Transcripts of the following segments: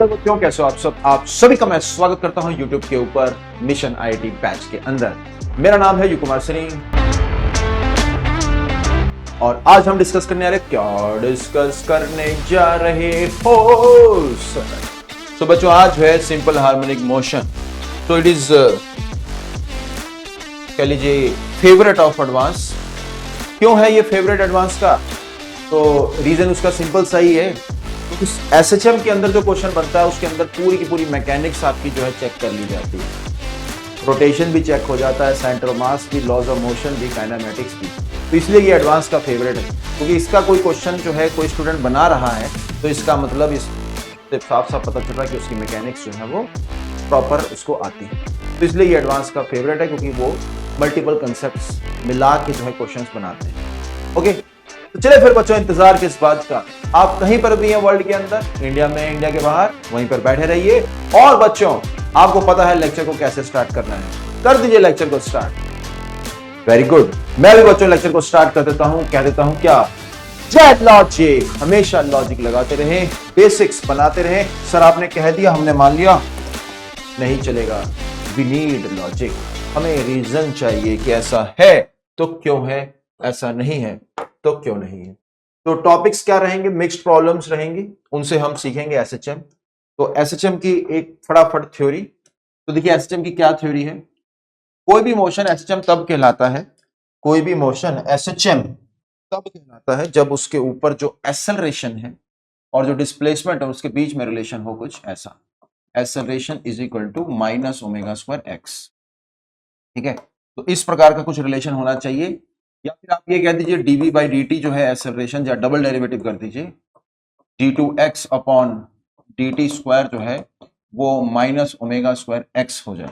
नमस्कार बच्चों, कैसे हो आप सब। आप सभी का मैं स्वागत करता हूं YouTube के ऊपर मिशन आईआईटी बैच के अंदर। मेरा नाम है यू कुमार सिंह और आज हम डिस्कस करने जा रहे हो तो बच्चों आज है सिंपल हार्मोनिक मोशन। तो इट इज कह लीजिए फेवरेट ऑफ एडवांस। क्यों है ये फेवरेट एडवांस का? तो रीजन उसका सिंपल सा ही है, क्योंकि एसएचएम के अंदर जो क्वेश्चन बनता है उसके अंदर पूरी की पूरी मैकेनिक्स आपकी जो है चेक कर ली जाती है। रोटेशन भी चेक हो जाता है, सेंटर ऑफ मास भी, लॉज ऑफ मोशन भी, काइनेमेटिक्स भी। तो इसलिए ये एडवांस का फेवरेट है, क्योंकि इसका कोई क्वेश्चन जो है कोई स्टूडेंट बना रहा है तो इसका मतलब इससे साफ साफ पता चल रहा है कि उसकी मैकेनिक्स जो है वो प्रॉपर उसको आती है। तो इसलिए ये एडवांस का फेवरेट है, क्योंकि वो मल्टीपल कंसेप्ट्स मिला के जो है क्वेश्चंस बनाते हैं। ओके, तो चले फिर बच्चों, इंतजार किस बात का। आप कहीं पर भी हैं वर्ल्ड के अंदर, इंडिया में, इंडिया के बाहर, वहीं पर बैठे रहिए। और बच्चों आपको पता है लेक्चर को कैसे स्टार्ट करना है, कर दीजिए लेक्चर को स्टार्ट। Very good. मैं भी बच्चों लेक्चर को स्टार्ट कर देता हूं, कह देता हूं क्या, जय लॉजिक। हमेशा लॉजिक लगाते रहें, बेसिक्स बनाते रहें। सर आपने कह दिया, हमने मान लिया, नहीं चलेगा। We need logic. हमें रीजन चाहिए कि ऐसा है तो क्यों है, ऐसा नहीं है तो क्यों नहीं है। तो टॉपिक्स क्या रहेंगे? मिक्स्ड प्रॉब्लम्स रहेंगी, उनसे हम सीखेंगे एसएचएम। तो एसएचएम की एक फटाफट थ्योरी। तो देखिए एसएचएम की क्या थ्योरी है। कोई भी मोशन एसएचएम तब कहलाता है, कोई भी मोशन एसएचएम तब कहलाता है जब उसके ऊपर जो एक्सेलरेशन है और जो डिस्प्लेसमेंट है उसके बीच में रिलेशन हो कुछ ऐसा। Acceleration is equal to minus omega square x. ठीक है, तो इस प्रकार का कुछ रिलेशन होना चाहिए। या फिर आप ये कह दीजिए डीवी बाई डी टी जो है एक्सेलरेशन, या डबल डेरिवेटिव कर दीजिए, d two x upon d t square जो है वो माइनस ओमेगा स्क्वायर एक्स हो जाए,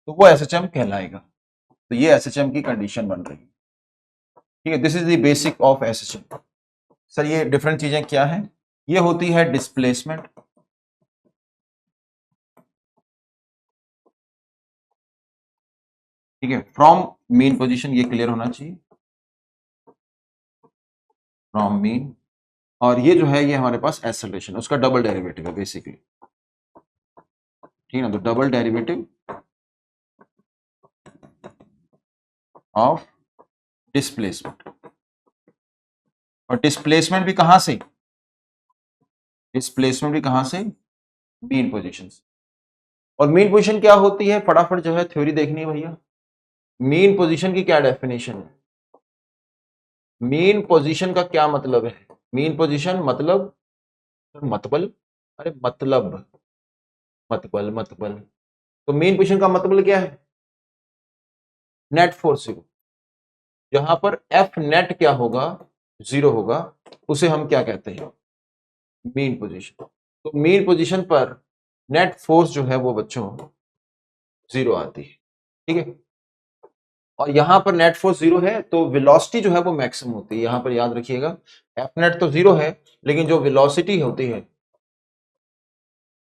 तो वो एसएचएम कहलाएगा। तो ये एसएचएम की कंडीशन बन रही है। ठीक है, this is the basic of SHM. Sir ये डिफरेंट चीजें क्या है? ये होती है डिस्प्लेसमेंट, ठीक है, फ्रॉम मीन पोजीशन, ये क्लियर होना चाहिए, फ्रॉम मीन। और ये जो है ये हमारे पास एक्सेलरेशन, उसका डबल डेरिवेटिव है बेसिकली। ठीक है ना, तो डबल डेरिवेटिव ऑफ डिस्प्लेसमेंट। और डिस्प्लेसमेंट भी कहां से? डिस्प्लेसमेंट भी कहां से? मीन पोजीशन से। और मीन पोजीशन क्या होती है? फटाफट जो है थ्योरी देखनी है भैया। मीन पोजीशन की क्या डेफिनेशन है? मीन पोजीशन का क्या मतलब है? मीन पोजीशन मतलब मतबल, अरे मतलब मतबल मतबल। तो मीन पोजीशन का मतलब क्या है? Net force zero. जहां पर एफ नेट क्या होगा? जीरो होगा, उसे हम क्या कहते हैं? Mean position. तो मीन पोजीशन पर नेट फोर्स जो है वो बच्चों जीरो आती है। ठीक है, और यहां पर नेट फोर्स जीरो है तो वेलोसिटी जो है वो मैक्सिमम होती है। यहां पर याद रखिएगा, एफ नेट तो जीरो है लेकिन जो वेलोसिटी होती है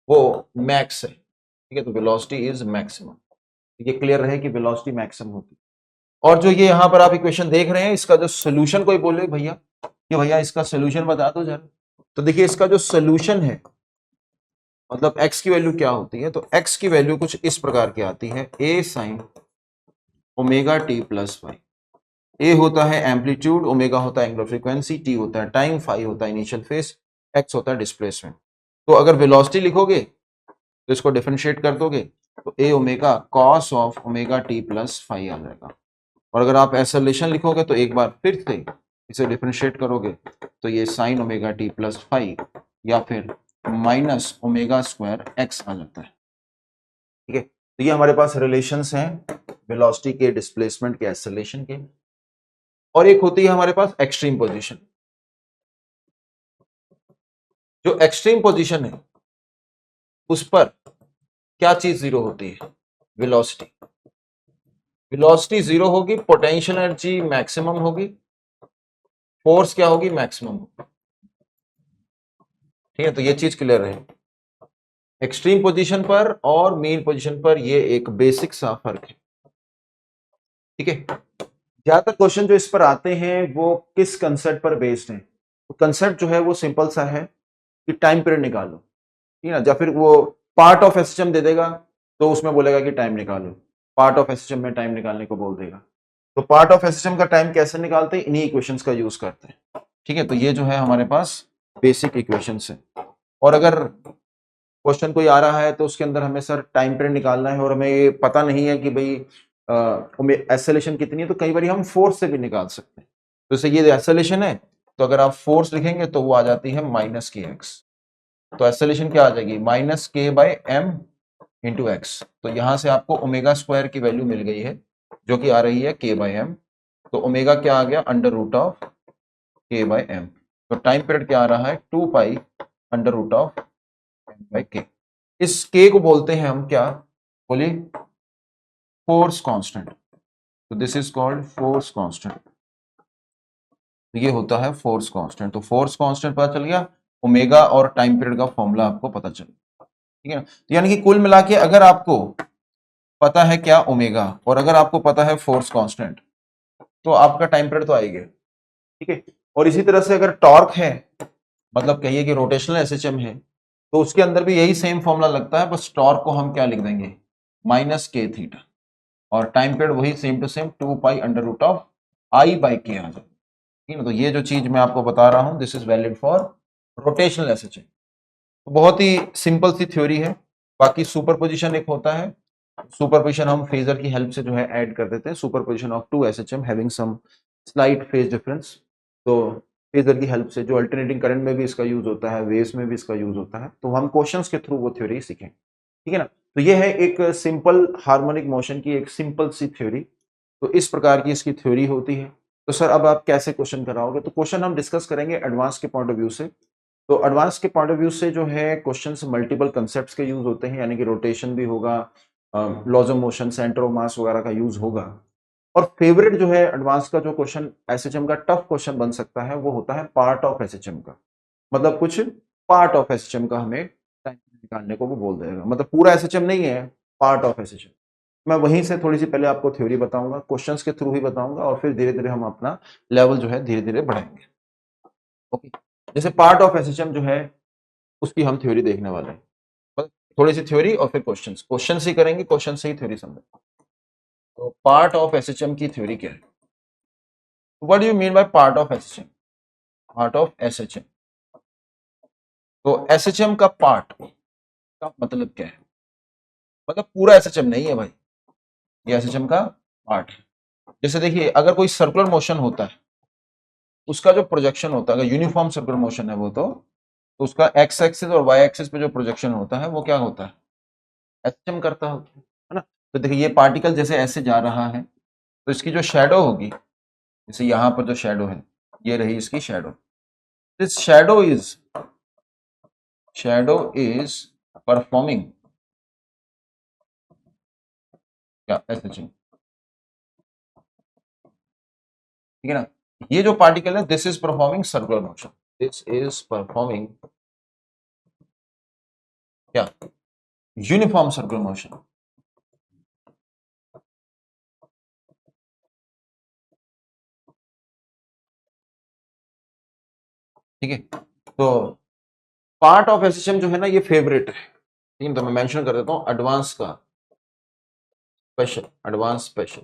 वो मैक्स है। ठीक है, तो वेलोसिटी इज मैक्सिमम। ये क्लियर रहे कि वेलोसिटी मैक्सिमम होती है। और जो ये यहां पर आप इक्वेशन देख रहे हैं, इसका जो सोल्यूशन, कोई बोले भैया कि भैया इसका सोल्यूशन बता दो जरा। तो देखिए इसका जो सोल्यूशन है, मतलब x की वैल्यू क्या होती है, तो x की वैल्यू कुछ इस प्रकार की आती है, a sine omega T plus five. A होता है एम्पलीट्यूड, ओमेगा होता है एंगुलर फ्रीक्वेंसी, टी होता है टाइम, फाइव होता है इनिशियल फेज, एक्स होता है डिस्प्लेसमेंट। तो अगर वेलोसिटी लिखोगे तो इसको डिफरेंशिएट कर दोगे तो A omega cos of omega T plus five आ जाएगा। और अगर आप एक्सेलरेशन लिखोगे तो एक बार फिर से इसे डिफरेंशिएट करोगे तो ये sign omega T plus five या फिर माइनस ओमेगा स्क्वायर एक्स आ जाता है। ठीक है, तो ये हमारे पास रिलेशंस हैं वेलोसिटी के, डिस्प्लेसमेंट के, एक्सेलरेशन के। और एक होती है हमारे पास एक्सट्रीम पोजीशन। जो एक्सट्रीम पोजीशन है उस पर क्या चीज जीरो होती है? वेलोसिटी। वेलोसिटी जीरो होगी, पोटेंशियल एनर्जी मैक्सिमम होगी, फोर्स क्या होगी? मैक्सिमम होगी। ठीक है, तो ये चीज क्लियर है। एक्सट्रीम पोजीशन पर और मीन पोजीशन पर ये एक बेसिक सा फर्क है। ठीक है, ज्यादातर क्वेश्चन जो इस पर आते हैं वो किस कंसेप्ट पर बेस्ड है? तो कंसेप्ट जो है वो सिंपल सा है कि टाइम पीरियड निकालो ठीक है ना, या फिर वो पार्ट ऑफ एसएचएम दे देगा तो उसमें बोलेगा कि टाइम निकालो, पार्ट ऑफ एसएचएम में टाइम निकालने को बोल देगा। तो पार्ट ऑफ एसएचएम का टाइम कैसे निकालते हैं, इन्हीं इक्वेशंस का यूज करते हैं। ठीक है, तो ये जो है हमारे पास बेसिक इक्वेशंस है। और अगर क्वेश्चन कोई आ रहा है तो उसके अंदर हमें सर टाइम पीरियड निकालना है और हमें ये पता नहीं है कि भाई एक्सेलेरेशन कितनी है, तो कई बार हम फोर्स से भी निकाल सकते हैं। तो जैसे ये एक्सेलेरेशन है, तो अगर आप फोर्स लिखेंगे तो वो आ जाती है माइनस के एक्स। तो एक्सेलेरेशन क्या आ जाएगी, माइनस के बाय एम इंटू एक्स। तो यहां से आपको ओमेगा स्क्वायर की वैल्यू मिल गई है जो कि आ रही है के बाय एम। तो ओमेगा क्या आ गया, under root of k by m. तो टाइम पीरियड क्या आ रहा है, 2 pi under root of m by k. इस के को बोलते हैं हम क्या, बोलिए, फोर्स कांस्टेंट। तो this is called force constant. ये होता है फोर्स कांस्टेंट। तो फोर्स कांस्टेंट पता चल गया, ओमेगा और टाइम पीरियड का फॉर्मूला आपको पता चल गया। ठीक है ना, तो यानी कि कुल मिला के अगर आपको पता है क्या ओमेगा और अगर आपको पता है फोर्स कांस्टेंट तो आपका टाइम पीरियड तो आएगा। ठीक है, और इसी तरह से अगर टॉर्क है, मतलब कहिए कि रोटेशनल एसएचएम है, तो उसके अंदर भी यही सेम फॉर्मूला लगता है, बस टॉर्क को हम क्या लिख देंगे, माइनस के थीटा, और टाइम पीरियड वही same to same 2 pi under root of i by k आ जाए। ठीक है, तो ये जो चीज मैं आपको बता रहा हूं this is valid for rotational SHM. तो बहुत ही सिंपल सी थ्योरी है। बाकी सुपरपोजिशन एक होता है, सुपरपोजिशन हम फेजर की हेल्प से जो है ऐड कर देते हैं, superposition of two SHM having some slight phase difference. तो फेजर की हेल्प से जो अल्टरनेटिंग करंट में भी इसका यूज होता है, वेव्स में भी इसका यूज होता है, तो हम क्वेश्चंस के थ्रू वो थ्योरी सीखें। ठीक है ना, तो ये है एक सिंपल हार्मोनिक मोशन की एक सिंपल सी थ्योरी। तो इस प्रकार की इसकी थ्योरी होती है। तो सर अब आप कैसे क्वेश्चन कराओगे, तो क्वेश्चन हम डिस्कस करेंगे एडवांस के पॉइंट ऑफ व्यू से। तो एडवांस के पॉइंट ऑफ व्यू से जो है क्वेश्चंस मल्टीपल कंसेप्ट्स के यूज होते हैं, यानी कि रोटेशन भी होगा, laws of motion, centre of mass वगैरह का यूज होगा। और फेवरेट जो है एडवांस का जो क्वेश्चन एसएचएम का टफ क्वेश्चन बन सकता है वो होता है पार्ट ऑफ एसएचएम का। मतलब कुछ पार्ट ऑफ एसएचएम का हमें टाइम निकालने को वो बोल देगा, मतलब पूरा एसएचएम नहीं है, पार्ट ऑफ एसएचएम। मैं वहीं से थोड़ी सी पहले आपको थ्योरी बताऊंगा, क्वेश्चंस के थ्रू ही बताऊंगा, और फिर धीरे धीरे हम अपना लेवल जो है धीरे धीरे बढ़ाएंगे। ओके, जैसे पार्ट ऑफ एसएचएम जो है उसकी हम थ्योरी देखने वाले हैं। बस थोड़ी सी थ्योरी और फिर क्वेश्चंस, क्वेश्चंस ही करेंगे, क्वेश्चन से ही थ्योरी समझेंगे। तो पार्ट ऑफ एसएचएम की थ्योरी क्या है, what do you mean by part of SHM, part of SHM. तो एसएचएम का पार्ट का मतलब क्या है, मतलब पूरा एसएचएम नहीं है भाई, ये एसएचएम का पार्ट है। जैसे देखिए अगर कोई सर्कुलर मोशन होता है, उसका जो प्रोजेक्शन होता है, अगर यूनिफॉर्म सर्कुलर मोशन है वो तो उसका एक्स एक्सिस और वाई एक्सिस पे जो प्रोजेक्शन होता है वो क्या होता है, एसएचएम करता है ना। तो देखिए ये पार्टिकल जैसे ऐसे जा रहा है तो इसकी जो शेडो होगी, जैसे यहां पर जो शेडो है, ये रही इसकी shadow, this shadow is performing क्या, एसएचएम। ठीक है ना, ये जो पार्टिकल है this is performing circular motion, this is performing क्या, यूनिफॉर्म सर्कुलर मोशन। ठीक है, तो पार्ट ऑफ एसएचएम जो है ना ये फेवरेट है। ठीक है, तो मैं मेंशन कर देता हूं एडवांस का स्पेशल, एडवांस स्पेशल।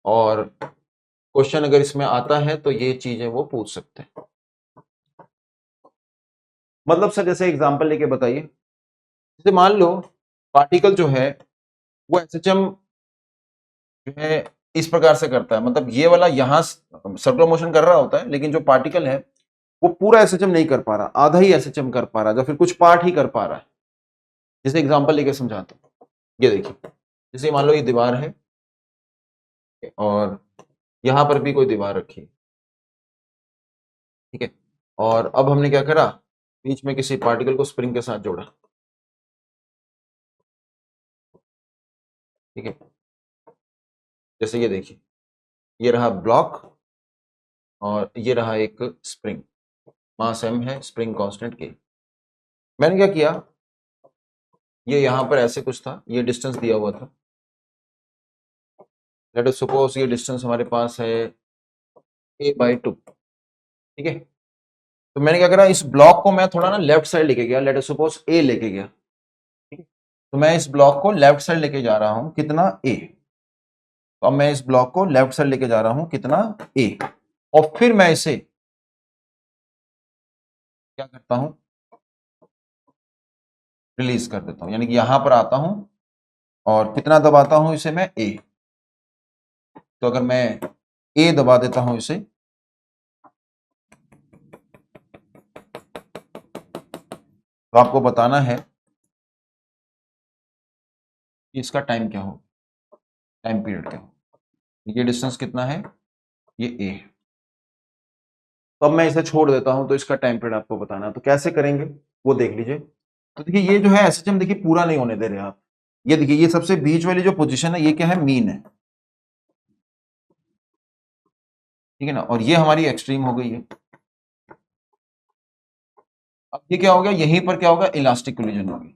और क्वेश्चन अगर इसमें आता है तो ये चीजें वो पूछ सकते हैं। मतलब सर जैसे एग्जांपल लेके बताइए, जैसे मान लो पार्टिकल जो है वो एसएचएम जो है इस प्रकार से करता है, मतलब ये वाला यहां सर्कुलर मोशन कर रहा होता है, लेकिन जो पार्टिकल है वो पूरा एसएचएम नहीं कर पा रहा, आधा ही एसएचएम कर पा रहा है, या फिर कुछ पार्ट ही कर पा रहा है। जैसे एग्जांपल लेके समझाता हूँ, ये देखिए, जैसे मान लो ये दीवार है और यहां पर भी कोई दीवार रखी है। ठीक है, और अब हमने क्या करा, बीच में किसी पार्टिकल को स्प्रिंग के साथ जोड़ा। ठीक है, जैसे ये देखिए, ये रहा ब्लॉक और ये रहा एक स्प्रिंग, मास m है, स्प्रिंग कांस्टेंट k। मैंने क्या किया, ये यहां पर ऐसे कुछ था, ये डिस्टेंस दिया हुआ था, लेट अस सपोज ये डिस्टेंस हमारे पास है a/2। ठीक है, तो मैंने क्या करा, इस ब्लॉक को मैं थोड़ा ना लेफ्ट साइड लेके गया, लेट अस सपोज ए लेके गया, ठीक है। तो मैं इस ब्लॉक को लेफ्ट साइड लेके जा रहा हूं, कितना ए। तो अब मैं इस ब्लॉक को लेफ्ट साइड लेके जा रहा हूं, कितना ए। और फिर मैं इसे क्या करता हूं, रिलीज कर देता हूं, यानी कि यहां पर आता हूं और कितना दबाता हूं इसे मैं, ए। तो अगर मैं ए दबा देता हूं इसे, तो आपको बताना है कि इसका टाइम क्या हो, टाइम पीरियड क्या हो। ये डिस्टेंस कितना है, ये ए। तो अब मैं इसे छोड़ देता हूं, तो इसका टाइम पीरियड आपको बताना है। तो कैसे करेंगे वो देख लीजिए। तो देखिए ये जो है एसएचएम देखिए पूरा नहीं होने दे रहे आप। ये देखिए ये सबसे बीच वाली जो पोजीशन है ये क्या है, मीन है, ठीक है ना। और ये हमारी एक्सट्रीम हो गई है। अब ये क्या हो गया, यहीं पर क्या होगा, इलास्टिक कोलिजन होगी।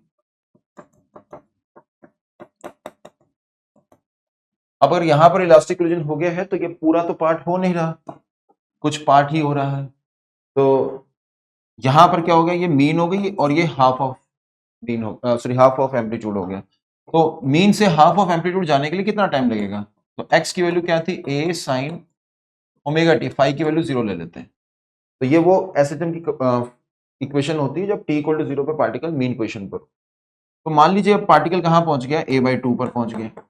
अब अगर यहां पर इलास्टिक कोलिजन हो गया है तो ये पूरा तो पार्ट हो नहीं रहा, कुछ पार्ट ही हो रहा है। तो यहां पर क्या हो गया, ये मीन हो गई और ये हाफ ऑफ मीन हो, सॉरी हाफ ऑफ एम्पलीट्यूड हो गया। तो मीन से हाफ ऑफ एम्पलीट्यूड जाने के लिए कितना टाइम लगेगा, तो एक्स की वैल्यू क्या थी, ए साइन ओमेगा टी, फाई की वैल्यू 0 ले लेते हैं। तो ये वो एसएचएम की इक्वेशन होती है जब टी इक्वल टू 0 पे पार्टिकल मीन पोजीशन पर। तो मान लीजिए अब पार्टिकल कहां पहुंच गया, a/2 पर पहुंच गया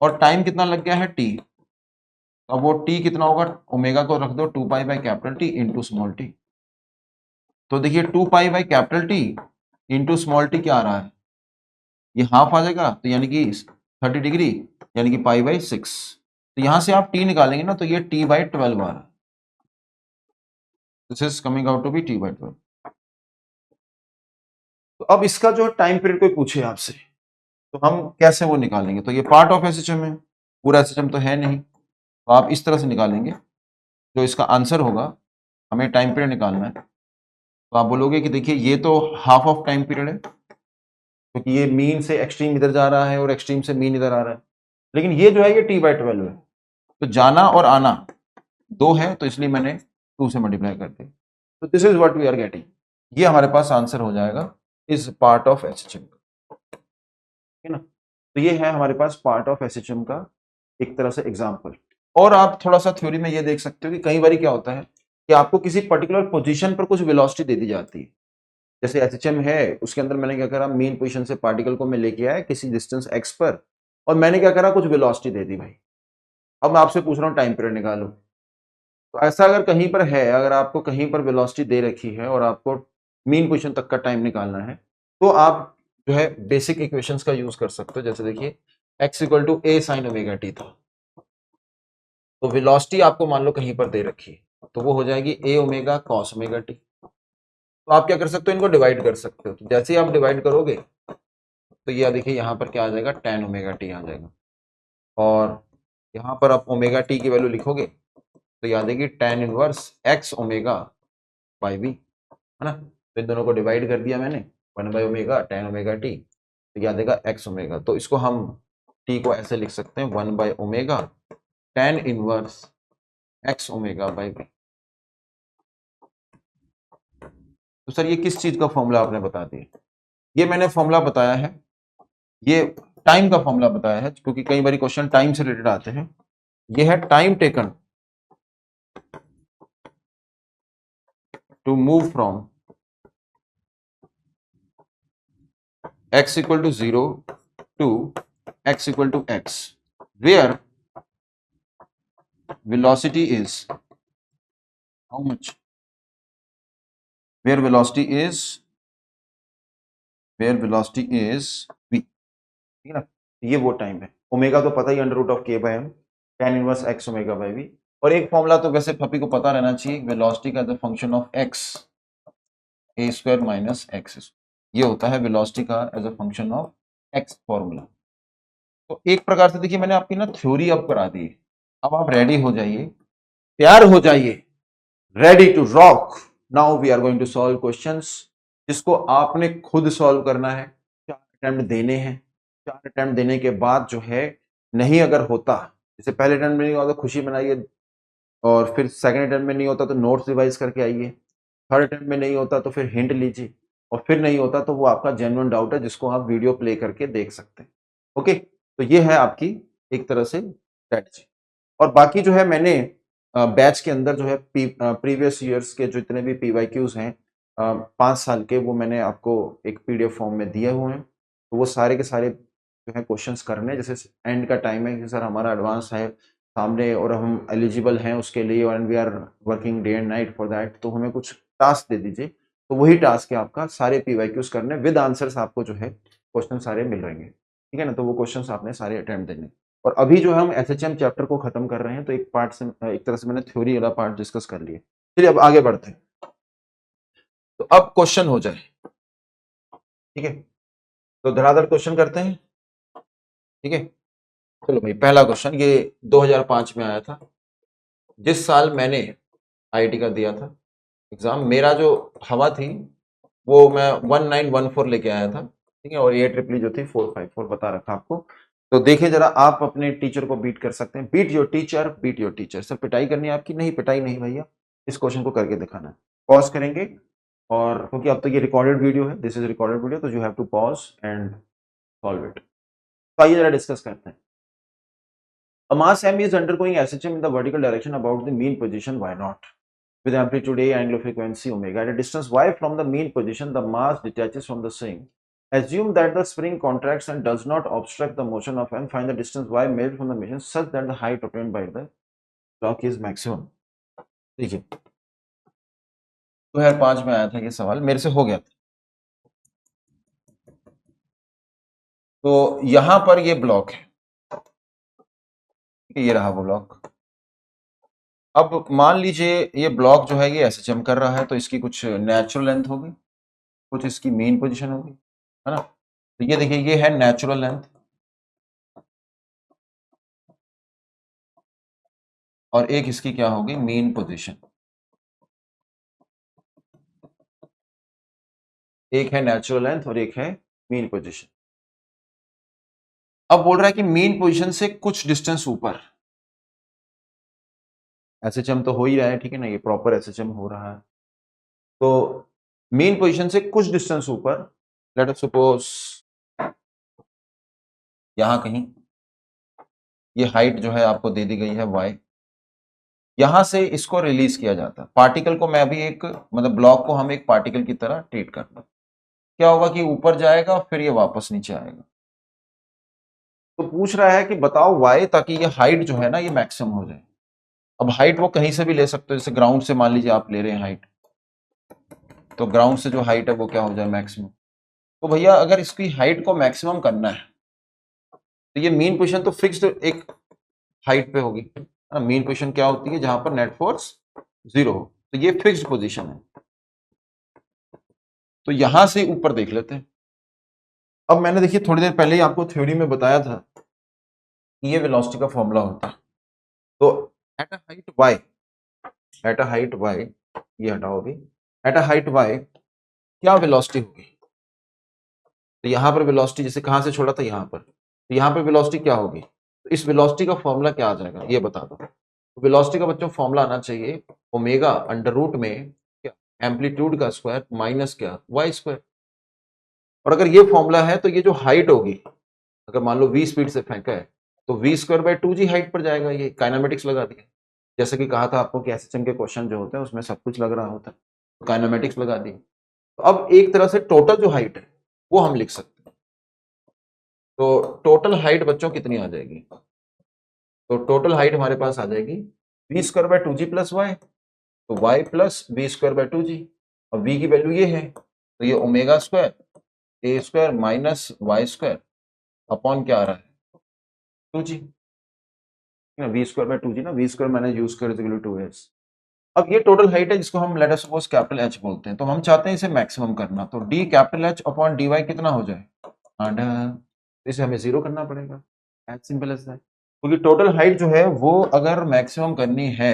और टाइम कितना लग गया है, टी। अब वो टी कितना होगा, ओमेगा को रख दो 2 pi by capital T into small T. तो देखिए 2 pi by capital T into small T क्या आ रहा है, ये हाफ आ जाएगा, तो यानी कि 30 डिग्री, यानी कि पाई बाई 6। तो यहां से आप टी निकालेंगे ना, तो ये टी बाई 12 आ रहा है। This is coming out to be t by 12। तो अब इसका जो टाइम पीरियड कोई पूछे आपसे, तो हम कैसे वो निकालेंगे। तो ये पार्ट ऑफ एसएचएम है, पूरा एसएचएम तो है नहीं, तो आप इस तरह से निकालेंगे। जो इसका आंसर होगा, हमें टाइम पीरियड निकालना है, तो आप बोलोगे कि देखिए ये तो हाफ ऑफ टाइम पीरियड है, क्योंकि ये मीन से एक्सट्रीम इधर जा रहा है और एक्सट्रीम से मीन इधर आ रहा है। लेकिन ये जो है ये टी बाई 12 है, तो जाना और आना 2 है, तो इसलिए मैंने 2 से मल्टीप्लाई कर दिया। तो this is what we are getting, ये हमारे पास आंसर हो जाएगा इस पार्ट ऑफ एसएचएम का, है ना। तो ये है हमारे पास पार्ट ऑफ एसएचएम का एक तरह से एग्जाम्पल। और आप थोड़ा सा थ्योरी में ये देख सकते हो कि कई बार क्या होता है कि आपको किसी पर्टिकुलर पोजीशन पर कुछ वेलोसिटी दे दी जाती है। जैसे एसएचएम है, उसके अंदर मैंने क्या करा, मेन पोजीशन से पार्टिकल को मैं लेके आया किसी डिस्टेंस एक्स पर, और मैंने क्या करा, कुछ वेलोसिटी दे दी भाई। अब मैं आपसे पूछ रहा हूँ टाइम पीरियड निकालो। तो ऐसा अगर कहीं पर है, अगर आपको कहीं पर वेलोसिटी दे रखी है और आपको मेन पोजीशन तक का टाइम निकालना है, तो आप जो है बेसिक इक्वेशंस का यूज कर सकते हो। जैसे देखिए x equal to a sine omega t था, तो वेलोसिटी आपको मान लो कहीं पर दे रखी है, तो वो हो जाएगी ए ओमेगा कॉस ओमेगा टी। तो आप क्या कर सकते हो, इनको डिवाइड कर सकते हो। तो जैसे ही आप डिवाइड करोगे तो ये देखिए यहाँ पर क्या आ जाएगा, tan ओमेगा टी आ जाएगा। और यहाँ पर आप ओमेगा टी की वैल्यू लिखोगे तो याद आएगी tan inverse x omega by v, है ना। तो इन दोनों को डिवाइड कर दिया मैंने, 1 by omega tan omega T, तो याद आएगा x ओमेगा। तो इसको हम t को ऐसे लिख सकते हैं 1 by omega tan inverse x omega by v. तो सर ये किस चीज का फॉर्मूला आपने बता दिया, ये मैंने फॉर्मूला बताया है, ये टाइम का फॉर्मूला बताया है, क्योंकि कई बार क्वेश्चन टाइम से रिलेटेड आते हैं। ये है time taken to move from x equal to 0 to x equal to x, where velocity is how much, where velocity is v, ठीक है ना। ये वो टाइम है, ओमेगा तो पता ही under root of k by m, tan inverse x omega by v। और एक फॉर्मूला तो वैसे पपी को पता रहना चाहिए, वेलोसिटी का the function of x a square minus x, ये होता है वेलोसिटी का as a function of x formula. तो एक प्रकार से देखिए मैंने आपकी ना थ्योरी अब करा दी, अब आप रेडी हो जाइए, तैयार हो जाइए, ready to rock. Now we are going to solve questions, जिसको आपने खुद सॉल्व करना है। 4 अटेम्प्ट देने हैं, 4 अटेम्प्ट देने के बाद जो है नहीं अगर होता, जैसे पहले अटेम्प्ट में नहीं होता तो खुशी मनाइए, और फिर सेकंड अटेम्प्ट में नहीं होता तो नोट्स रिवाइज करके आइए, थर्ड अटेम्प्ट में नहीं होता तो फिर हिंट लीजिए, और फिर नहीं होता तो वो आपका जेन्युइन डाउट है जिसको आप वीडियो प्ले करके देख सकते हैं। ओके, तो ये है आपकी एक तरह से स्ट्रेटजी। और बाकी जो है मैंने बैच के अंदर जो है प्रीवियस ईयर्स के जितने भी पीवाईक्यूज हैं 5 साल के, वो मैंने आपको एक पीडीएफ फॉर्म में दिए हुए हैं। तो वो सारे के सारे जो है क्वेश्चंस करने, जैसे एंड का टाइम है कि सर हमारा एडवांस है सामने और हम एलिजिबल हैं उसके लिए और we are working day and night for that, तो हमें कुछ टास्क दे दीजिए। तो वही टास्क है आपका, सारे पीवाईक्यूज करने विद आंसर्स, आपको जो है क्वेश्चन सारे मिल रहेंगे, ठीक है ना। तो वो क्वेश्चंस आपने सारे अटेम्प्ट देने। और अभी जो हम एसएचएम चैप्टर को खत्म कर रहे हैं, तो एक पार्ट से एक तरह से मैंने थ्योरी वाला पार्ट डिस्कस कर लिया। चलिए अब आगे बढ़ते हैं, तो अब क्वेश्चन हो जाए, ठीक है। तो धड़ाधड़ क्वेश्चन करते हैं, ठीक है। चलो भाई, पहला क्वेश्चन ये 2005 में आया था, जिस साल मैंने आईआईटी का दिया था एग्जाम। मेरा जो हवा थी वो मैं 1914 लेके आया था, ठीक है। और ये ट्रिपली जो थी 454 बता रखा आपको। तो देखिए जरा, आप अपने टीचर को बीट कर सकते हैं। Beat your teacher, beat your teacher. Sir पिटाई करनी है आपकी? नहीं, पिटाई नहीं भैया, इस क्वेश्चन को करके दिखाना है। पॉज करेंगे, और क्योंकि अब तो ये रिकॉर्डेड वीडियो है, दिस इज रिकॉर्डेड वीडियो, तो you have to pause and solve it. तो आइए जरा डिस्कस करते हैं। A mass m is undergoing SHM in the vertical direction about the mean position y naught with amplitude A, angular frequency omega. At a distance y from the mean position, the mass detaches from the swing. Assume that the spring contracts and does not obstruct the motion of m. Find the distance y measured from the machine such that the height obtained by the clock is maximum. देखिए 2005 में आया था ये सवाल, मेरे से हो गया था। तो यहां पर ये ब्लॉक है, ये रहा वो ब्लॉक। अब मान लीजिए ये ब्लॉक जो है ये एसएचएम कर रहा है, तो इसकी कुछ नेचुरल लेंथ होगी, कुछ इसकी मेन पोजीशन होगी, है ना। तो ये देखिए, ये है नेचुरल लेंथ और एक इसकी क्या होगी, मेन पोजीशन। एक है नेचुरल लेंथ और एक है मेन पोजीशन। अब बोल रहा है कि मेन पोजीशन से कुछ डिस्टेंस ऊपर एसएचएम तो हो ही रहा है, ठीक है ना, ये प्रॉपर एसएचएम हो रहा है। तो मेन पोजीशन से कुछ डिस्टेंस ऊपर, लेट अस सपोज यहां कहीं, ये हाइट जो है आपको दे दी गई है y, यहां से इसको रिलीज किया जाता है। पार्टिकल को मैं अभी एक मतलब ब्लॉक को हम एक पार्टिकल की तरह ट्रीट करते हैं। क्या होगा कि ऊपर जाएगा फिर ये वापस नीचे आएगा। तो पूछ रहा है कि बताओ y, ताकि ये हाइट जो है ना ये मैक्सिमम हो जाए। अब हाइट वो कहीं से भी ले सकते हो, जैसे ग्राउंड से मान लीजिए आप ले रहे हैं हाइट, तो ग्राउंड से जो हाइट है वो क्या हो जाए, मैक्सिमम। तो भैया अगर इसकी हाइट को मैक्सिमम करना है तो ये मेन पोजीशन तो फिक्स्ड एक हाइट पे होगी। मेन पोजीशन क्या होती है, जहां पर नेट फोर्स 0 हो, तो ये फिक्स्ड पोजीशन है। तो यहां से ऊपर देख लेते हैं। अब मैंने देखिए थोड़ी देर पहले ही आपको थ्योरी में बताया था कि ये वेलोसिटी का फॉर्मूला होता है। तो at a height y, at a height y, ये हटाओ अभी, एट अ हाइट y क्या वेलोसिटी होगी। तो यहां पर वेलोसिटी जैसे कहां से छोड़ा था, यहां पर, तो यहां पर वेलोसिटी क्या होगी। तो इस वेलोसिटी का फॉर्मूला क्या आ जाएगा ये बता दो। तो वेलोसिटी का बच्चों फॉर्मूला आना चाहिए ओमेगा अंडर रूट में क्या, एम्पलीट्यूड का स्क्वायर माइनस क्या, वाई स्क्वायर। और अगर ये फॉर्मूला है तो ये जो हाइट होगी, अगर मान लो v स्पीड से फेंका है तो v square by 2g height पर जाएगा। ये काइनेमेटिक्स लगा दिया, जैसे कि कहा था आपको कि एसएचएम के क्वेश्चन जो होते हैं उसमें सब कुछ लग रहा होता है, तो काइनेमेटिक्स लगा दी। तो अब एक तरह से टोटल जो हाइट है वो हम लिख सकते हैं। तो टोटल हाइट बच्चों कितनी आ जाएगी, तो टोटल हाइट हमारे पास आ जाएगी v square by 2g plus Y, तो y plus V square by 2g। और v की वैल्यू ये है, तो ये omega square A square minus Y square upon क्या आ रहा है, 2g। We square by 2g ना, वी स्क्वायर मैंने यूज कर 2s। अब ये टोटल हाइट है जिसको हम let us suppose capital H बोलते हैं। तो हम चाहते हैं इसे मैक्सिमम करना, तो d capital H upon dy कितना हो जाए, आधा। इसे हमें 0 करना पड़ेगा, एज सिंपल एज दैट। क्योंकि टोटल हाइट जो है वो अगर मैक्सिमम करनी है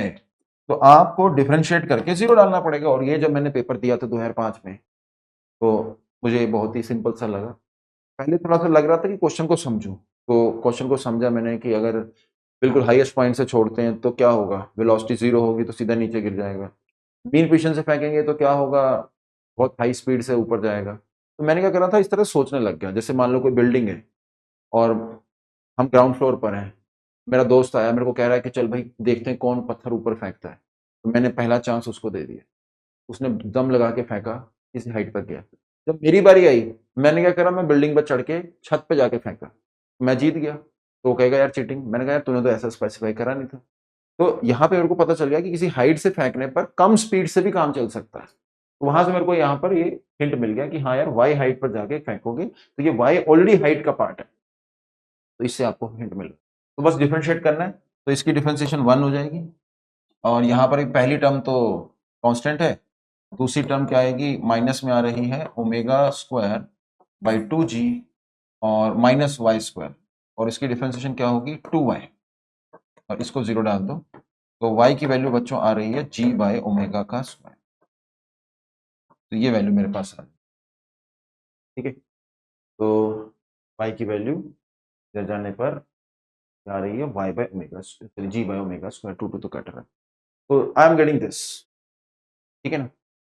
तो आपको डिफरेंशिएट करके 0 डालना पड़ेगा। और ये जब मैंने पेपर दिया था 2005 में, तो मुझे बहुत ही सिंपल सा लगा। पहले थोड़ा सा लग रहा था कि क्वेश्चन को समझूं, तो क्वेश्चन को समझा मैंने कि अगर बिल्कुल हाईएस्ट पॉइंट से छोड़ते हैं तो क्या होगा, वेलोसिटी 0 होगी तो सीधा नीचे गिर जाएगा। मीन पोजीशन से फेंकेंगे तो क्या होगा, बहुत हाई स्पीड से ऊपर जाएगा। तो मैंने क्या करा था, इस तरह सोचने लग गया। जैसे मान लो कोई बिल्डिंग है और हम ग्राउंड फ्लोर पर हैं, मेरा दोस्त आया, मेरे को कह रहा है कि चल भाई देखते हैं कौन पत्थर ऊपर फेंकता है। तो मैंने पहला चांस उसको दे दिया, उसने दम लगा के फेंका, किसी हाइट पर गया। जब मेरी बारी आई, मैंने क्या करा, मैं बिल्डिंग पर चढ़ के छत पे जाके फेंका, मैं जीत गया। तो वो कहेगा यार चीटिंग। मैंने कहा यार तूने तो ऐसा स्पेसिफाई करा नहीं था। तो यहाँ पे मेरे को पता चल गया कि किसी हाइट से फेंकने पर कम स्पीड से भी काम चल सकता है। तो वहां से मेरे को यहाँ पर ये हिंट मिल गया कि हाँ यार वाई हाइट पर जाके फेंकोगे तो ये वाई ऑलरेडी हाइट का पार्ट है, तो इससे आपको हिंट मिल गया। तो बस डिफरेंशिएट करना है, तो इसकी डिफरेंशिएशन 1 हो जाएगी। और यहाँ पर एक पहली टर्म तो कांस्टेंट है, दूसरी टर्म क्या आएगी, माइनस में आ रही है ओमेगा स्क्वायर बाई 2g और माइनस वाई स्क्वायर, और इसकी डिफरेंशिएशन क्या होगी 2y, और इसको 0 डाल दो। तो y की वैल्यू बच्चों आ रही है g बाय ओमेगा का स्क्वायर। तो ये वैल्यू मेरे पास आ रही है, ठीक है। तो y की वैल्यू इधर जाने पर आ रही है y by omega, g by omega square, 2 तो कट रहा है। तो आई एम गेटिंग दिस, ठीक है ना।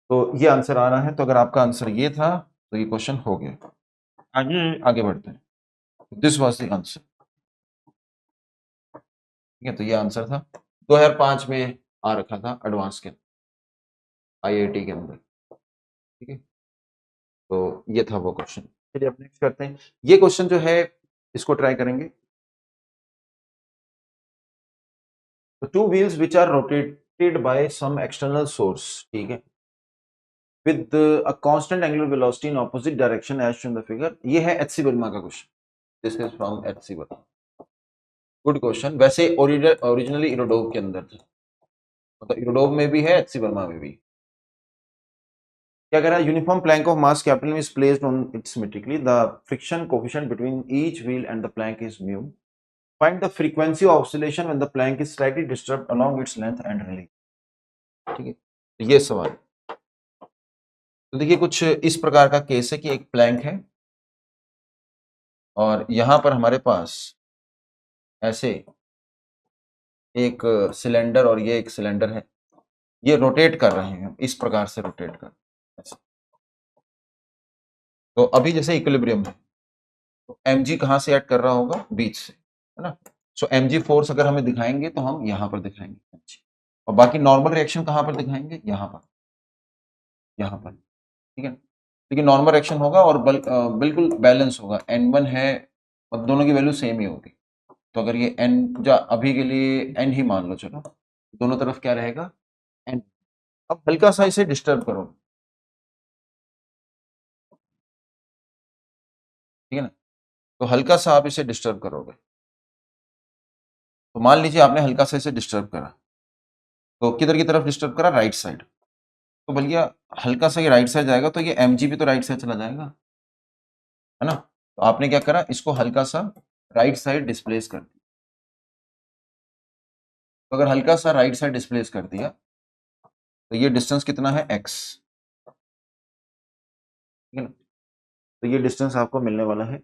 तो ये आंसर आ रहा है। तो अगर आपका आंसर ये था तो ये क्वेश्चन हो गया। आगे बढ़ते हैं। दिस वाज द आंसर, ठीक है। तो ये आंसर था, 2005 में आ रखा था एडवांस के आईआईटी के अंदर, ठीक है। तो ये था वो क्वेश्चन। चलिए अब नेक्स्ट करते हैं। ये क्वेश्चन जो है इसको ट्राई करेंगे। तो two wheels which are rotated by some external source, ठीक है, with a constant angular velocity in opposite direction as shown the figure. ये है एचसी वर्मा का क्वेश्चन, this is from HC Verma. Good question. वैसे ओरिजिनली इरोडोव के अंदर था, मतलब इरोडोव में भी है, एचसी वर्मा में भी। क्या कह रहा है, uniform plank of mass capital M is placed on it symmetrically, the friction coefficient between each wheel and the plank is mu, find the frequency of oscillation when the plank is slightly disturbed along its length and release, ठीक है। तो ये सवाल, तो देखिए कुछ इस प्रकार का केस है कि एक प्लैंक है और यहां पर हमारे पास ऐसे एक सिलेंडर और ये एक सिलेंडर है, ये रोटेट कर रहे हैं, इस प्रकार से रोटेट कर ऐसे। तो अभी जैसे इक्विलिब्रियम है, तो mg कहां से ऐड कर रहा होगा, बीच से, है ना। सो mg फोर्स अगर हमें दिखाएंगे तो हम यहां पर दिखाएंगे mg, और बाकी नॉर्मल रिएक्शन कहां पर दिखाएंगे, यहां पर, ठीक है। लेकिन नॉर्मल रिएक्शन होगा और बिल्कुल बैलेंस होगा, n1 है और दोनों की वैल्यू सेम ही होगी। तो अगर ये n अभी के लिए n ही मान लो, चलो, दोनों तरफ क्या रहेगा n। अब हल्का सा इसे डिस्टर्ब करो, ठीक है ना। तो हल्का सा आप इसे डिस्टर्ब करोगे, तो मान लीजिए आपने हल्का सा इसे डिस्टर्ब करा, तो किधर की तरफ डिस्टर्ब करा, राइट साइड। तो भैया हल्का सा ये राइट साइड जाएगा तो ये mg भी तो राइट साइड चला जाएगा, है ना। तो आपने क्या करा, इसको हल्का सा राइट साइड डिस्प्लेस कर दिया। तो अगर हल्का सा राइट साइड डिस्प्लेस कर दिया तो ये डिस्टेंस कितना है, x, ठीक है ना। तो ये डिस्टेंस आपको मिलने वाला है,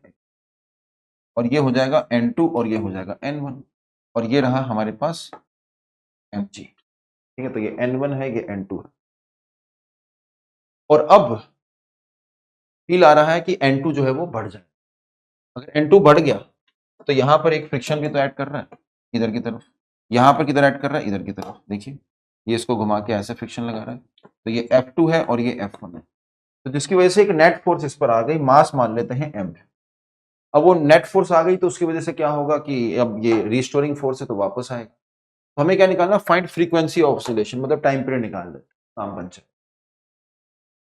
और ये हो जाएगा n2 और ये हो जाएगा n1, और ये रहा हमारे पास mg, ठीक है। तो ये n1 है, ये n2 है। और अब फील आ रहा है कि n2 जो है वो बढ़ जाए। अगर n2 बढ़ गया तो यहां पर एक फ्रिक्शन भी तो ऐड कर रहा है इधर की तरफ, यहां पर किधर ऐड कर रहा है, इधर की तरफ। देखिए ये इसको घुमा के ऐसे फ्रिक्शन लगा रहा है, तो ये F2 है और ये F1 है, तो जिसकी वजह से एक नेट फोर्स इस पर आ गई, मास मान लेते हैं m। अब वो नेट फोर्स आ गई तो उसकी वजह से क्या होगा कि अब ये रिस्टोरिंग फोर्स है तो वापस आएगा। तो हमें क्या निकालना, फाइंड फ्रीक्वेंसी ऑफ ऑसिलेशन, मतलब टाइम पीरियड निकाल दे, काम बन जाए।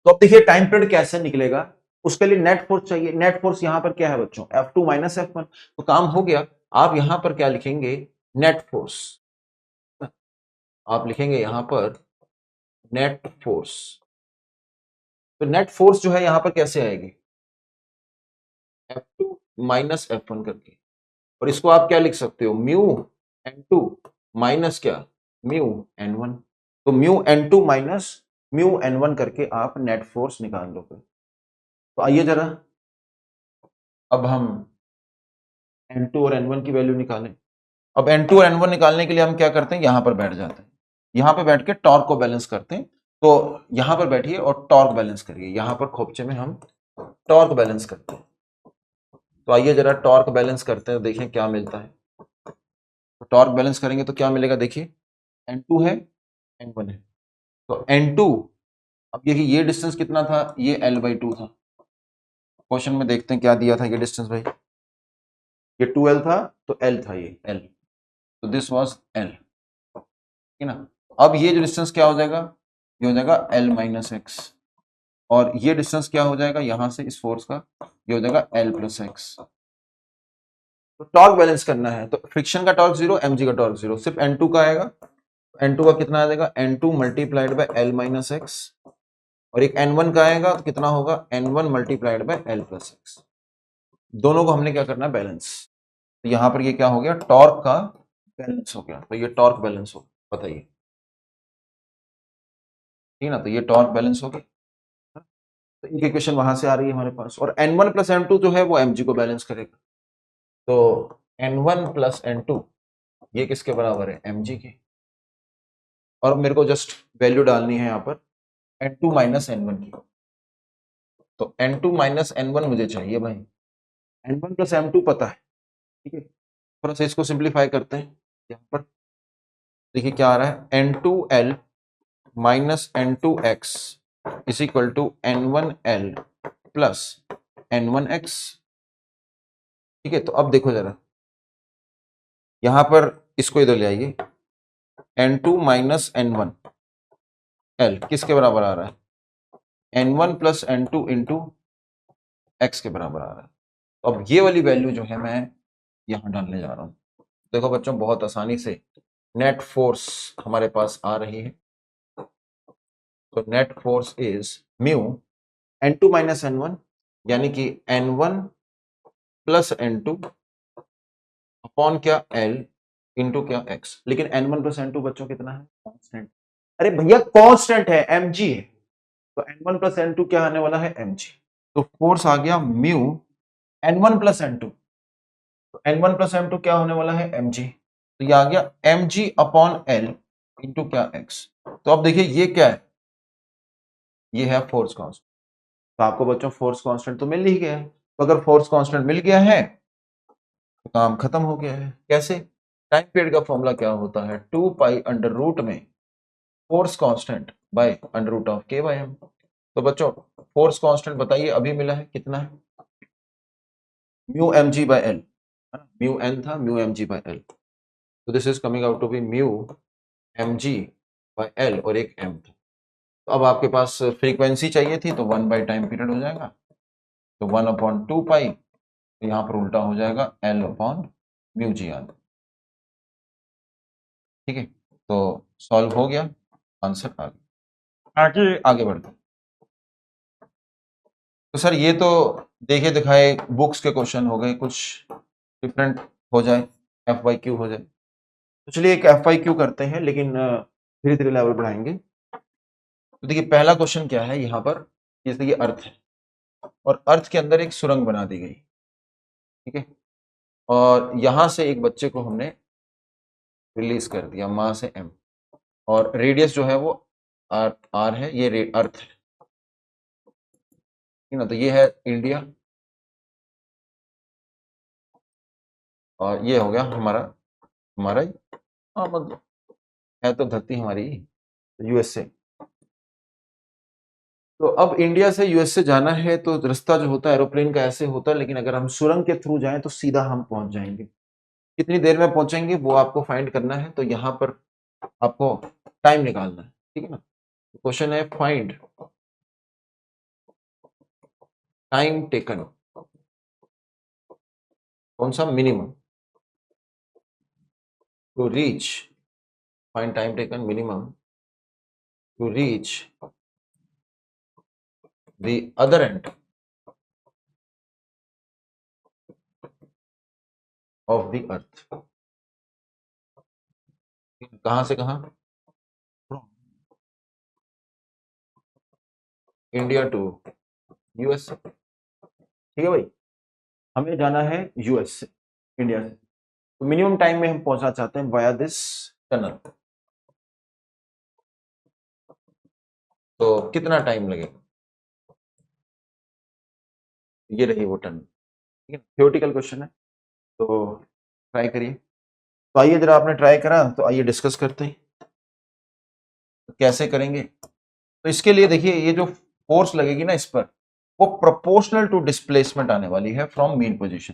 तो अब देखिए टाइम पीरियड कैसे निकलेगा, उसके लिए नेट फोर्स चाहिए। नेट फोर्स यहां पर क्या है बच्चों, F2 माइनस F1, तो काम हो गया। आप यहां पर क्या लिखेंगे, नेट फोर्स, आप लिखेंगे यहां पर नेट फोर्स। तो नेट फोर्स जो है यहां पर कैसे आएगी, F2 माइनस F1 करके, और इसको आप क्या लिख सकते हो, म्यू N2 माइनस क्या, म्यू N1। तो mu N2 minus mu N1 करके आप नेट फोर्स निकाल लोगे। तो आइए जरा अब हम N2 और N1 की वैल्यू निकालें। अब N2 और N1 निकालने के लिए हम क्या करते हैं, यहां पर बैठ जाते हैं, यहां पर बैठ के टॉर्क को बैलेंस करते हैं। तो यहां पर बैठिए और टॉर्क बैलेंस करिए। यहां पर खोपचे में हम टॉर्क बैलेंस करते हैं। तो आइए जरा टॉर्क बैलेंस करते हैं, देखें क्या मिलता है। तो टॉर्क बैलेंस करेंगे तो क्या मिलेगा, देखिए N2 है, N1 है। तो N2, अब ये डिस्टेंस कितना था, ये L/2 था। क्वेश्चन में देखते हैं क्या दिया था ये डिस्टेंस भाई। ये 2L था, तो L था, ये L, तो दिस वाज L, ठीक है ना। अब ये जो डिस्टेंस क्या हो जाएगा, ये हो जाएगा L-x, और ये डिस्टेंस क्या हो जाएगा यहां से इस फोर्स का, ये हो जाएगा L+x। तो टॉर्क बैलेंस करना है, तो फ्रिक्शन का टॉर्क 0, mg का टॉर्क 0, सिर्फ N2 का आएगा। N2 का कितना आ जाएगा, N2 मल्टीप्लाइड बाय L-x, और एक N1 का आएगा तो कितना होगा, N1 मल्टीप्लाइड बाय L+x। दोनों को हमने क्या करना है, बैलेंस। तो यहां पर ये क्या हो गया, टॉर्क का बैलेंस हो गया। तो ये टॉर्क बैलेंस हो, बताइए, ठीक है ना। तो ये टॉर्क बैलेंस हो गया। तो एक इक्वेशन वहां से आ रही है हमारे पास, और N1 प्लस M2 जो है वो mg को बैलेंस करेगा। तो N1 प्लस N2 ये किसके बराबर है, mg के। और मेरे को जस्ट वैल्यू डालनी है यहाँ पर N2 माइनस N1 की। तो N2 माइनस N1 मुझे चाहिए भाई। N1 प्लस M2 पता है, ठीक है। थोड़ा सा इसको सिंप्लीफाई करते हैं। यहाँ पर देखिए क्या आ रहा है, N2L minus N2X is equal to N1L plus N1X, ठीक है। तो अब देखो जरा, यहां पर इसको इधर ले आइए, N2 माइनस N1 L किसके बराबर आ रहा है, N1 plus N2 into x के बराबर आ रहा है। तो अब ये वाली वैल्यू जो है मैं यहां डालने जा रहा हूं। देखो बच्चों, बहुत आसानी से नेट फोर्स हमारे पास आ रही है। तो net force is mu N2 minus N1, यानी कि N1 प्लस N2 अपॉन क्या L इंटू क्या X। लेकिन N1 प्लस N2 बच्चों कितना है, कांस्टेंट। अरे भैया कांस्टेंट है, mg है। तो N1 प्लस N2 क्या आने वाला है, mg। तो फोर्स आ गया म्यू N1 प्लस N2, तो N1 प्लस M2 क्या होने वाला है, mg। तो ये आ गया mg अपॉन L इंटू क्या x। तो अब देखिए ये क्या है, ये है फोर्स कांस्टेंट। तो आपको बच्चों फोर्स कांस्टेंट तो मिल ही गया है। तो अगर फोर्स कांस्टेंट मिल गया है तो काम खत्म हो गया है। कैसे, टाइम पीरियड का फॉर्मूला क्या होता है, 2 पाई अंडर रूट में force constant by under root of k by m। तो बच्चों फोर्स कांस्टेंट बताइए अभी मिला है कितना है, mu mg by l, mu n था, म्यू mg बाय l। तो this is coming out to be mu mg by l, और एक m था। तो अब आपके पास फ्रीक्वेंसी चाहिए थी, तो 1 बाय टाइम पीरियड हो जाएगा। तो 1/2 पाई, तो यहाँ पर उल्टा हो जाएगा L upon mu G R, ठीक है। तो सॉल्व हो गया, आंसर आ गया। आगे बढ़ते हैं। तो सर ये तो देखे दिखाए बुक्स के क्वेश्चन हो गए, कुछ डिफरेंट हो जाए, FYQ हो जाए। तो चलिए एक FYQ करते हैं, लेकिन धीरे धीरे लेवल बढ़ाएंगे। तो देखिए पहला क्वेश्चन क्या है यहाँ पर, जैसे ये अर्थ है और अर्थ के अंदर एक सुरंग बना दी गई, ठीक है। और यहां से एक बच्चे को हमने रिलीज कर दिया मां से m, और रेडियस जो है वो r है, ये अर्थ है, ठीक ना। तो ये है इंडिया, और ये हो गया हमारा हमारा हाँ मतलब है तो धरती हमारी, यूएसए। तो अब इंडिया से यूएसए जाना है, तो रास्ता जो होता है एरोप्लेन का ऐसे होता है, लेकिन अगर हम सुरंग के थ्रू जाएं तो सीधा हम पहुंच जाएंगे। कितनी देर में पहुंचेंगे वो आपको फाइंड करना है। तो यहाँ पर आपको टाइम निकालना है, ठीक है ना। क्वेश्चन है फाइंड टाइम टेकन, कौन सा, minimum to reach, find time taken minimum to reach the other end of the earth. कहां से कहां, इंडिया टू यूएसए, ठीक है भाई। हमें जाना है यूएसए इंडिया से, तो मिनिमम टाइम में हम पहुंचना चाहते हैं वाया दिस टनल। तो कितना टाइम लगेगा, ये रही वो टर्म, ठीक है, थ्योरेटिकल क्वेश्चन है, तो ट्राई करिए। तो आइए जरा, आपने ट्राई करा तो आइए डिस्कस करते हैं तो कैसे करेंगे। तो इसके लिए देखिए, ये जो फोर्स लगेगी ना इस पर, वो प्रोपोर्शनल टू डिस्प्लेसमेंट आने वाली है फ्रॉम मीन पोजीशन।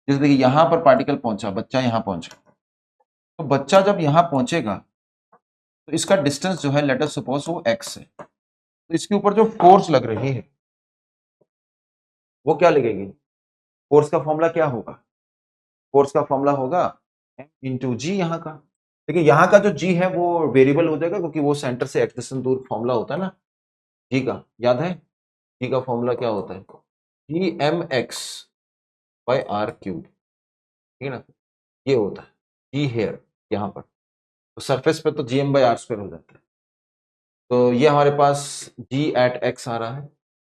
जैसे देखिए यहां पर पार्टिकल पहुंचा, बच्चा यहां पहुंचा, तो बच्चा जब यहां पहुंचेगा तो इसका डिस्टेंस जो है, लेट अस सपोज वो x है, तो इसके ऊपर जो फोर्स लग रही है वो क्या लगेगी, फोर्स का फॉर्मूला क्या होगा, फोर्स का फॉर्मूला होगा m इंटू जी यहाँ का। देखिए यहाँ का जो g है वो वेरिएबल हो जाएगा, क्योंकि वो सेंटर से x डिस्टेंस दूर फॉर्मूला होता है ना g का, याद है g का फॉर्मूला क्या होता है, G M X by R cube, ठीक है ना, ये होता है जी हेयर यहाँ पर, तो सरफेस पे तो G M by R square हो जाता है, तो ये हमारे पास g एट x आ रहा है,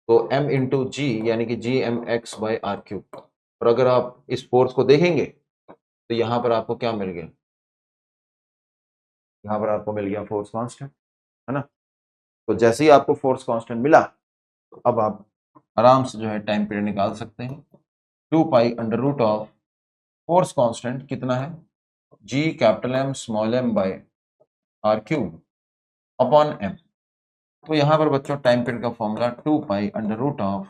तो m इंटू जी यानी कि G M X by R cube. और अगर आप इस फोर्स को देखेंगे तो यहाँ पर आपको क्या मिल गया, यहाँ पर आपको मिल गया फोर्स कांस्टेंट, है ना। तो जैसे ही आपको फोर्स कांस्टेंट मिला, तो अब आप आराम से जो है टाइम पीरियड निकाल सकते हैं। 2 pi under root of force constant कितना है, G capital M small M by R cube upon M. तो यहाँ पर बच्चों टाइम पीरियड का formula 2 pi under root of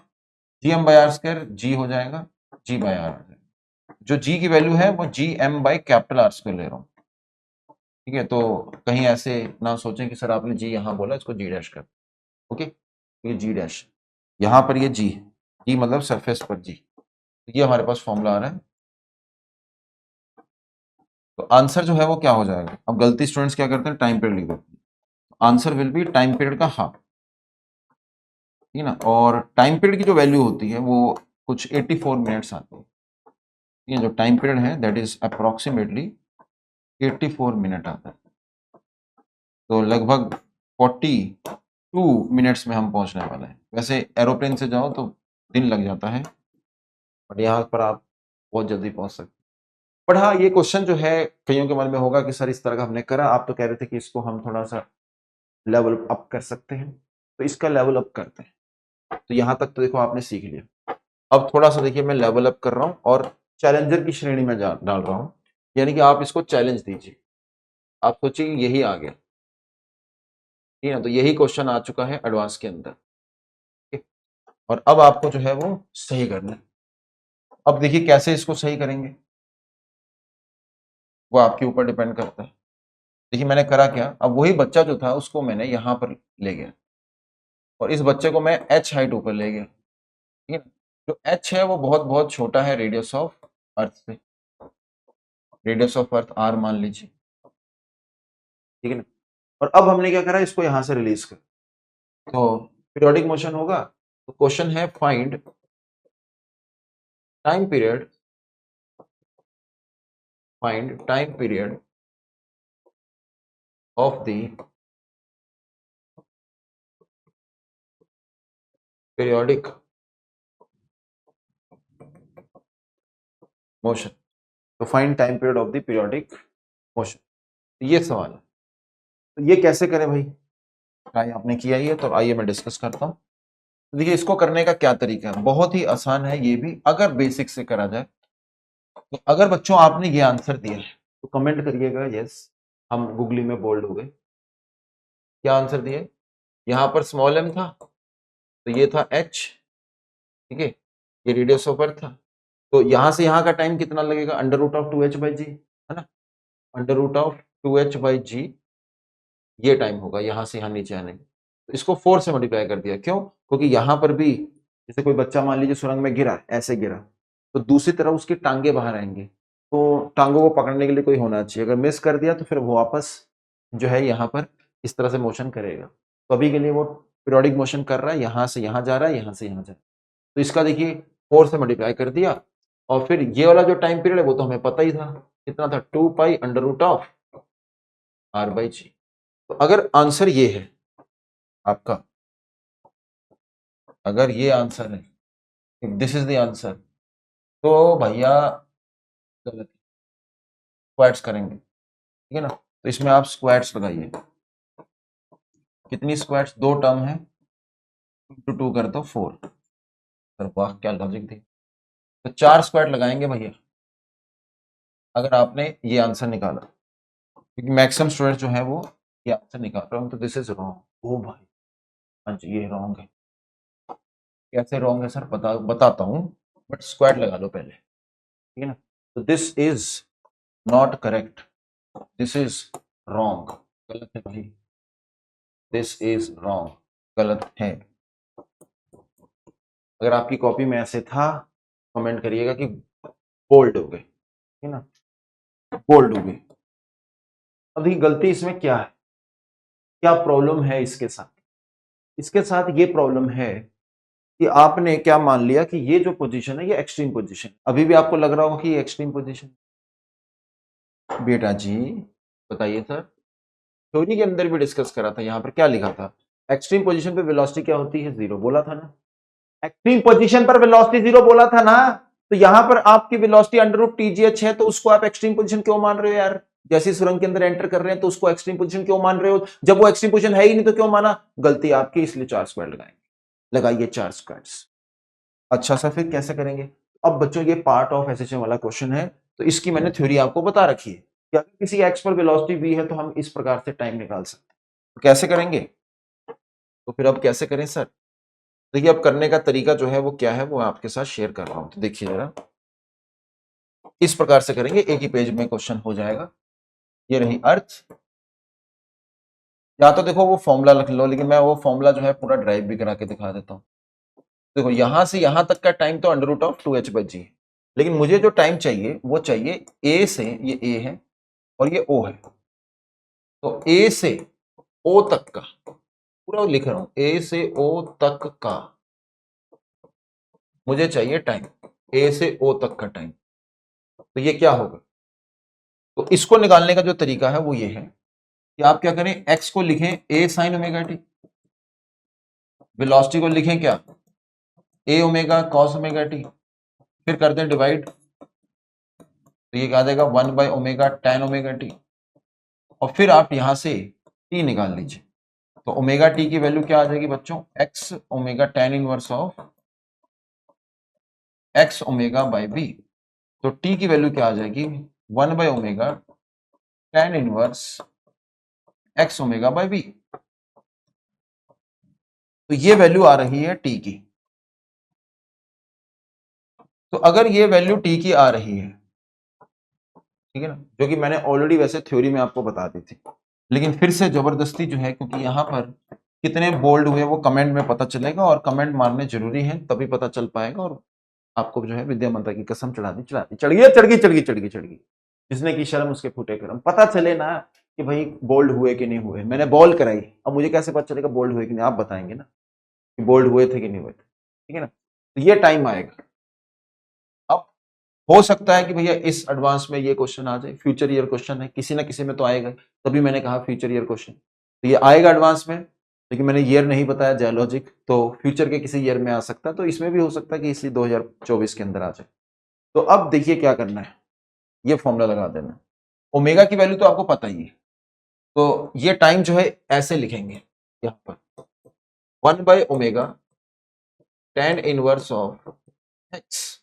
G M by R square, G हो जाएगा जी बाई आर, जो जी की वैल्यू है वो G M by capital R square ले रहा हूँ, ठीक है। तो कहीं ऐसे ना सोचें कि सर आपने जी यहाँ बोला, इसको जी डैश कर, ओके, ये जी डैश, यहाँ पर ये जी है, जी मतलब सरफेस पर जी, ये हमारे पास फॉर्मूला आ रहा है। तो आंसर जो है वो क्या हो जाएगा, अब गलती स्टूडेंट्स क्या करते हैं, टाइम पीरियड लिख देते हैं, answer will be time period का हाफ, ठीक है ना। और टाइम पीरियड की जो वैल्यू होती है वो कुछ 84 मिनट्स आती है, ये जो टाइम पीरियड है दैट इज अप्रोक्सीमेटली 84 मिनट आता है, तो लगभग 42 मिनट्स में हम पहुंचने वाले हैं। वैसे एरोप्लेन से जाओ तो दिन लग जाता है, बट यहाँ पर आप बहुत जल्दी पहुंच सकते हैं। बट हाँ, ये क्वेश्चन जो है कईयों के मन में होगा कि सर इस तरह का हमने करा, आप तो कह रहे थे कि इसको हम थोड़ा सा लेवल अप कर सकते हैं, तो इसका लेवल अप करते हैं। तो यहाँ तक तो देखो आपने सीख लिया, अब थोड़ा सा देखिए मैं लेवल अप कर रहा हूँ और चैलेंजर की श्रेणी में डाल रहा हूँ, यानी कि आप इसको चैलेंज दीजिए, आप सोचिए यही आ गया, ठीक है ना, तो यही क्वेश्चन आ चुका है एडवांस के अंदर, ठीक है? और अब आपको जो है वो सही करना है। अब देखिए कैसे इसको सही करेंगे, वो आपके ऊपर डिपेंड करता है। देखिए मैंने करा क्या, अब वही बच्चा जो था उसको मैंने यहाँ पर ले गया और इस बच्चे को मैं h हाइट ऊपर ले गया, ठीक है। जो h है वो बहुत बहुत छोटा है रेडियस ऑफ अर्थ से, रेडियस ऑफ अर्थ r मान लीजिए, ठीक है ना। और अब हमने क्या करा, इसको यहां से रिलीज कर, तो पीरियोडिक मोशन होगा। तो क्वेश्चन है find time period, find time period of the periodic motion, तो find time period of the periodic motion, ये सवाल है। तो ये कैसे करें भाई, ट्राई आपने किया ही है, तो आइए मैं डिस्कस करता हूँ। तो देखिए इसको करने का क्या तरीका है, बहुत ही आसान है ये भी, अगर बेसिक से करा जाए। तो अगर बच्चों आपने ये आंसर दिया है तो कमेंट करिएगा यस, हम गूगली में बोल्ड हो गए। क्या आंसर दिए, यहाँ पर स्मॉल m था, तो ये था h, ठीक है, ये रेडियस ऑफ अर्थ था, तो यहाँ से यहाँ का टाइम कितना लगेगा, under root of 2h by G, है ना, under root of 2h by G, ये टाइम होगा यहाँ से यहाँ नीचे आने में। तो इसको 4 से मल्टीप्लाई कर दिया, क्यों, क्योंकि यहाँ पर भी जैसे कोई बच्चा मान लीजिए सुरंग में गिरा, ऐसे गिरा, तो दूसरी तरफ उसकी टांगे बाहर आएंगी, तो टांगों को पकड़ने के लिए कोई होना चाहिए, अगर मिस कर दिया तो फिर वो वापस जो है यहाँ पर इस तरह से मोशन करेगा। तो अभी के लिए वो पीरियोडिक मोशन कर रहा है, यहाँ से यहाँ जा रहा है, यहाँ से यहाँ जा रहा है, तो इसका देखिए 4 से मल्टीप्लाई कर दिया, और फिर ये वाला जो टाइम पीरियड है वो तो हमें पता ही था, कितना था, 2 pi under root of r by G. तो अगर आंसर ये है आपका, अगर ये आंसर है, if this is the answer, तो भैया गलत, स्क्वाट्स करेंगे, ठीक है ना। तो इसमें आप स्क्वाट्स लगाइए, कितनी स्क्वायर्स, 2 टर्म है, 2 2 कर दो 4। वाह क्या लॉजिक थी। तो 4 स्क्वायर लगाएंगे भैया अगर आपने ये आंसर निकाला, क्योंकि मैक्सिमम स्टूडेंट जो है वो ये आंसर निकाल रहा हूँ, तो दिस इज रॉन्ग। ओ भाई हाँ जी ये रॉन्ग है। कैसे रॉन्ग है सर, बताता हूँ, बट स्क्वायर लगा लो पहले, ठीक है ना। तो this is not correct, this is wrong, गलत है भाई, दिस इज रॉन्ग, गलत है। अगर आपकी कॉपी में ऐसे था कमेंट करिएगा कि बोल्ड हो गए, ठीक है ना, बोल्ड हो गए। अब देखिए गलती इसमें क्या है, क्या प्रॉब्लम है इसके साथ, इसके साथ ये प्रॉब्लम है कि आपने क्या मान लिया कि ये जो पोजीशन है ये एक्सट्रीम पोजीशन, अभी भी आपको लग रहा होगा कि ये एक्सट्रीम पोजीशन। बेटा जी बताइए सर, थ्योरी के अंदर भी डिस्कस करा था, यहां पर क्या लिखा था, एक्सट्रीम पोजीशन पे वेलोसिटी क्या होती है, 0 बोला था ना, एक्सट्रीम पोजीशन पर वेलोसिटी 0 बोला था ना। तो यहां पर आपकी वेलोसिटी अंडर रूट TGH है, तो उसको आप एक्सट्रीम पोजीशन क्यों मान रहे हो यार, जैसे सुरंग के अंदर एंटर कर रहे हैं तो उसको एक्सट्रीम पोजीशन क्यों मान रहे हो, जब वो एक्सट्रीम पोजीशन है ही नहीं तो क्यों माना, गलती आपकी, इसलिए 4 स्क्वायर लगाएंगे, लगाइए 4 स्क्वायर्स। अच्छा सर फिर कैसे करेंगे, अब बच्चों ये पार्ट ऑफ एसएचएम वाला क्वेश्चन है, तो इसकी मैंने थ्योरी आपको बता रखी है कि अगर किसी एक्स पर वेलोसिटी v है तो हम इस प्रकार से टाइम निकाल सकते हैं, तो कैसे करेंगे, तो फिर अब कैसे करें सर, देखिए अब करने का तरीका जो है वो क्या है वो आपके साथ शेयर कर रहा हूं, तो देखिए जरा इस प्रकार से करेंगे, एक ही पेज में क्वेश्चन हो जाएगा। ये रही अर्थ, या तो देखो वो फॉर्मूला लिख लो, लेकिन मैं वो फॉर्मूला जो है पूरा ड्राइव भी करा के दिखा देता हूं। देखो यहां से यहां तक का टाइम तो अंडर रूट ऑफ 2h/g है, लेकिन मुझे जो टाइम चाहिए वो चाहिए ए से, ये ए है और ये ओ है, तो ए से ओ तक का, पूरा लिख रहा हूं, ए से ओ तक का मुझे चाहिए टाइम, ए से ओ तक का टाइम, तो ये क्या होगा, तो इसको निकालने का जो तरीका है वो ये है कि आप क्या करें, एक्स को लिखें ए साइन ओमेगा टी, वेलोसिटी को लिखें क्या, ए ओमेगा कॉस ओमेगा टी, फिर कर दें डिवाइड, तो ये क्या आ जाएगा 1/ओमेगा tan ओमेगा टी, और फिर आप यहां से टी निकाल लीजिए, तो ओमेगा टी की वैल्यू क्या आ जाएगी बच्चों, X omega tan inverse of X omega by B, तो टी की वैल्यू क्या आ जाएगी, 1/ओमेगा tan inverse X omega by B, तो ये वैल्यू आ रही है टी की। तो अगर ये वैल्यू टी की आ रही है, ठीक है ना, जो कि मैंने ऑलरेडी वैसे थ्योरी में आपको बता दी थी, लेकिन फिर से जबरदस्ती जो है, क्योंकि यहां पर कितने बोल्ड हुए वो कमेंट में पता चलेगा, और कमेंट मारने जरूरी है तभी पता चल पाएगा, और आपको जो है विद्या माता की कसम चढ़ा दी, चढ़ गई चढ़ गई, जिसने की शर्म उसके फूटे करम, पता चले ना कि भाई बोल्ड हुए कि नहीं हुए, मैंने बॉल कराई, अब मुझे कैसे पता चलेगा बोल्ड हुए कि नहीं, आप बताएंगे ना कि बोल्ड हुए थे कि नहीं हुए थे, ठीक है ना, तो ये टाइम आएगा। अब हो सकता है कि भैया इस एडवांस में ये क्वेश्चन आ जाए, फ्यूचर ईयर क्वेश्चन है, किसी ना किसी में तो आएगा, तभी मैंने कहा फ्यूचर ईयर क्वेश्चन, तो ये आएगा एडवांस में, लेकिन मैंने ईयर नहीं बताया जियोलॉजिक, तो फ्यूचर के किसी ईयर में आ सकता है, तो इसमें भी हो सकता है कि इसी 2024 के अंदर आ जाए। तो अब देखिए क्या करना है, ये फॉर्मूला लगा देना है, ओमेगा की वैल्यू तो आपको पता ही है, तो ये टाइम जो है ऐसे लिखेंगे यहाँ पर 1/ओमेगा tan इनवर्स ऑफ एक्स,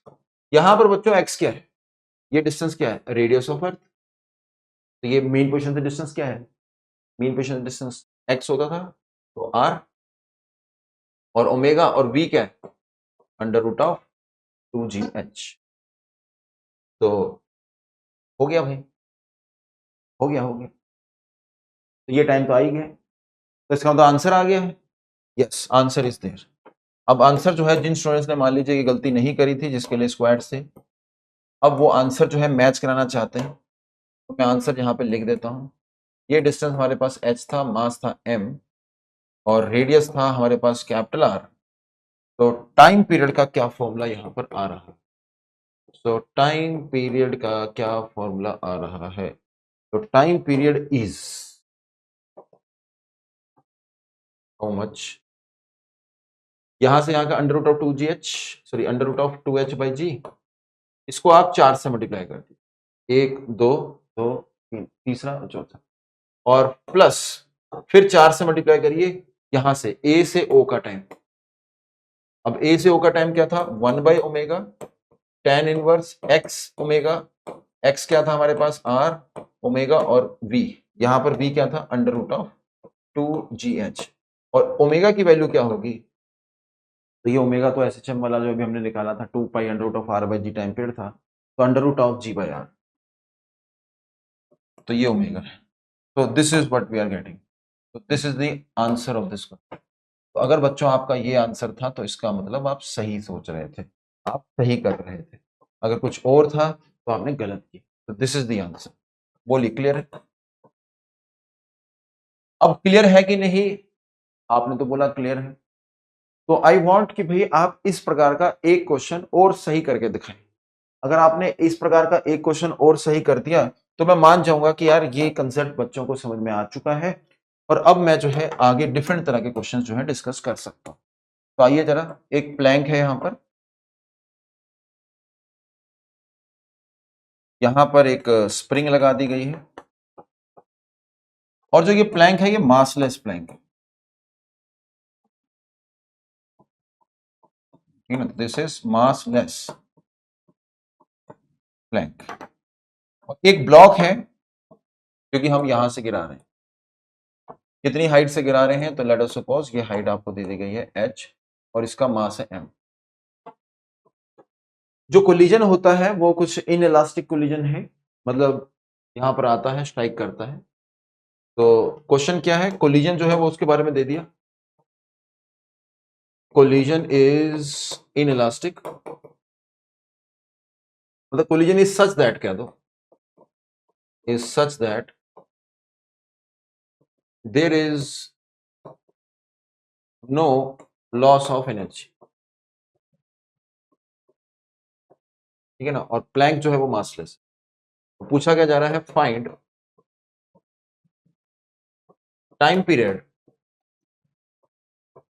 यहां पर बच्चों एक्स क्या है, ये डिस्टेंस क्या है, रेडियस ऑफ अर्थ, तो ये मेन पोजीशन से डिस्टेंस क्या है, मेन पोजीशन से डिस्टेंस एक्स होता था, तो आर, और ओमेगा और वी क्या है, अंडर रूट ऑफ 2GH, तो हो गया भाई, हो गया, तो ये टाइम तो आ ही गया, तो इसका मतलब आंसर आ गया है, यस आंसर इज देयर। अब आंसर जो है जिन स्टूडेंट्स ने मान लीजिए कि गलती नहीं करी थी, जिसके लिए स्क्वाड से, अब वो आंसर जो है मैच कराना चाहते हैं, तो मैं आंसर यहाँ पे लिख देता हूँ, ये डिस्टेंस हमारे पास h था, मास था m, और रेडियस था हमारे पास कैपिटल R, तो टाइम पीरियड का क्या फॉर्मूला यहाँ पर आ रहा है, तो टाइम पीरियड का क्या फॉर्मूला आ रहा है, तो time period is how much, यहां से यहां का under root of 2GH, sorry under root of 2H/g, इसको आप 4 से मल्टीप्लाई कर दीजिए, 1 2 2 3, तीसरा और चौथा, और प्लस फिर 4 से मल्टीप्लाई करिए यहां से ए से ओ का टाइम। अब ए से ओ का टाइम क्या था, 1/ओमेगा tan inverse x omega, x क्या था हमारे पास r ओमेगा और v, यहां पर v क्या था अंडर रूट ऑफ 2gh, और ओमेगा की वैल्यू क्या होगी, तो ये ओमेगा तो एसएचएम वाला जो अभी हमने निकाला था 2 pi under root of r by G time period था, तो under root of g by r, तो ये ओमेगा है। तो this is what we are getting, तो this is the answer of this question. तो अगर बच्चों आपका ये आंसर था तो इसका मतलब आप सही सोच रहे थे, आप सही कर रहे थे, अगर कुछ और था तो आपने गलत किया। तो दिस इज द आंसर। बोलिए क्लियर है? अब क्लियर है कि नहीं? आपने तो बोला क्लियर है, तो आई वांट कि भाई आप इस प्रकार का एक क्वेश्चन और सही करके दिखाएं। अगर आपने इस प्रकार का एक क्वेश्चन और सही कर दिया तो मैं मान जाऊंगा कि यार ये कंसेप्ट बच्चों को समझ में आ चुका है, और अब मैं जो है आगे डिफरेंट तरह के क्वेश्चन जो है डिस्कस कर सकता हूं। तो आइए जरा, एक प्लैंक है यहां पर एक स्प्रिंग लगा दी गई है, और जो ये प्लैंक है ये मासलेस प्लैंक है, ठीक है ना, दिस इज मासलेस प्लैंक, और एक ब्लॉक है क्योंकि हम यहां से गिरा रहे हैं, कितनी हाइट से गिरा रहे हैं, तो लेट अस सपोज ये हाइट आपको दे दी गई है h और इसका मास है m। जो कोलिजन होता है वो कुछ इनइलास्टिक कोलिजन है, मतलब यहां पर आता है स्ट्राइक करता है। तो क्वेश्चन क्या है, कोलिजन जो है वो उसके बारे में दे दिया, कोलिजन इज इनइलास्टिक, मतलब कोलिजन इज सच दैट, कह दो is such that there is no loss of energy, ठीक है ना, और प्लैंक जो है वो मासलेस। तो पूछा क्या जा रहा है, find time period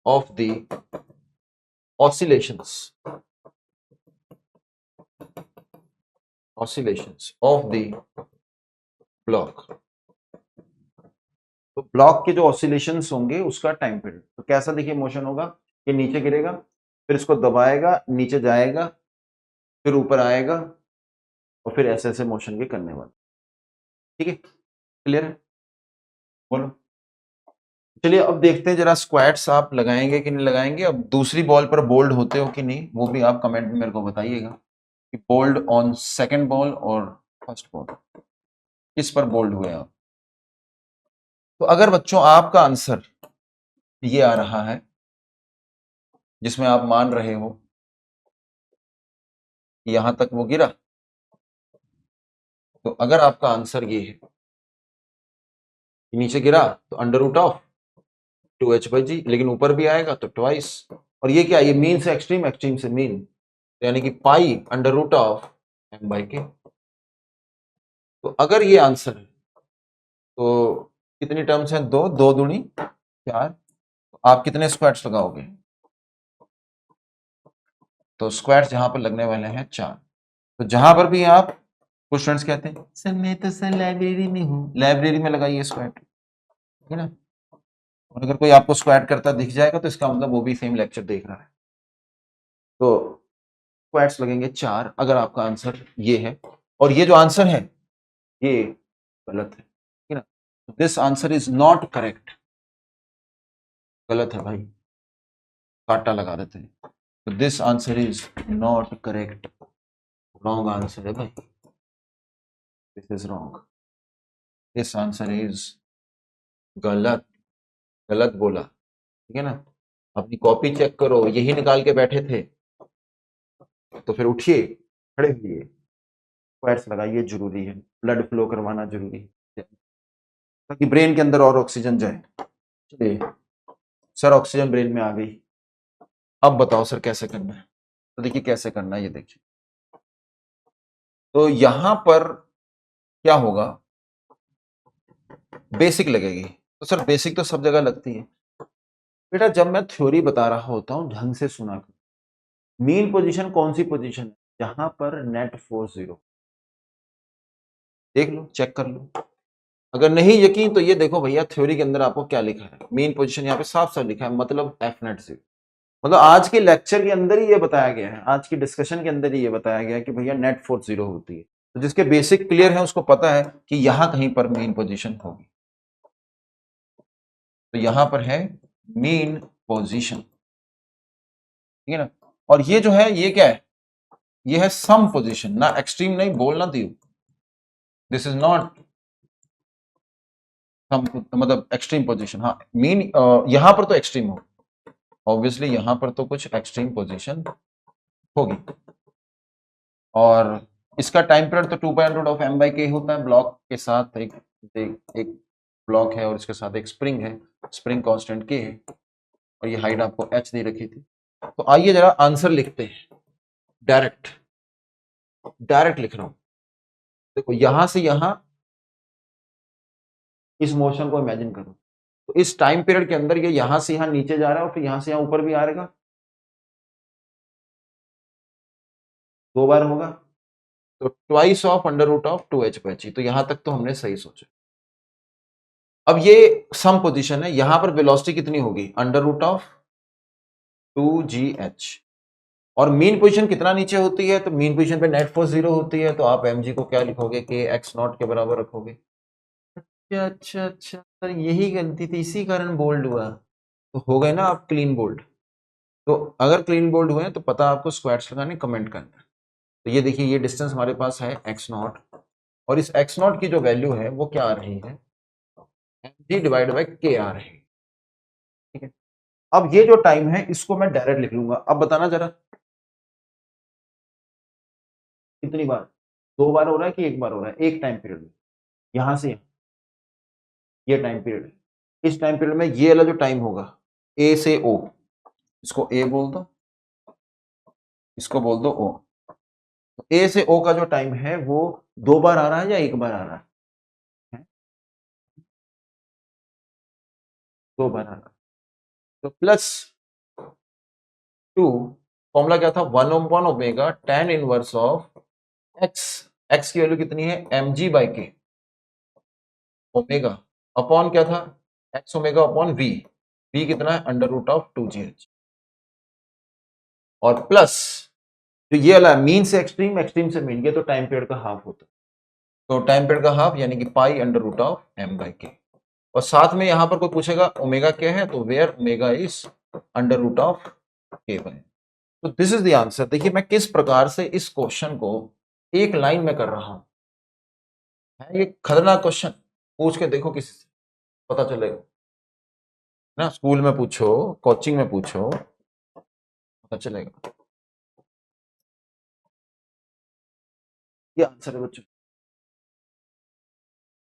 of the oscillations of the block। तो ब्लॉक के जो ऑसिलेशंस होंगे उसका टाइम पीरियड, तो कैसा देखिए मोशन होगा, ये नीचे गिरेगा, फिर इसको दबाएगा, नीचे जाएगा, फिर ऊपर आएगा, और फिर ऐसे ऐसे मोशन के करने वाला, ठीक है, क्लियर है? बोलो। चलिए अब देखते हैं जरा स्क्वाट्स आप लगाएंगे कि नहीं लगाएंगे। अब दूसरी बॉल पर बोल्ड होते हो कि नहीं वो भी आप कमेंट में मेरे को बताइएगा, कि बोल्ड ऑन सेकंड बॉल और फर्स्ट बॉल, किस पर बोल्ड हुए आप। तो अगर बच्चों आपका आंसर ये आ रहा है जिसमें आप मान रहे हो कि यहां तक वो गिरा, तो अगर आपका आंसर ये है कि नीचे गिरा तो अंडर रूट ऑफ 2h/g, लेकिन ऊपर भी आएगा तो ट्वाइस, और ये क्या, ये मीन से एक्सट्रीम, एक्सट्रीम से मीन, तो यानी कि पाई अंडर रूट ऑफ m/k। तो अगर ये आंसर है तो कितनी टर्म्स हैं, दो, 2 दूनी 4, तो आप कितने स्क्वाट्स लगाओगे, तो स्क्वाट्स यहां पर लगने वाले हैं 4। तो जहां पर भी आप, कुछ स्टूडेंट्स कहते हैं सर मैं तो सर लाइब्रेरी में हूँ, लाइब्रेरी में लगाइए स्क्वाट, ठीक है ना, और अगर कोई आपको स्क्वाट करता दिख जाएगा तो इसका मतलब वो भी सेम लेक्चर देख रहा है। तो स्क्वाट्स लगेंगे 4 अगर आपका आंसर ये है, और ये जो आंसर है ये गलत है, ठीक है ना, this answer is not correct, गलत है भाई, काटा लगा देते हैं, तो this answer is not correct, wrong answer है भाई, this is wrong, this answer is गलत, गलत बोला, ठीक है ना। अपनी कॉपी चेक करो, यही निकाल के बैठे थे, तो फिर उठिए, खड़े होइए, स्क्वाट्स लगाइए, जरूरी है, ब्लड फ्लो करवाना जरूरी है ताकि ब्रेन के अंदर और ऑक्सीजन जाए। चलिए सर, ऑक्सीजन ब्रेन में आ गई, अब बताओ सर कैसे करना है, तो देखिए कैसे करना है, ये देखिए, तो यहां पर क्या होगा, बेसिक लगेगी, तो सर बेसिक तो सब जगह लगती है बेटा, जब मैं थ्योरी बता रहा होता हूं ढंग से सुना कर, मीन पोजीशन कौन सी पोजीशन है, जहां पर नेट फोर्स 0, देख लो, चेक कर लो, अगर नहीं यकीन तो ये देखो भैया थ्योरी के अंदर आपको क्या लिखा है, मेन पोजीशन यहाँ पे साफ साफ लिखा है, मतलब एफ नेट 0। मतलब आज के लेक्चर के अंदर ही ये बताया गया है, आज की डिस्कशन के अंदर ही ये बताया गया है कि भैया नेट फोर्स 0 होती है। तो जिसके बेसिक क्लियर है उसको पता है कि यहां कहीं पर मेन पोजीशन होगी। तो यहां पर है मेन पोजीशन, ठीक है ना। और ये जो है ये क्या है, ये है सम पोजीशन, ना एक्सट्रीम नहीं बोलना दियो, दिस इज नॉट सम, मतलब एक्सट्रीम पोजीशन। हाँ मेन यहां पर तो एक्सट्रीम हो, ऑब्वियसली यहां पर तो कुछ एक्सट्रीम पोजीशन होगी। और इसका टाइम पीरियड तो 2 होता है, ब्लॉक के साथ एक ब्लॉक है और इसके साथ एक स्प्रिंग है, स्प्रिंग कांस्टेंट के है, और ये हाइट आपको h दे रखी थी। तो आइए जरा आंसर लिखते हैं, डायरेक्ट डायरेक्ट लिख रहा हूं। देखो यहां से यहां इस मोशन को इमेजिन करो, तो इस टाइम पीरियड के अंदर ये यहां से यहां नीचे जा रहा है और फिर यहां से यहां ऊपर भी आएगा, 2 बार होगा, तो twice of under root of 2h/h। तो यहां तक तो हमने सही सोचा। अब ये सम पोजीशन है, यहां पर वेलोसिटी कितनी होगी, अंडर रूट ऑफ 2gh। और मीन पोजीशन कितना नीचे होती है, तो मीन पोजीशन पे नेट फोर्स 0 होती है, तो आप mg को क्या लिखोगे, k x नॉट के बराबर रखोगे। अच्छा अच्छा अच्छा सर, यही गलती थी, इसी कारण बोल्ड हुआ। तो हो गए ना आप क्लीन बोल्ड। तो अगर क्लीन बोल्ड हुए तो पता आपको स्क्वाड्स लगाने, कमेंट करना। तो ये देखिए ये डिस्टेंस हमारे पास है x नॉट, और इस x नॉट की जो वैल्यू है वो क्या आ रही है, mg डिवाइड बाई k आ रही है, ठीक है। अब ये जो टाइम है इसको मैं डायरेक्ट लिख लूंगा। अब बताना जरा कितनी बार, 2 बार हो रहा है कि 1 बार हो रहा है, एक टाइम पीरियड में, यहां से ये टाइम पीरियड है, इस टाइम पीरियड में ये वाला जो टाइम होगा ए से ओ, इसको ए बोल दो, इसको बोल दो ओ। तो ए से ओ का जो टाइम है वो 2 बार आ रहा है या 1 बार आ रहा है, 2 बार आ रहा है। तो +2, फॉर्मूला क्या था, 1/ओमेगा tan inverse of X, X की वैल्यू कितनी है mg/k, ओमेगा अपॉन क्या था, X omega upon V, V कितना है अंडर रूट ऑफ 2gh, और प्लस जो ये वाला मीन से एक्सट्रीम, एक्सट्रीम से मीन, ये तो टाइम पीरियड का हाफ होता है, तो टाइम पीरियड का हाफ यानी कि पाई अंडर रूट ऑफ m/k। और साथ में यहां पर कोई पूछेगा ओमेगा क्या है, तो where omega is under root of k by. तो दिस इज द आंसर। देखिए मैं किस प्रकार से इस क्वेश्चन को एक लाइन में कर रहा हूं, है ये खतरनाक क्वेश्चन, पूछ के देखो किसी से, पता चलेगा ना, स्कूल में पूछो, कोचिंग में पूछो, पता चलेगा। ये आंसर है बच्चों,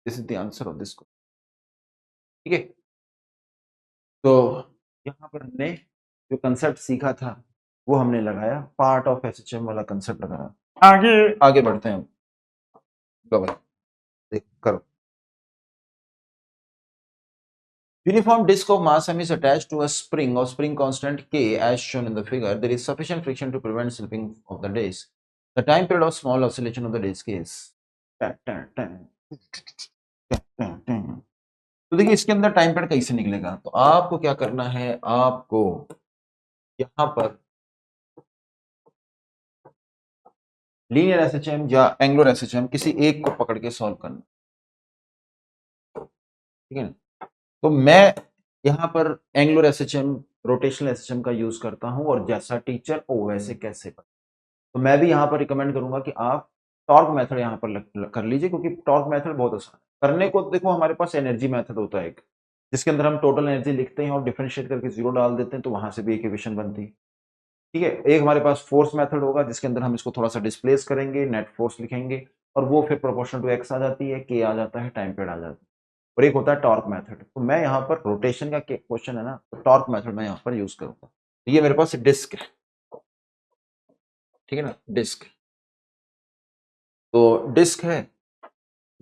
this is the answer of this, ठीक है। तो यहां पर हमने जो कंसेप्ट सीखा था वो हमने लगाया, पार्ट ऑफ एसएचएम वाला कंसेप्ट लगाया। आगे आगे बढ़ते हैं, कवर देख करो। Uniform disk of mass m is attached to a spring of spring constant k as shown in the figure. There is sufficient friction to prevent slipping of the disk. The time period of small oscillation of the disk is तो देखिए इसके अंदर time period कैसे निकलेगा, तो आपको क्या करना है, आपको यहां पर लीनियर एसएचएम या एंगुलर एसएचएम किसी एक को पकड़ के सॉल्व करना, ठीक है ना। तो मैं यहां पर एंगुलर एसएचएम, रोटेशनल एसएचएम का यूज करता हूं, और जैसा टीचर ओ वैसे कैसे पर, तो मैं भी यहां पर रिकमेंड करूंगा कि आप टॉर्क मेथड यहां पर कर लीजिए, क्योंकि टॉर्क मेथड बहुत आसान है करने को। देखो हमारे पास एनर्जी मेथड होता है एक, जिसके अंदर हम टोटल एनर्जी लिखते हैं और डिफरेंशिएट करके 0 डाल देते हैं, तो वहां से भी एक इक्वेशन बनती है, ठीक है। एक हमारे पास फोर्स मेथड होगा जिसके अंदर हम इसको थोड़ा सा डिस्प्लेस करेंगे, नेट फोर्स लिखेंगे, और वो फिर प्रोपोर्शनल टू एक्स आ जाती है, के आ जाता है, टाइम पीरियड आ जाता है। और एक होता है टॉर्क मेथड। तो मैं यहाँ पर रोटेशन का क्वेश्चन है ना, तो टॉर्क मेथड मैं यहाँ पर यूज करूंगा। ये मेरे पास डिस्क है, ठीक है ना, डिस्क। तो डिस्क है,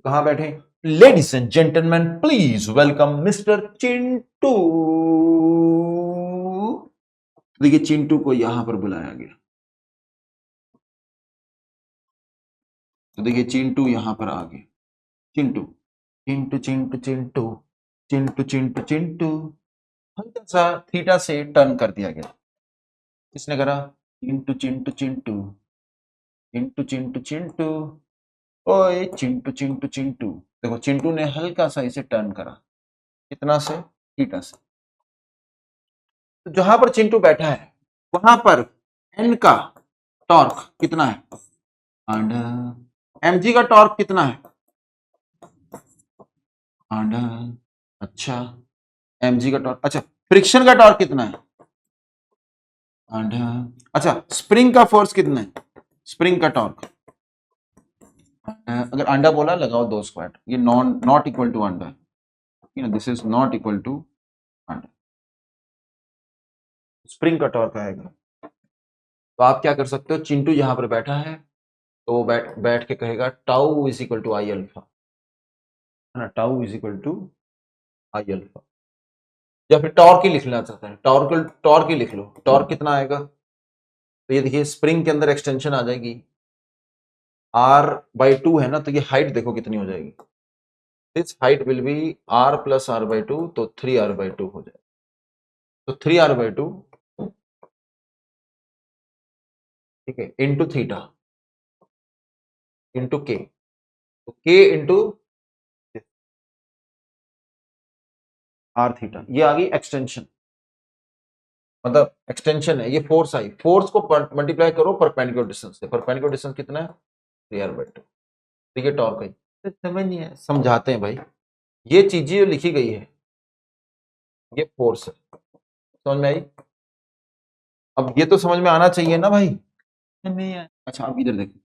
कहाँ बैठे, ladies and gentleman please welcome mister Chintu. देखिए चिंटू को यहां पर बुलाया गया, तो देखिए चिंटू यहां पर आ गया, चिंटू चिंटू चिंटू चिंटू चिंटू चिंटू चिंटू, हल्का सा थीटा से टर्न कर दिया गया। किसने करा? चिंटू चिंटू चिंटू चिंटू चिंटू चिंटू, ओए चिंटू चिंटू चिंटू। देखो चिंटू ने हल्का सा इसे टर्न करा, कितना से? थीटा से। तो जहां पर चिंटू बैठा है वहां पर एन का टॉर्क कितना है? एंड mg का टॉर्क कितना है? एंड अच्छा, mg का टॉर्क, अच्छा फ्रिक्शन का टॉर्क कितना है? एंड अच्छा, स्प्रिंग का फोर्स कितना है? स्प्रिंग का टॉर्क, अगर अंडा बोला लगाओ 2 स्क्वायर, ये नॉट इक्वल टू अंडा, this is not equal to अंडा। स्प्रिंग का टॉर्क आएगा। तो आप क्या कर सकते हो, चिंटू यहां पर बैठा है तो वो बैठ बैठ के कहेगा tau is equal to I alpha, है ना, tau is equal to I alpha. या फिर टॉर्क ही लिखना चाहता है, टॉर्क ही लिख लो। टॉर्क कितना आएगा? तो ये देखिए स्प्रिंग के अंदर एक्सटेंशन आ जाएगी, r/2 है ना, तो ये हाइट देखो कितनी हो जाएगी। This height will be r plus r/2, तो 3r/2 हो जाएगा। तो 3r/2, ठीक है, इंटू थीटा इंटू के, तो के इंटू आर थीटा, ये आ गई एक्सटेंशन। मतलब एक्सटेंशन है, ये फोर्स आई, फोर्स को मल्टीप्लाई करो परपेंडिकुलर डिस्टेंस से। परपेंडिकुलर डिस्टेंस कितना है? 3r/2। तो ये टॉर्क है। तो समझ नहीं है, समझाते हैं भाई। ये चीजें जो लिखी गई है ये फोर्स है, समझ में आई? अब ये तो समझ में आना चाहिए ना भाई। नहीं आया। अच्छा अब इधर देखो,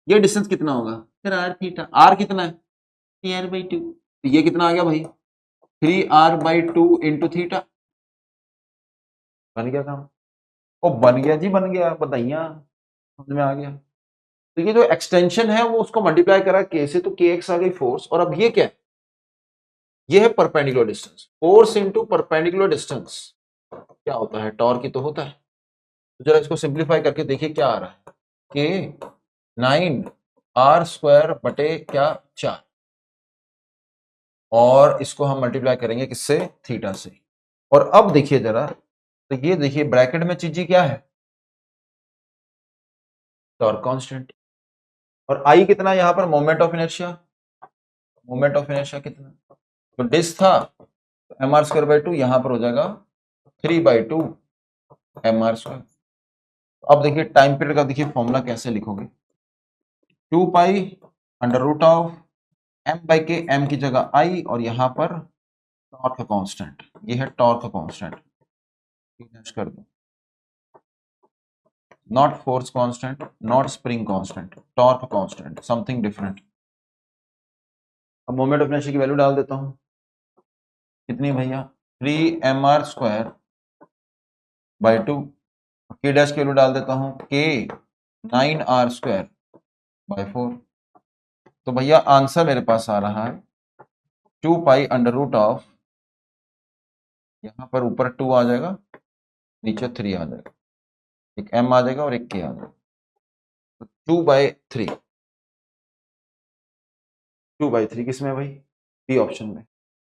ये डिस्टेंस कितना होगा? फिर आर थीटा, आर कितना है? 3r/2। तो ये कितना आ गया भाई? 3r/2 into theta. बन गया काम। ओ बन गया जी, बन गया, बताइए, समझ में आ गया। तो ये जो एक्सटेंशन है वो उसको मल्टीप्लाई करा के से, तो के एक्स आ गई फोर्स। और अब ये क्या है? ये है perpendicular distance, force into perpendicular distance क्या होता है? टॉर्क ही तो होता है। तो जरा इसको सिंप्लीफाई करके देखिए क्या आ रहा है। के 9r² बटे क्या 4, और इसको हम मल्टीप्लाई करेंगे किससे? थीटा से। और अब देखिए जरा, तो ये देखिए ब्रैकेट में चीज क्या है? Torque constant. और आई कितना यहां पर? Moment of inertia. Moment of inertia कितना? तो डिस्क था, mr²/2 यहां पर हो जाएगा 3/2 mr²। अब देखिए टाइम पीरियड का देखिए फॉर्मूला कैसे लिखोगे। 2 pi under root of m/k, m की जगह आई, और यहां पर टॉर्क कांस्टेंट, ये है टॉर्क कांस्टेंट, कर दो। Not force constant, not spring constant, torque constant, something different. अब मोमेंट ऑफ इनर्शिया की वैल्यू डाल देता हूं, कितनी भैया? 3mr²/2। के डैश की वैल्यू डाल देता हूं, के 9r²/4। तो भैया आंसर मेरे पास आ रहा है 2 पाई अंडर रूट ऑफ, यहां पर ऊपर 2 आ जाएगा, नीचे 3 आ जाएगा, एक m आ जाएगा और एक k आ जाएगा। तो 2/3, 2/3 किसमें है भाई? बी ऑप्शन में,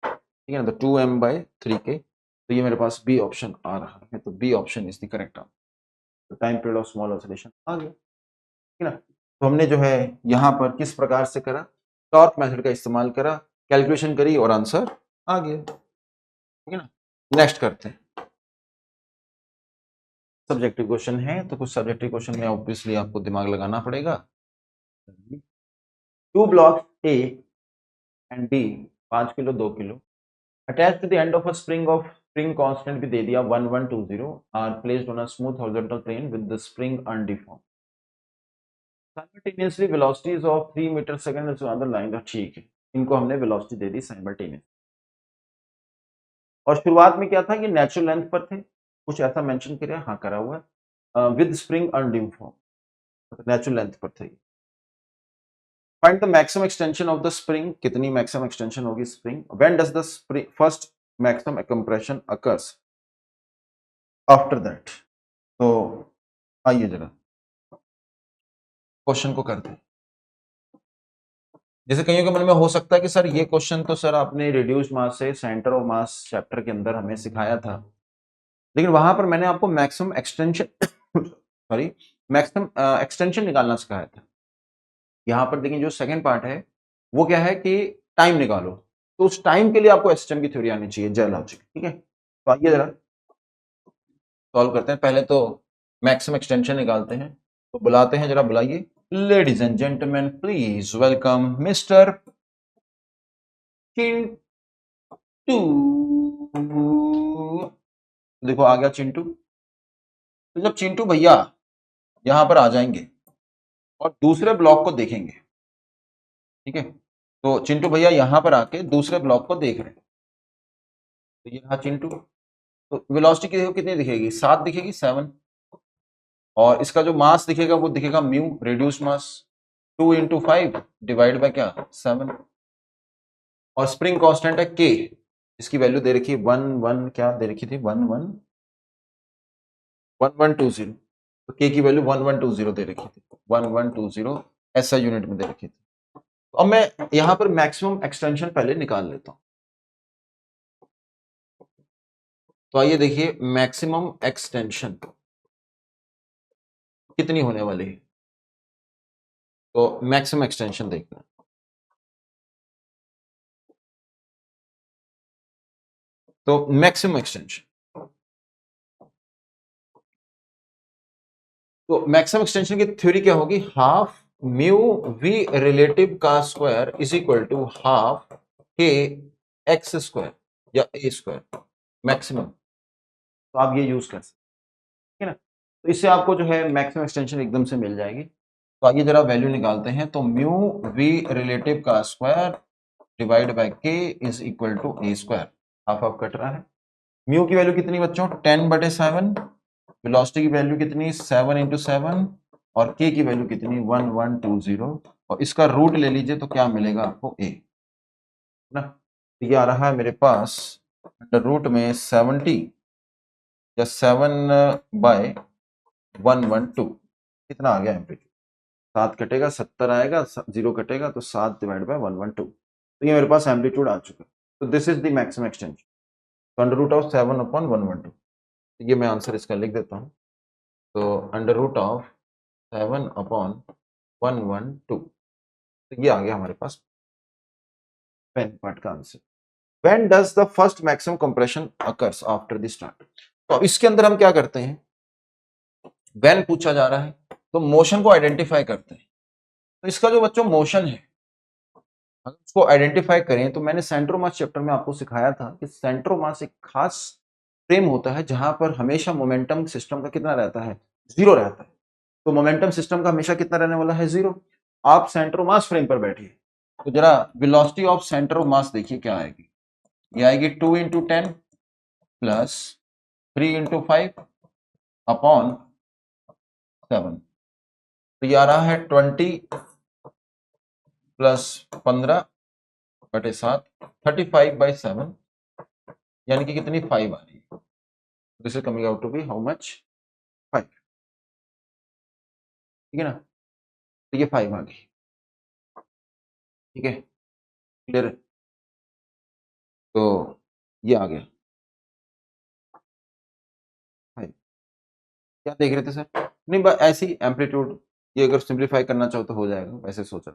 ठीक है ना। तो 2m/3 के, तो ये मेरे पास बी ऑप्शन आ रहा है। तो B option is the correct answer. तो time period of small oscillation आ गया, ठीक है ना। तो हमने जो है यहाँ पर किस प्रकार से करा? टॉर्क मेथड का इस्तेमाल करा, कैलकुलेशन करी और आंसर आ गया, ठीक है ना। नेक्स्ट करते हैं, सब्जेक्टिव क्वेश्चन है, तो कुछ सब्जेक्टिव क्वेश्चन में ऑब्वियसली आपको दिमाग लगाना पड़ेगा। Two blocks A and B, 5 kilo 2 kilo, attached to the end of a spring constant भी दे दिया 1120, are placed on a smooth horizontal plane with the spring undeformed, simultaneously velocities of 3 metre second is on the line। ठीक है, इनको हमने velocity दे दी simultaneous. और शुरुआत में क्या था कि नेचुरल लेंथ पर थे, कुछ ऐसा मेंशन किया, हाँ करा हुआ है, विद स्प्रिंग अनडिफॉर्म, नेचुरल लेंथ पर थे। Find the maximum extension of the spring, कितनी मैक्सिमम एक्सटेंशन होगी spring? When does the spring first maximum compression occurs after that. तो आइए जरा क्वेश्चन को करते हैं। जैसे कईयों के मन में हो सकता है कि सर ये क्वेश्चन तो सर आपने रिड्यूस्ड मास से सेंटर ऑफ मास चैप्टर के अंदर हमें सिखाया था, लेकिन वहां पर मैंने आपको maximum extension sorry maximum extension निकालना सिखाया था। यहाँ पर देखिए जो सेकंड पार्ट है वो क्या है कि टाइम निकालो, तो उस टाइम के लिए आपको एसएचएम की थ्योरी आनी चाहिए, जय लॉजिक। ठीक है, तो आइए जरा सॉल्व करते हैं। पहले तो मैक्सिमम एक्सटेंशन निकालते हैं, तो बुलाते हैं, जरा बुलाइए। Ladies and gentleman please welcome mister Chintu. देखो आ गया चिंटू। तो जब चिंटू भैया यहां पर आ जाएंगे और दूसरे ब्लॉक को देखेंगे, ठीक है, तो चिंटू भैया यहां पर आके दूसरे ब्लॉक को देख रहे हैं, तो ये रहा चिंटू। तो वेलोसिटी देखो कितनी दिखेगी, 7 दिखेगी, 7। और इसका जो मास दिखेगा वो दिखेगा mu, reduced mass, 2 into 5 divide by क्या, 7। और स्प्रिंग कांस्टेंट है के, इसकी वैल्यू दे रखी है 1 क्या दे रखी थी, 1120। तो के की वैल्यू 1120 दे रखी थी, 1120 ऐसा यूनिट में दे रखी थी। तो अब मैं यहां पर मैक्सिमम एक्सटेंशन पहले निकाल लेता हूं। तो आइए देखिए मैक्सिमम एक्सटेंशन कितनी होने वाली है। तो मैक्सिमम एक्सटेंशन देखते हैं। तो मैक्सिमम एक्सटेंशन, तो मैक्सिमम एक्सटेंशन की थ्योरी क्या होगी, हाफ म्यू वी रिलेटिव का square is equal to half K X square या ए स्क्वायर मैक्सिमम। तो आप ये यूज कर सकते हैं ना, तो इससे आपको जो है मैक्सिमम एक्सटेंशन एकदम से मिल जाएगी। तो आइए जरा वैल्यू निकालते हैं। तो म्यू वी रिलेटिव का square divide by K is equal to A square, half half कट रहा है। म्यू की वैल्यू कितनी बच्चों, 10/7। वेलोसिटी की वैल्यू कितनी, 7 इंटू 7। और के की वैल्यू कितनी, 1120। और इसका रूट ले लीजिए तो क्या मिलेगा आपको, ए ना। तो ये आ रहा है मेरे पास अंडर रूट में 70 या 7/112। कितना आ गया एम्पलीट्यूड, 7 कटेगा 70 आएगा, 0 कटेगा तो 7/112। तो ये मेरे पास एम्पलीट्यूड आ चुका है। तो this is the maximum extension, तो अंडर रूट ऑफ 7/112। ये मैं आंसर इसका लिख देता हूँ। तो अंडर रूट ऑफ 7/112, तो ये आ गया हमारे पास पेन पार्ट का answer. When does the first maximum compression occurs after the start? तो अब इसके अंदर हम क्या करते हैं, when पूछा जा रहा है तो मोशन को आइडेंटिफाई करते हैं। तो इसका जो बच्चों मोशन है, अगर उसको आइडेंटिफाई करें, तो मैंने सेंट्रोमास चैप्टर में आपको सिखाया था कि सेंट्रोमास एक खास फ्रेम होता है जहां पर हमेशा मोमेंटम सिस्टम का कितना रहता है, 0 रहता है। तो मोमेंटम सिस्टम का हमेशा कितना रहने वाला है, 0। आप सेंट्रोमास फ्रेम पर बैठिए, तो जरा वेलोसिटी ऑफ सेंटर ऑफ मास देखिए क्या आएगी। ये आएगी 2 इंटू 10 प्लस 3 इंटू 5 अपॉन 7। तो ये आ रहा है 20 प्लस 15/7, 35/7, यानी कि कितनी, 5 आ रही है। This is coming out to be how much, 5। ठीक है ना, तो ये 5 आ गई। ठीक है, क्लियर है, तो ये आ गया 5। क्या देख रहे थे सर, नहीं बस ऐसी एम्पलीट्यूड, ये अगर सिंप्लीफाई करना चाहो तो हो जाएगा, वैसे सोचा।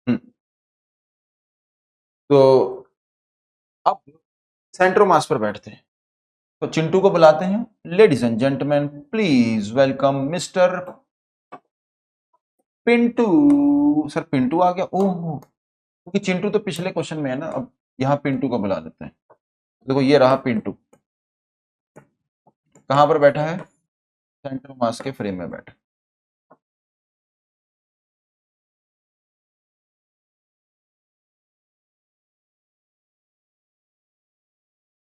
हम्म, तो अब सेंट्रोमास पर बैठते हैं, तो चिंटू को बुलाते हैं। Ladies and gentleman please welcome mister Pintu. Sir Pintu आ गया, ओह, क्योंकि चिंटू तो पिछले क्वेश्चन में है ना, अब यहाँ पिंटू को बुला देते हैं। देखो ये रहा पिंटू, कहां पर बैठा है, सेंट्रोमास के फ्रेम में बैठा।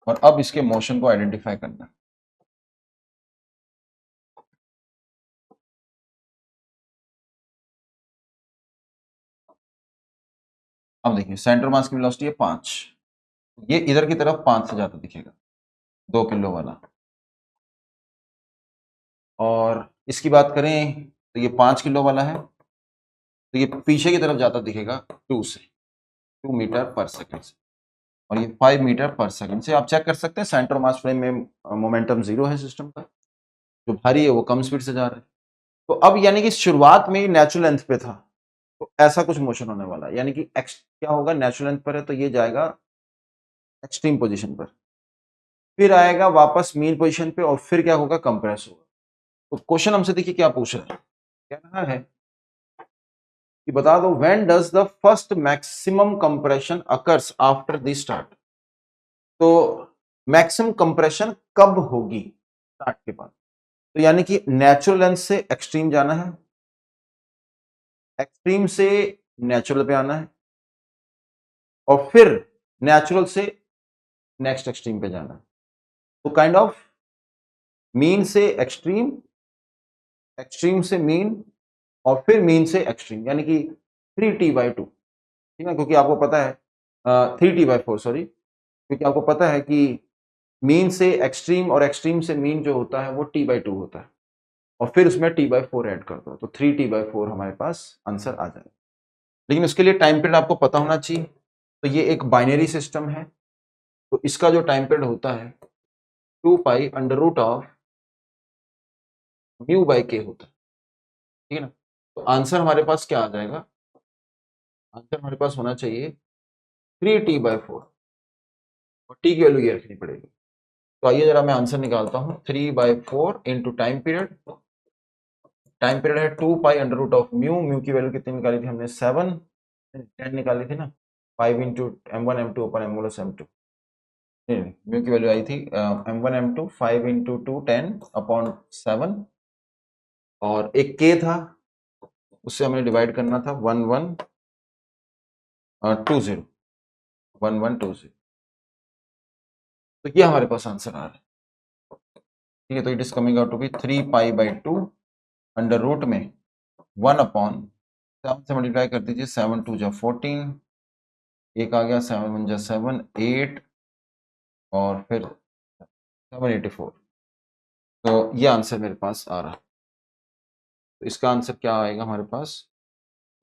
और अब इसके मोशन को आइडेंटिफाई करना। अब देखिए सेंटर मास की वेलोसिटी है 5, ये इधर की तरफ 5 से ज्यादा दिखेगा, 2 किलो वाला। और इसकी बात करें तो ये 5 किलो वाला है, तो ये पीछे की तरफ जाता दिखेगा 2 से, 2 मीटर पर सेकंड से, और ये 5 मीटर पर सेकंड से। आप चेक कर सकते हैं सेंटर मास फ्रेम में मोमेंटम जीरो है सिस्टम का, जो भारी है वो कम स्पीड से जा रहा है। तो अब यानी कि शुरुआत में ही नेचुरल लेंथ पे था, तो ऐसा कुछ मोशन होने वाला है, यानी कि एक्स क्या होगा, नेचुरल लेंथ पर है तो ये जाएगा एक्सट्रीम पोजीशन पर, फिर आएगा वापस मीन पोजीशन पे, और फिर क्या होगा, कंप्रेस होगा। तो क्वेश्चन हमसे देखिए क्या पूछ रहा है, कह रहा है कि बता दो when does the first maximum compression occurs after the start. तो मैक्सिमम कंप्रेशन कब होगी स्टार्ट के बाद। तो यानी कि नेचुरल लेंथ से एक्सट्रीम जाना है, एक्सट्रीम से नेचुरल पे आना है, और फिर नेचुरल से नेक्स्ट एक्सट्रीम पे जाना है। तो काइंड ऑफ मीन से एक्सट्रीम, एक्सट्रीम से मीन, और फिर मीन से एक्सट्रीम, यानी कि 3t/2, ठीक है, क्योंकि आपको पता है 3t/4 सॉरी, क्योंकि आपको पता है कि मीन से एक्सट्रीम और एक्सट्रीम से मीन जो होता है वो t/2 होता है, और फिर उसमें t/4 ऐड कर दो तो 3t/4 हमारे पास आंसर आ जाएगा। लेकिन उसके लिए टाइम पीरियड आपको पता होना चाहिए। तो ये एक बाइनरी सिस्टम है, तो इसका जो टाइम पीरियड होता है 2π√μ/k होता है, ठीक है ना। तो आंसर हमारे पास क्या आ जाएगा, आंसर हमारे पास होना चाहिए 3t/4, और टी की वैल्यू ये रखनी पड़ेगी। तो आइए जरा मैं आंसर निकालता हूं, 3/4 into time period, time period है 2π√μ, म्यू की वैल्यू कितनी निकाली थी हमने, 7, 10 निकाली थी ना, 5 इंटू m1 m2 अपन m-m2, म्यू की वैल्यू आई थी m1 m2 5 इंटू 2 10/7, और एक k था उससे हमें डिवाइड करना था 1120, 1120। तो ये हमारे पास आंसर आ रहा है, ठीक है। तो it is coming out to be 3π/2 under root में 1/7 से मल्टीप्लाई कर दीजिए, 7 2 जा 14, एक आ गया 7 1 जा 7 8, और फिर 784। तो ये आंसर मेरे पास आ रहा है। तो इसका आंसर क्या आएगा हमारे पास,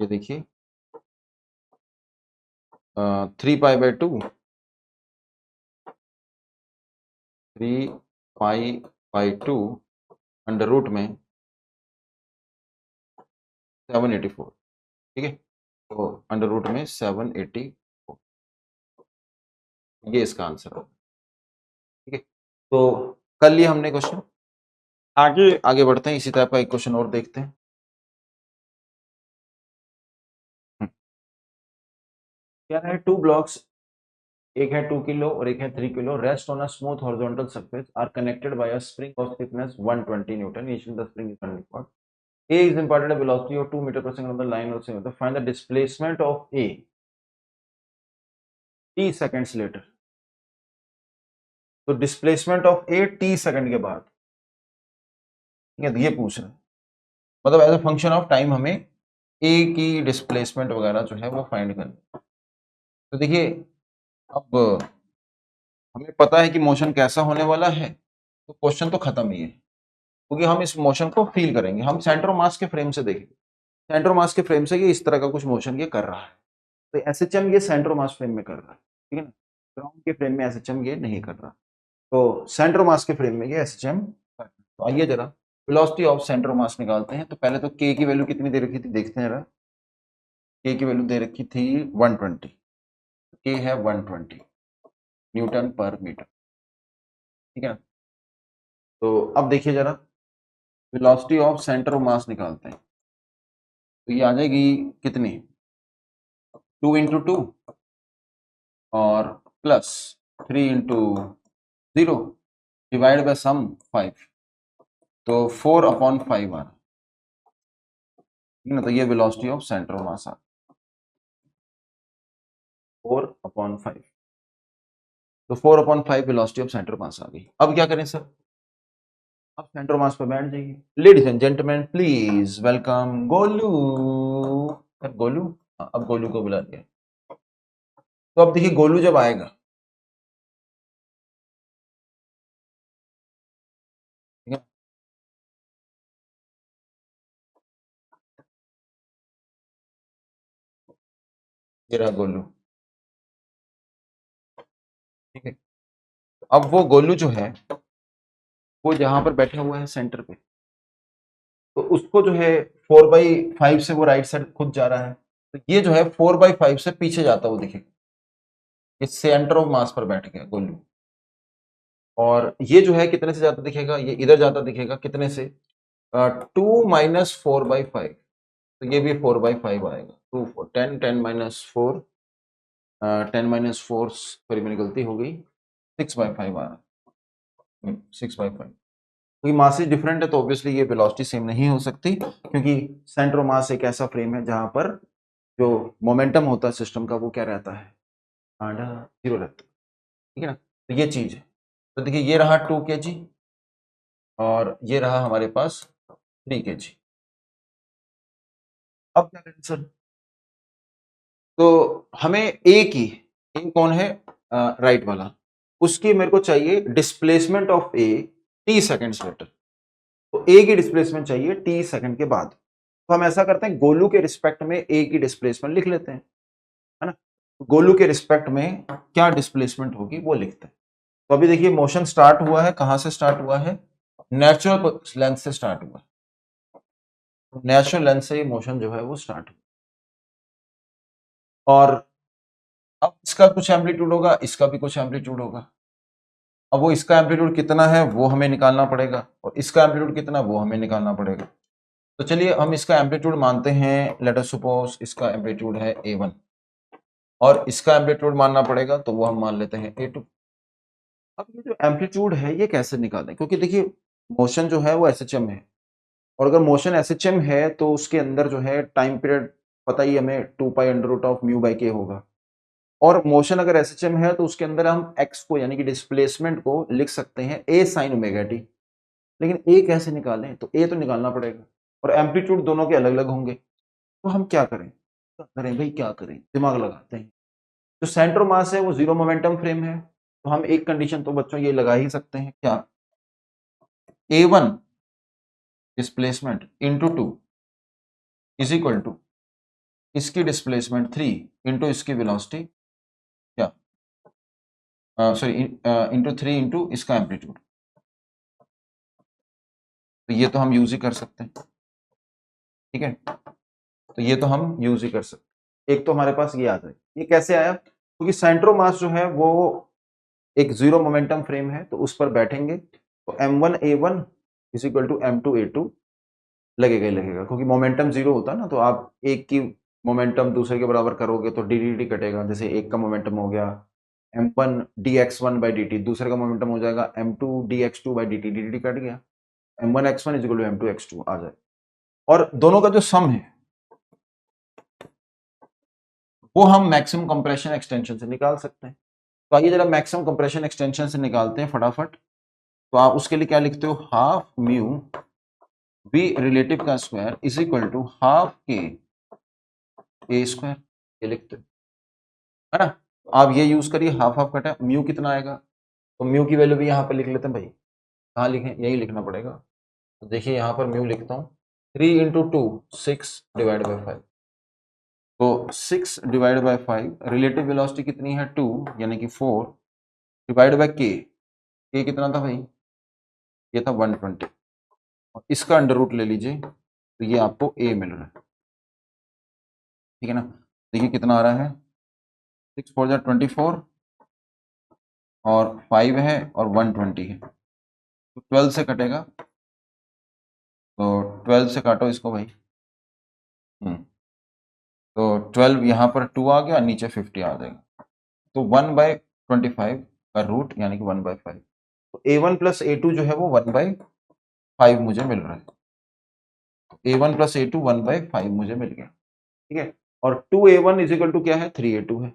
ये देखिए 3π/2, 3π/2 अंडर रूट में 784, ठीक है। तो अंडर रूट में 784, ये इसका आंसर होगा, ठीक है। तो कर लिया हमने क्वेश्चन, आगे आगे बढ़ते हैं, इसी टाइप का एक क्वेश्चन और देखते हैं। क्या है, टू ब्लॉक्स, एक है 2 किलो और एक है 3 kilo, rest on a smooth horizontal surface, are connected by a spring of thickness 120 newton, each the spring is conducted, A is imparted a velocity of 2 meter per second on the line of same. Find the displacement of A t seconds later. तो displacement of A T second के बाद, ठीक है, तो ये पूछ रहे हैं, मतलब as a function of time हमें ए की डिस्प्लेसमेंट वगैरह जो है वो फाइंड करनी है। तो देखिए अब हमें पता है कि मोशन कैसा होने वाला है, तो क्वेश्चन तो खत्म ही है, क्योंकि हम इस मोशन को फील करेंगे, हम सेंटर ऑफ मास के फ्रेम से देखेंगे, सेंटर ऑफ मास के फ्रेम से ये इस तरह का कुछ मोशन ये कर रहा है, तो एसएचएम ये सेंटर ऑफ मास फ्रेम में कर रहा है, ठीक है ना, ग्राउंड के फ्रेम में एसएचएम ये नहीं कर रहा, तो सेंटर ऑफ मास के फ्रेम में ये एसएचएम कर रहा है। तो आइए जरा वेलोसिटी ऑफ सेंटर ऑफ मास निकालते हैं। तो पहले तो के की वैल्यू कितनी दे रखी थी, देखते हैं जरा, के की वैल्यू दे रखी थी 120, के है 120 न्यूटन पर मीटर, ठीक है। तो अब देखिए जरा वेलोसिटी ऑफ सेंटर ऑफ मास निकालते हैं, तो ये आ जाएगी कितनी, 2 इंटू 2 और प्लस 3 इंटू 0 डिवाइड बाय सम 5, तो 4/5 आ रहा, ठीक है ना। तो ये velocity of centre of mass आ 4/5, तो 4/5 velocity of centre of mass आ गई। अब क्या करें सर, अब सेंटर ऑफ मास पर बैठ जाइए। Ladies and gentleman please welcome Golu, Golu, अब गोलू को बुला दिया। तो अब देखिए गोलू जब आएगा, ठीक है, ये रहा गोलू, ठीक है। अब वो गोलू जो है वो जहां पर बैठा हुआ है सेंटर पे, तो उसको जो है 4/5 से वो राइट साइड खुद जा रहा है, तो ये जो है 4/5 से पीछे जाता हुआ दिखेगा, ये सेंटर ऑफ मास पर बैठ गया गोलू। और ये जो है कितने से जाता दिखेगा, ये इधर जाता दिखेगा कितने से, 2 - 4/5, तो ये भी 4/5 आएगा। 2 10 10 - 4, 10 - 4, सॉरी मेरी गलती हो गई, 6/5 आ रहा है, 6/5, क्योंकि मासेस डिफरेंट है तो ऑब्वियसली ये वेलोसिटी सेम नहीं हो सकती, क्योंकि सेंटर ऑफ मास एक ऐसा फ्रेम है जहां पर जो मोमेंटम होता है सिस्टम का वो क्या रहता है, आधा 0 रहता है, ठीक है ना। तो ये चीज है, तो देखिए ये रहा 2 kg और ये रहा हमारे पास 3 kg। अब क्या करें सर, तो हमें ए कौन है, राइट वाला, उसकी मेरे को चाहिए displacement of A T seconds later, तो ए की डिस्प्लेसमेंट चाहिए टी सेकंड के बाद। तो हम ऐसा करते हैं, गोलू के रिस्पेक्ट में ए की डिस्प्लेसमेंट लिख लेते हैं, है ना। गोलू के रिस्पेक्ट में क्या डिस्प्लेसमेंट होगी वो लिखते हैं। तो अभी देखिए मोशन स्टार्ट हुआ है, कहां से स्टार्ट हुआ है, नेचुरल लेंथ से स्टार्ट हुआ है, नेचुरल लेंथ से मोशन जो है वो स्टार्ट हुआ, और अब इसका कुछ एम्पलीट्यूड होगा, इसका भी कुछ एम्पलीट्यूड होगा। अब वो इसका एम्पलीट्यूड कितना है वो हमें निकालना पड़ेगा, और इसका एम्पलीट्यूड कितना वो हमें निकालना पड़ेगा। तो चलिए हम इसका एम्पलीट्यूड मानते हैं, लेट अस सपोज इसका एम्पलीट्यूड है a1, और इसका एम्पलीट्यूड मानना पड़ेगा, तो वो हम मान लेते हैं a2। अब ये जो एम्पलीट्यूड है ये कैसे निकालें, क्योंकि देखिए मोशन जो है वो एसएचएम है, और अगर मोशन एसएचएम है तो उसके अंदर जो है टाइम पीरियड पता ही हमें 2π√μ/k होगा, और मोशन अगर एसएचएम है तो उसके अंदर हम एक्स को यानी कि डिस्प्लेसमेंट को लिख सकते हैं a sin ωt। लेकिन ए कैसे निकालें, तो ए तो निकालना पड़ेगा, और एम्पलीट्यूड दोनों के अलग अलग होंगे, तो हम क्या करें, भाई क्या करें, दिमाग लगाते हैं। जो सेंटर मास है वो 0 मोमेंटम फ्रेम है, तो हम एक कंडीशन तो बच्चों ये लगा ही सकते हैं, क्या, a1 displacement into 2 is equal to इसकी डिस्प्लेसमेंट 3 इंटू इसकी वेलोसिटी, क्या, सॉरी इंटू 3 इंटू इसका एम्पलीट्यूड। तो ये तो हम यूज ही कर सकते हैं, ठीक है, तो ये तो हम यूज ही कर सकते हैं। एक तो हमारे पास ये आ जाए, ये कैसे आया, क्योंकि सेंट्रो मास जो है वो एक 0 मोमेंटम फ्रेम है, तो उस पर बैठेंगे, तो m1a1 is equal to m2a2 लगेगा ही लगेगा, क्योंकि मोमेंटम 0 होता है ना, तो आप एक की मोमेंटम दूसरे के बराबर करोगे तो डी कटेगा, जैसे एक का मोमेंटम हो गया m1 dx1/dt, दूसरे का मोमेंटम हो जाएगा m2 dx2/dt, dt कट गया, m1x1 is equal to m2x2 आ जाए। और दोनों का जो सम है वो हम मैक्सिमम कंप्रेशन एक्सटेंशन से निकाल सकते हैं। तो आइए जरा मैक्सिमम कंप्रेशन एक्सटेंशन से निकालते हैं फटाफट। तो आप उसके लिए क्या लिखते हो, हाफ म्यू बी रिलेटिव का square is equal to half K A square, ये लिखते हो, है ना। तो आप ये यूज करिए, हाफ हाफ कटा, म्यू कितना आएगा, तो म्यू की वैल्यू भी यहाँ पर लिख लेते हैं भाई, कहाँ लिखें, यही लिखना पड़ेगा। तो देखिए यहाँ पर म्यू लिखता हूँ, 3 इंटू 2 6/5, तो 6/5 रिलेटिव वेलोसिटी कितनी है 2 यानी कि 4 डिवाइड बाय के कितना था भाई, ये था 120, और इसका अंडर रूट ले लीजिए, तो ये आपको ए मिल रहा है, ठीक है ना। देखिए कितना आ रहा है, 6 4 24 और 5 है और 120 है, तो 12 से कटेगा, तो 12 से काटो इसको भाई, तो 12 यहाँ पर 2 आ गया, नीचे 50 आ जाएगा, तो 1/25 का रूट यानी कि 1/5, तो a1 प्लस a2 जो है वो 1/5 मुझे मिल रहा है, a1 प्लस a2 1/5 मुझे मिल गया, ठीक है। और 2a1 इज इक्वल टू क्या है, 3a2 है।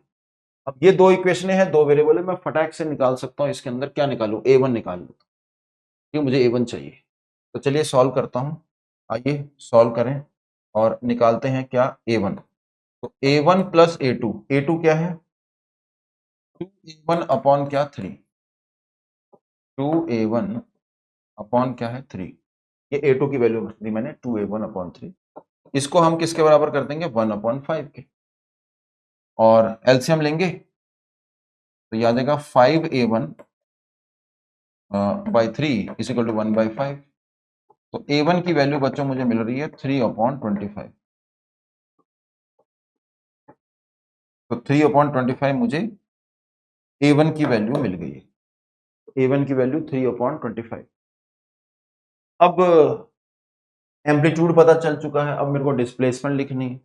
अब ये दो इक्वेशन है, दो वेरिएबल है, मैं फटाक से निकाल सकता हूँ, इसके अंदर क्या निकालू, a1 निकाल लूँ, ठीक, मुझे a1 चाहिए। तो चलिए सॉल्व करता हूँ, आइए सॉल्व करें और निकालते हैं क्या, a1। तो a1 प्लस a2 क्या है, 2a1 अपॉन क्या 3, 2a1 अपॉन क्या है 3, ये a2 की वैल्यू दी मैंने 2a1 अपॉन 3, इसको हम किसके बराबर कर देंगे 1/5 के, और एलसीएम लेंगे तो याद आएगा 5a1 by 3 is equal to 1/5। तो a1 की वैल्यू बच्चों मुझे मिल रही है 3/25। तो 3/25 मुझे a1 की वैल्यू मिल गई है। a1 की वैल्यू 3/25। अब एम्पलीट्यूड पता चल चुका है, अब मेरे को डिस्प्लेसमेंट लिखनी है।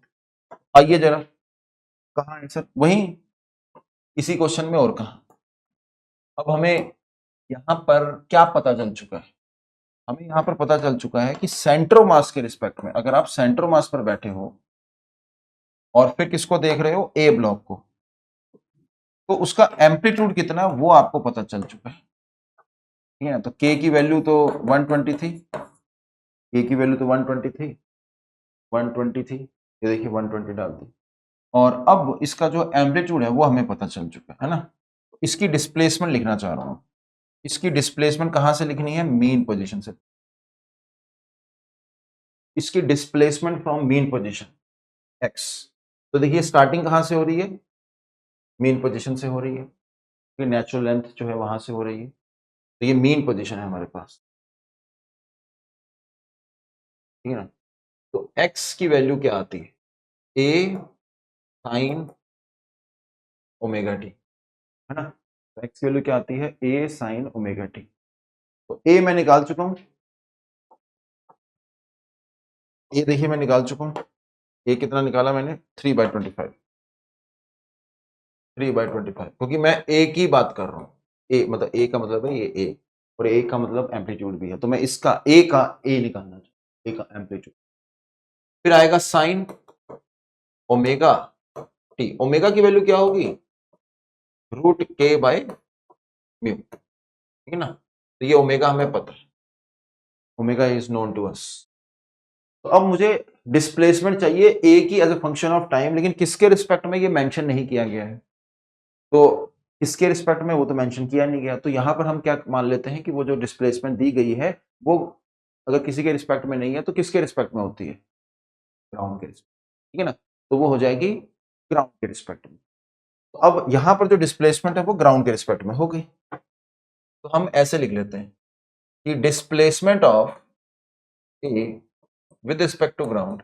आइए जरा, कहाँ आंसर, वहीं इसी क्वेश्चन में और कहाँ। अब हमें यहां पर क्या पता चल चुका है, हमें यहां पर पता चल चुका है कि सेंटर मास के रिस्पेक्ट में अगर आप सेंटर मास पर बैठे हो और फिर किसको देख रहे हो, ए ब्लॉक को, तो उसका एम्पलीट्यूड कितना वो आपको पता चल चुका है। ठीक है ना, तो के की वैल्यू तो 120 थी, के की वैल्यू तो 120 थी, 120 थी, ये देखिए 120 डाल दी। और अब इसका जो एम्पलीट्यूड है वो हमें पता चल चुका है ना। इसकी डिस्प्लेसमेंट लिखना चाह रहा हूं, इसकी डिस्प्लेसमेंट कहां से लिखनी है, मीन पोजीशन से। इसकी displacement from mean position x. तो देखिए स्टार्टिंग कहां से हो रही है, मीन पोजीशन से हो रही है, फिर नेचुरल लेंथ जो है वहां से हो रही है। तो ये मीन पोजीशन है हमारे पास, ठीक है ना। तो एक्स की वैल्यू क्या आती है, ए साइन ओमेगा टी, है ना। तो एक्स की वैल्यू क्या आती है, ए साइन ओमेगा टी। तो ए मैं निकाल चुका हूं, ये देखिए मैं निकाल चुका हूं। ए कितना निकाला मैंने, 3/25, 3/25, क्योंकि मैं ए की बात कर रहा हूं। ए मतलब ए का मतलब है ये ए, और ए का मतलब एम्पलीट्यूड भी है, तो मैं इसका ए का ए निकालना चाहूँ, ए का एम्पलीट्यूड। फिर आएगा साइन ओमेगा टी, ओमेगा की वैल्यू क्या होगी, √k/μ, ठीक है ना। तो ये ओमेगा हमें पता है, omega is known to us. तो अब मुझे डिस्प्लेसमेंट चाहिए ए की as a function of time, लेकिन किसके रिस्पेक्ट में ये मेंशन नहीं किया गया है। तो किसके रिस्पेक्ट में वो तो मेंशन किया नहीं गया, तो यहां पर हम क्या मान लेते हैं कि वो जो डिस्प्लेसमेंट दी गई है वो अगर किसी के रिस्पेक्ट में नहीं है तो किसके रिस्पेक्ट में होती है, ग्राउंड के रिस्पेक्ट, ठीक है ना। तो वो हो जाएगी ग्राउंड के रिस्पेक्ट में। तो अब यहां पर जो डिस्प्लेसमेंट है वो ग्राउंड के रिस्पेक्ट में हो गई। तो हम ऐसे लिख लेते हैं कि displacement of A with respect to ground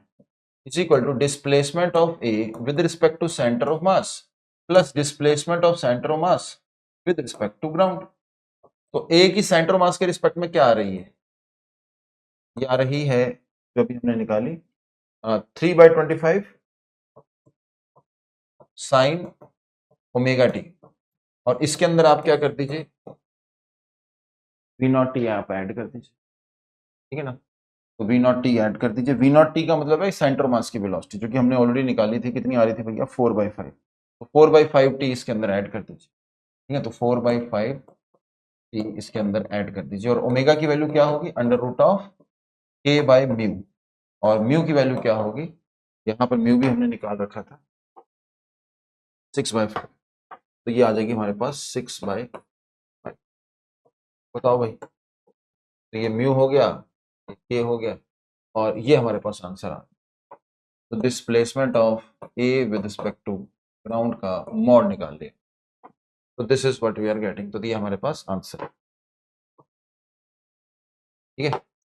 is equal to displacement of A with respect to center of mass plus displacement of center of mass with respect to ground। तो A की सेंटर मास के respect में क्या आ रही है, ये आ रही है जो अभी हमने निकाली 3/25 साइन ओमेगा टी, और इसके अंदर आप क्या कर दीजिए, V0t आप ऐड कर दीजिए, ठीक है ना। तो V0t ऐड कर दीजिए, V0t का मतलब है सेंटर मास की वेलोसिटी जो कि हमने ऑलरेडी निकाली थी, कितनी आ रही थी भैया, 4/5। तो 4/5t इसके अंदर ऐड कर दीजिए, ठीक है। तो 4/5t इसके अंदर ऐड कर दीजिए, और ओमेगा की वैल्यू क्या होगी, √k/μ, और म्यू की वैल्यू क्या होगी, यहाँ पर म्यू भी हमने निकाल रखा था 6/5। तो ये आ जाएगी हमारे पास 6/5। बताओ भाई, तो ये म्यू हो गया, ये हो गया, और ये हमारे पास आंसर आ गया। तो displacement of A with respect to ground का मॉड निकाल लिया। तो this is what we are getting, तो ये हमारे पास आंसर है, ठीक है।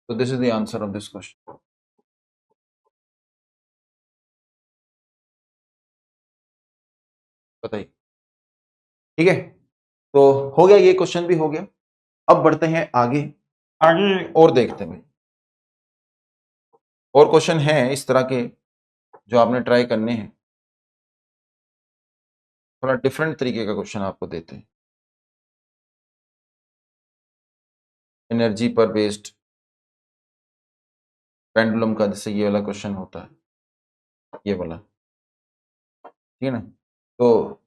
तो this is the answer of this question. बताइए, ठीक है। तो हो गया, ये क्वेश्चन भी हो गया। अब बढ़ते हैं आगे, आगे और देखते हैं भाई, और क्वेश्चन हैं इस तरह के जो आपने ट्राई करने हैं। थोड़ा डिफरेंट तरीके का क्वेश्चन आपको देते हैं, एनर्जी पर बेस्ड पेंडुलम का, जैसे ये वाला क्वेश्चन होता है, ये वाला, ठीक है ना। तो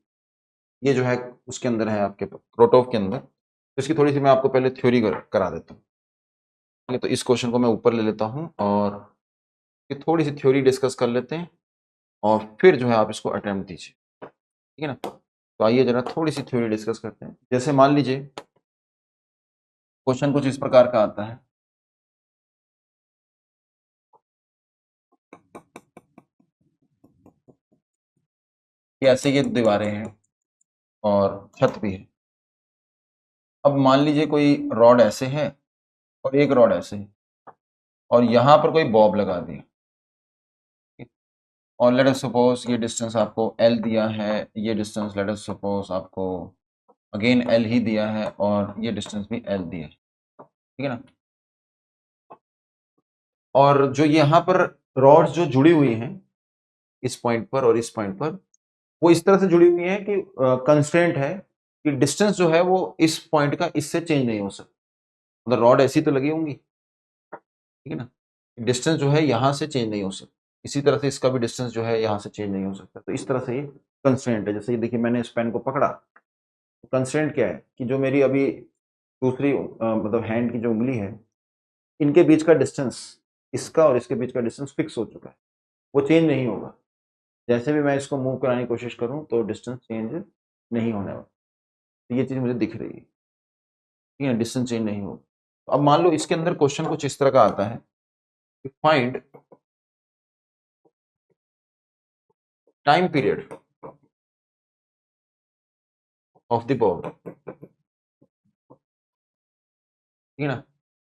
ये जो है उसके अंदर है आपके क्रोटोव के अंदर। तो इसकी थोड़ी सी मैं आपको पहले थ्योरी करा देता हूँ, ठीक है। तो इस क्वेश्चन को मैं ऊपर ले लेता हूँ और ये थोड़ी सी थ्योरी डिस्कस कर लेते हैं, और फिर जो है आप इसको अटेम्प्ट दीजिए, ठीक है ना। तो आइए जरा थोड़ी सी थ्योरी डिस्कस करते हैं। जैसे मान लीजिए क्वेश्चन कुछ इस प्रकार का आता है, कि ऐसे ये दीवारें हैं और छत भी है। अब मान लीजिए कोई रॉड ऐसे है और एक रॉड ऐसे है और यहाँ पर कोई बॉब लगा दिया और लेट अस सपोज ये डिस्टेंस आपको L दिया है, ये डिस्टेंस लेट अस सपोज आपको अगेन L ही दिया है और ये डिस्टेंस भी L दिया है, ठीक है ना। और जो यहाँ पर रॉड्स जो जुड़ी हुई हैं इस पॉइंट पर और इस पॉइंट पर, वो इस तरह से जुड़ी हुई हैं कि कंस्ट्रेंट है कि डिस्टेंस जो है वो इस पॉइंट का इससे चेंज नहीं हो सकता। मतलब रॉड ऐसी तो लगी होंगी, ठीक है ना, डिस्टेंस जो है यहाँ से चेंज नहीं हो सकता। इसी तरह से इसका भी डिस्टेंस जो है यहाँ से चेंज नहीं हो सकता। तो इस तरह से ये कंस्ट्रेंट है। जैसे ये देखिए मैंने इस पेन को पकड़ा, कंस्ट्रेंट क्या है कि जो मेरी अभी दूसरी मतलब हैंड की जो उंगली है, इनके बीच का डिस्टेंस, इसका और इसके बीच का डिस्टेंस फिक्स हो चुका है, वो चेंज नहीं होगा। जैसे भी मैं इसको मूव कराने की कोशिश करूं तो डिस्टेंस चेंज नहीं होने वाला। तो ये चीज़ मुझे दिख रही है, ठीक है, डिस्टेंस चेंज नहीं होगा। तो अब मान लो इसके अंदर क्वेश्चन कुछ इस तरह का आता है, find time period of the Bob, ठीक है ना।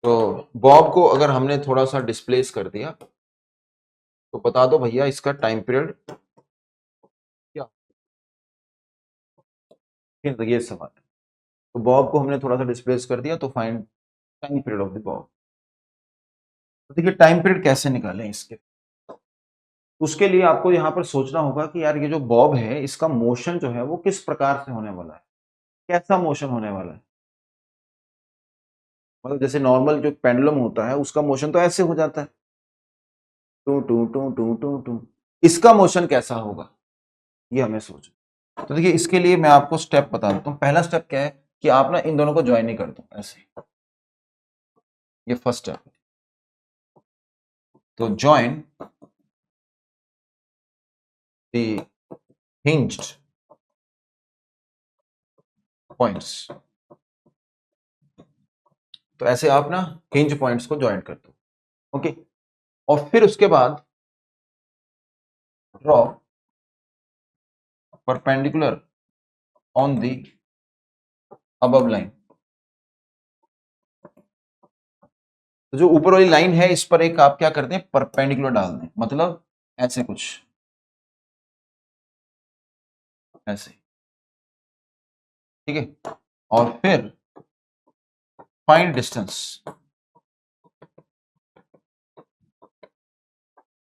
तो बॉब को अगर हमने थोड़ा सा डिस्प्लेस कर दिया तो बता दो भैया इसका टाइम पीरियड क्या, ठीक है। तो ये सवाल है। तो बॉब को हमने थोड़ा सा डिस्प्लेस कर दिया तो find time period of the Bob. तो देखिए टाइम पीरियड कैसे निकालें इसके, उसके लिए आपको यहाँ पर सोचना होगा कि यार ये जो बॉब है इसका मोशन जो है वो किस प्रकार से होने वाला है, कैसा मोशन होने वाला है। मतलब जैसे नॉर्मल जो पेंडुलम होता है उसका मोशन तो ऐसे हो जाता है, two two two two two two. इसका मोशन कैसा होगा ये हमें सोचना। तो देखिए इसके लिए मैं आपको स्टेप बता देता हूँ। पहला स्टेप क्या है कि आप ना इन दोनों को ज्वाइन ही कर दो ऐसे, ये फर्स्ट स्टेप। तो ज्वाइन द हिंज्ड पॉइंट्स। तो ऐसे आप ना हिंज पॉइंट्स को ज्वाइन कर दो, ओके। और फिर उसके बाद draw perpendicular on the above line. तो जो ऊपर वाली लाइन है इस पर एक आप क्या करते हैं परपेंडिकुलर डाल दें, मतलब ऐसे कुछ ऐसे, ठीक है। और फिर find distance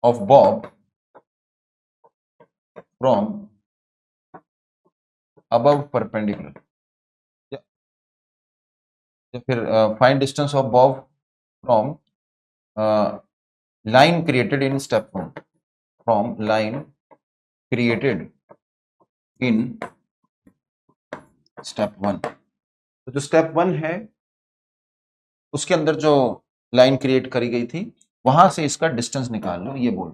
of Bob from above perpendicular, या फिर find distance of Bob from line created in step 1, from line created in step 1। तो जो step 1 है उसके अंदर जो लाइन क्रिएट करी गई थी वहां से इसका डिस्टेंस निकाल लो, ये बोल।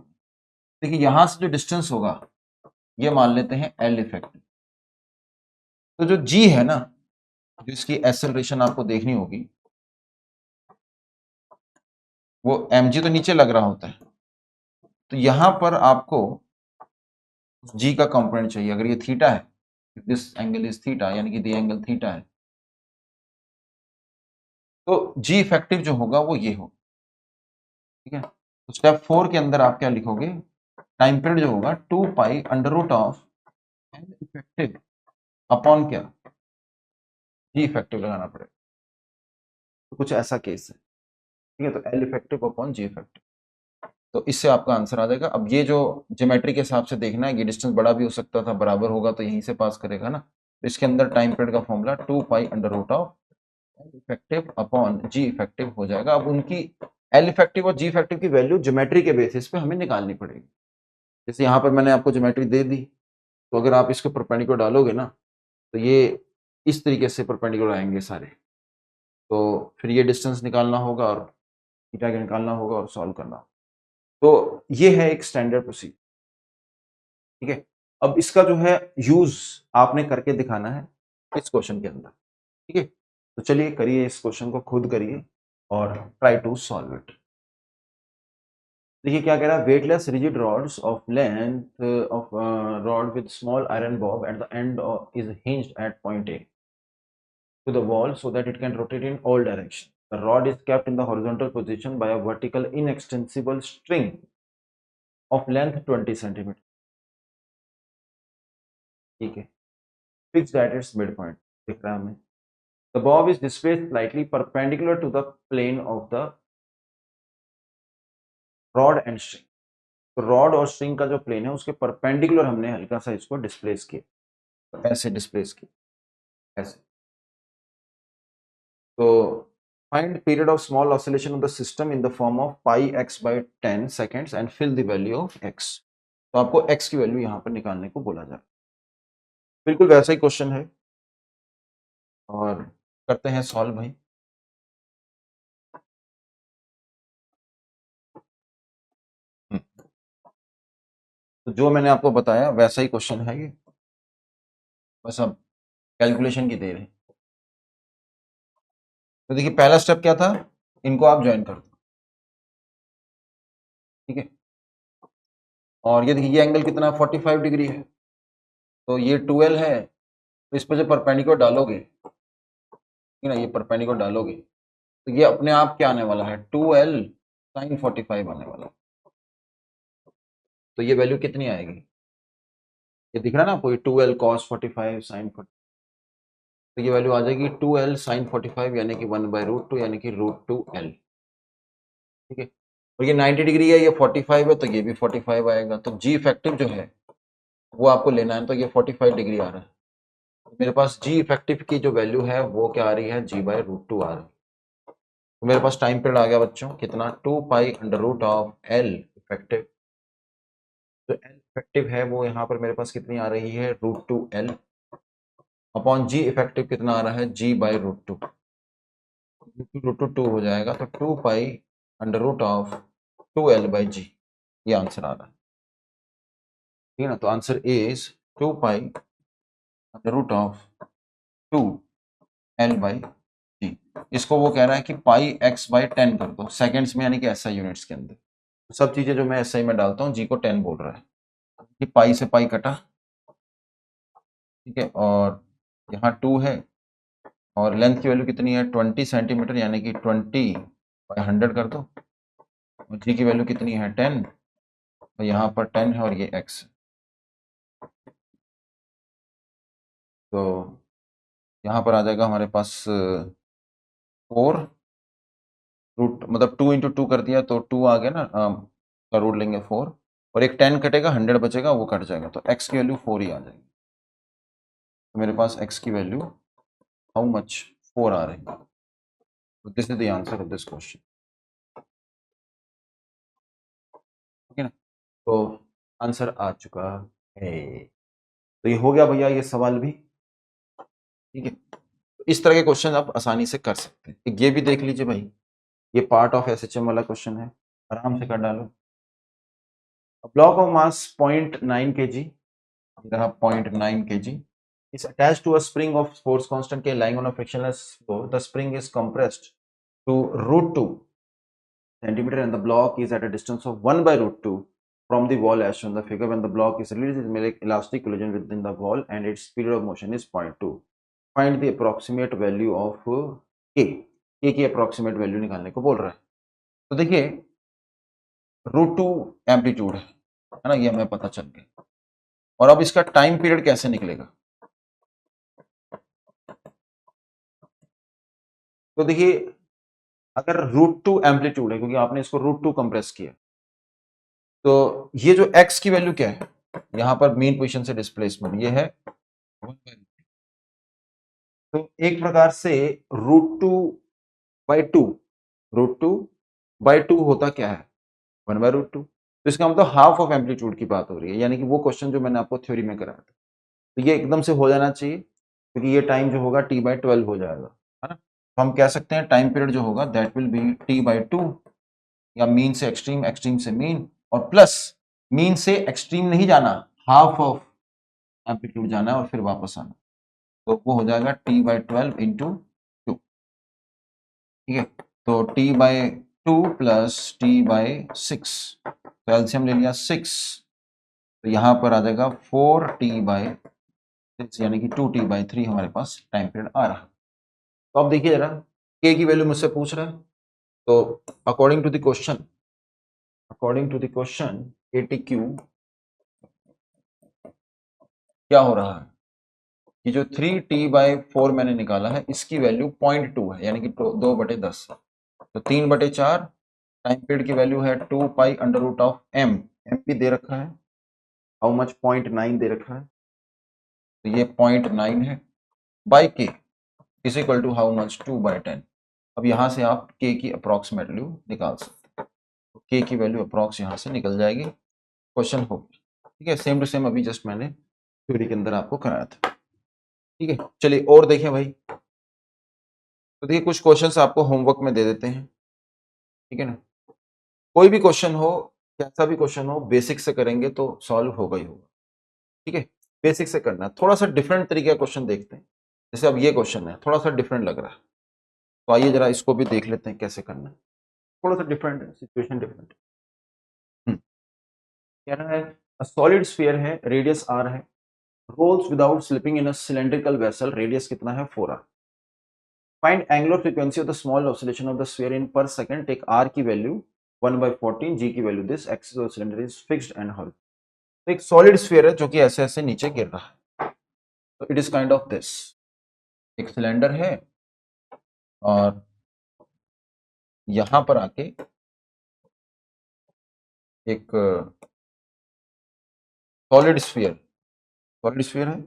देखिए यहां से जो डिस्टेंस होगा ये मान लेते हैं L इफेक्टिव। तो जो G है ना, जो इसकी एक्सेलरेशन आपको देखनी होगी, वो mg तो नीचे लग रहा होता है, तो यहां पर आपको G का कंपोनेंट चाहिए। अगर ये थीटा है, दिस एंगल इज थीटा, यानी कि ये एंगल थीटा है, तो G इफेक्टिव जो होगा वो ये होगा, ठीक है। तो स्टेप 4 के अंदर आप क्या लिखोगे, टाइम पीरियड जो होगा 2 pi under root of L effective upon क्या, G इफेक्टिव लगाना पड़ेगा। तो कुछ ऐसा केस है, ठीक है। तो L effective upon G effective, तो इससे आपका आंसर आ जाएगा। अब ये जो ज्योमेट्री के हिसाब से देखना है, ये डिस्टेंस बड़ा भी हो सकता था, बराबर होगा तो यहीं से पास करेगा ना। तो इसके अंदर टाइम पीरियड का formula 2 pi under root of L effective upon G effective हो जाएगा। अब उनकी L इफेक्टिव और G इफेक्टिव की वैल्यू ज्योमेट्री के बेसिस पे हमें निकालनी पड़ेगी। जैसे यहाँ पर मैंने आपको ज्योमेट्री दे दी, तो अगर आप इसके परपेंडिकुलर डालोगे ना तो ये इस तरीके से परपेंडिकुलर आएंगे सारे। तो फिर ये डिस्टेंस निकालना होगा और थीटा का निकालना होगा और सॉल्व करना होगा। तो ये है एक स्टैंडर्ड प्रोसीजर, ठीक है। अब इसका जो है यूज आपने करके दिखाना है इस क्वेश्चन के अंदर, ठीक है। तो चलिए करिए, इस क्वेश्चन को खुद करिए और ट्राई टू सॉल्व इट। देखिए क्या कह रहा है, weightless rigid rods of length of rod with small iron bob at the end is hinged at point A to the wall so that it can rotate in all directions. The rod is kept in the horizontal position by a vertical inextensible string of length 20 centimeter. ठीक है, fixed at its midpoint. दिख रहा है हमें. The bob is displaced slightly perpendicular to the plane of the rod and string. तो rod और string का जो प्लेन है उसके परपेंडिकुलर हमने हल्का सा इसको डिस्प्लेस किया, तो ऐसे डिस्प्लेस किया ऐसे. तो find period of small oscillation of the system in the form of pi x by 10 seconds and fill the value of x. तो आपको x की वैल्यू यहां पर निकालने को बोला जा रहा है. बिल्कुल वैसा ही क्वेश्चन है और करते हैं सॉल्व भाई. तो जो मैंने आपको बताया वैसा ही क्वेश्चन है ये, बस अब कैलकुलेशन की देर है. तो देखिए पहला स्टेप क्या था, इनको आप ज्वाइन कर दो. ठीक है, और ये देखिए ये एंगल कितना 45 डिग्री है, तो ये 12 है, तो इस पर जो परपेंडिकुलर डालोगे, ठीक है ना, ये परपेंडिकुलर डालोगे तो ये अपने आप क्या आने वाला है 2l sin 45 आने वाला है. तो ये वैल्यू कितनी आएगी, ये दिख रहा है ना आपको, 2l cos 45 sin 45, तो ये वैल्यू आ जाएगी 2l sin 45 यानी कि 1/√2 यानी कि √2l. ठीक है, और ये 90 डिग्री है, ये 45 है, तो ये भी 45 आएगा. तो जी इफेक्टिव जो है वो आपको लेना है, तो ये 45 डिग्री आ रहा है. तो मेरे पास जी इफेक्टिव की जो वैल्यू है वो क्या आ रही है, g/√2 आ रहा है. तो मेरे पास टाइम पीरियड आ गया बच्चों कितना, 2π√l इफेक्टिव. तो एल इफेक्टिव है वो यहाँ पर मेरे पास कितनी आ रही है, √2l अपॉन जी इफेक्टिव कितना आ रहा है, g/√2. √2 हो जाएगा, तो 2π√2l/g ये आंसर आ रहा है. ठीक है ना, तो आंसर इज 2π√2l/g. इसको वो कह रहा है कि πx/10 कर दो सेकेंड्स में, यानी कि SI यूनिट्स के अंदर. सब चीजें जो मैं SI में डालता हूँ, जी को 10 बोल रहा है कि पाई से पाई कटा. ठीक है, और यहाँ 2 है और लेंथ की वैल्यू कितनी है 20 सेंटीमीटर, यानी कि 20/100 कर दो, और जी की वैल्यू कितनी है 10, और यहाँ पर 10 है और ये x. तो यहाँ पर आ जाएगा हमारे पास 4 रूट, मतलब 2 × 2 कर दिया तो 2 आ गया ना, का रूट लेंगे 4, और एक 10 कटेगा, 100 बचेगा, वो कट जाएगा, तो x की वैल्यू 4 ही आ जाएगी. तो मेरे पास x की वैल्यू हाउ मच 4 आ रही है. तो this is the answer of this question. ठीक है ना, तो आंसर आ चुका है. तो ये हो गया भैया ये सवाल भी. ठीक है, तो इस तरह के क्वेश्चन आप आसानी से कर सकते हैं. ये भी देख लीजिए भाई, ये पार्ट ऑफ SHM वाला क्वेश्चन है, आराम से कर डालो. Block of mass 0.9 kg, 0.9 kg is attached to a spring of force constant K lying on a frictionless floor. The spring is compressed to √2 centimeter and the block is at a distance of 1/√2 from the wall as shown in the figure. When the block is released, it will make elastic collision within the wall and its speed of motion is 0.2. Find the approximate value of K. K की approximate value निकालने को बोल रहा है. तो देखिए √2 amplitude है ना, ये हमें पता चल गया. और अब इसका टाइम पीरियड कैसे निकलेगा, तो देखिए अगर √2 एम्पलीट्यूड है, क्योंकि आपने इसको √2 कंप्रेस किया, तो ये जो x की वैल्यू क्या है, यहां पर मेन पोजीशन से डिस्प्लेसमेंट ये है 1/2. तो एक प्रकार से √2/2, √2/2 होता क्या है 1/√2. तो इसका मतलब हाफ ऑफ एम्पलीट्यूड की बात हो रही है, यानी कि वो क्वेश्चन जो मैंने आपको थ्योरी में कराया था. तो ये एकदम से हो जाना चाहिए, क्योंकि ये टाइम जो होगा t/12 हो जाएगा, है ना. तो हम कह सकते हैं टाइम पीरियड जो होगा दैट विल बी t/2, या मीन से एक्सट्रीम, एक्सट्रीम से मीन, और प्लस मीन से एक्सट्रीम नहीं जाना, हाफ ऑफ एम्पलीट्यूड जाना है और फिर वापस आना, तो वो हो जाएगा t/12 × 2. ठीक है, तो t/2 + t/6 तो एलसीएम ले लिया 6, तो यहाँ पर आ जाएगा 4t/6 यानी कि 2t/3 हमारे पास टाइम पीरियड आ रहा। तो अब देखिए जरा k की वैल्यू मुझसे पूछ रहा है, तो according to the question ATQ क्या हो रहा है कि जो 3t/4 मैंने निकाला है इसकी वैल्यू 0.2 है यानी कि 2/10 है। तो 3/4 टाइम पीरियड की वैल्यू है 2π√m, m भी दे रखा है, हाउ मच 0.9 दे रखा है, तो ये 0.9 है by k is equal to how much 2/10। अब यहाँ से आप k की अप्रॉक्सीमेट वैल्यू निकाल सकते हैं, तो k की वैल्यू अप्रॉक्स यहाँ से निकल जाएगी, क्वेश्चन हो गया। ठीक है, सेम टू सेम अभी जस्ट मैंने थ्योरी के अंदर आपको कराया था। ठीक है, चलिए और देखें भाई, तो देखिए कुछ क्वेश्चंस आपको होमवर्क में दे देते हैं। ठीक है ना, कोई भी क्वेश्चन हो, कैसा भी क्वेश्चन हो, बेसिक से करेंगे तो सॉल्व होगा ही होगा। ठीक है, बेसिक से करना है। थोड़ा सा डिफरेंट तरीके का क्वेश्चन देखते हैं, जैसे अब ये क्वेश्चन है थोड़ा सा डिफरेंट लग रहा है, तो आइए जरा इसको भी देख लेते हैं कैसे करना है। थोड़ा सा डिफरेंट है, सिचुएशन डिफरेंट कह रहा है सॉलिड स्फीयर है, रेडियस r है, rolls without slipping in a cylindrical vessel, radius कितना है 4r। Find angular frequency of the small oscillation of the sphere in per second, take r की value 1/14, g की value this, axis of cylinder is fixed and hall. तो एक solid sphere है जो कि ऐसे ऐसे नीचे गिर रहा है, तो it is kind of this, एक सिलेंडर है और यहां पर आके एक सॉलिड स्फीयर है।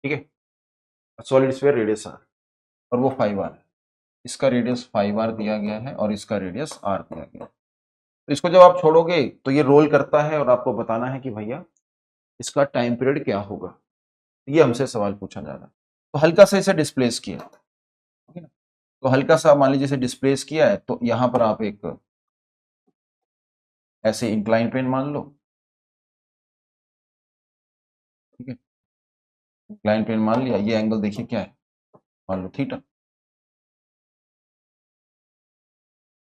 ठीक है, सॉलिड स्फीयर रेडियस r और वो 5r है, इसका रेडियस 5r दिया गया है और इसका रेडियस r दिया गया है। तो इसको जब आप छोड़ोगे तो ये रोल करता है और आपको बताना है कि भैया इसका टाइम पीरियड क्या होगा, ये हमसे सवाल पूछा जा रहा है। तो हल्का सा इसे डिस्प्लेस किया, ठीक है ना, तो हल्का सा मान लीजिए इसे डिस्प्लेस किया है, तो यहां पर आप एक ऐसे इंक्लाइन प्लेन मान लो। ठीक है, इंक्लाइन प्लेन मान लिया, ये एंगल देखिए क्या है, मान लो थीटा,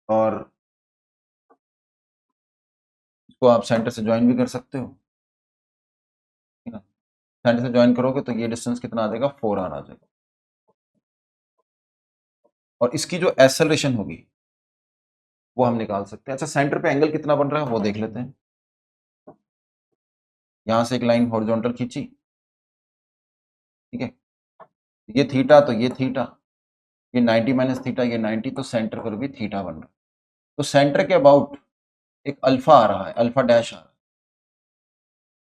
और इसको आप सेंटर से ज्वाइन भी कर सकते हो। ठीक है, सेंटर से ज्वाइन करोगे तो ये डिस्टेंस कितना आ जाएगा 4r आ जाएगा, और इसकी जो एक्सेलरेशन होगी वो हम निकाल सकते हैं। अच्छा, सेंटर पे एंगल कितना बन रहा है वो देख लेते हैं। यहां से एक लाइन हॉरिजॉन्टल खींची, ठीक है, ये थीटा तो ये थीटा, ये 90 माइनस थीटा, ये 90, तो सेंटर पर भी थीटा बन रहा है। तो सेंटर के अबाउट एक अल्फा आ रहा है, अल्फा डैश आ रहा है।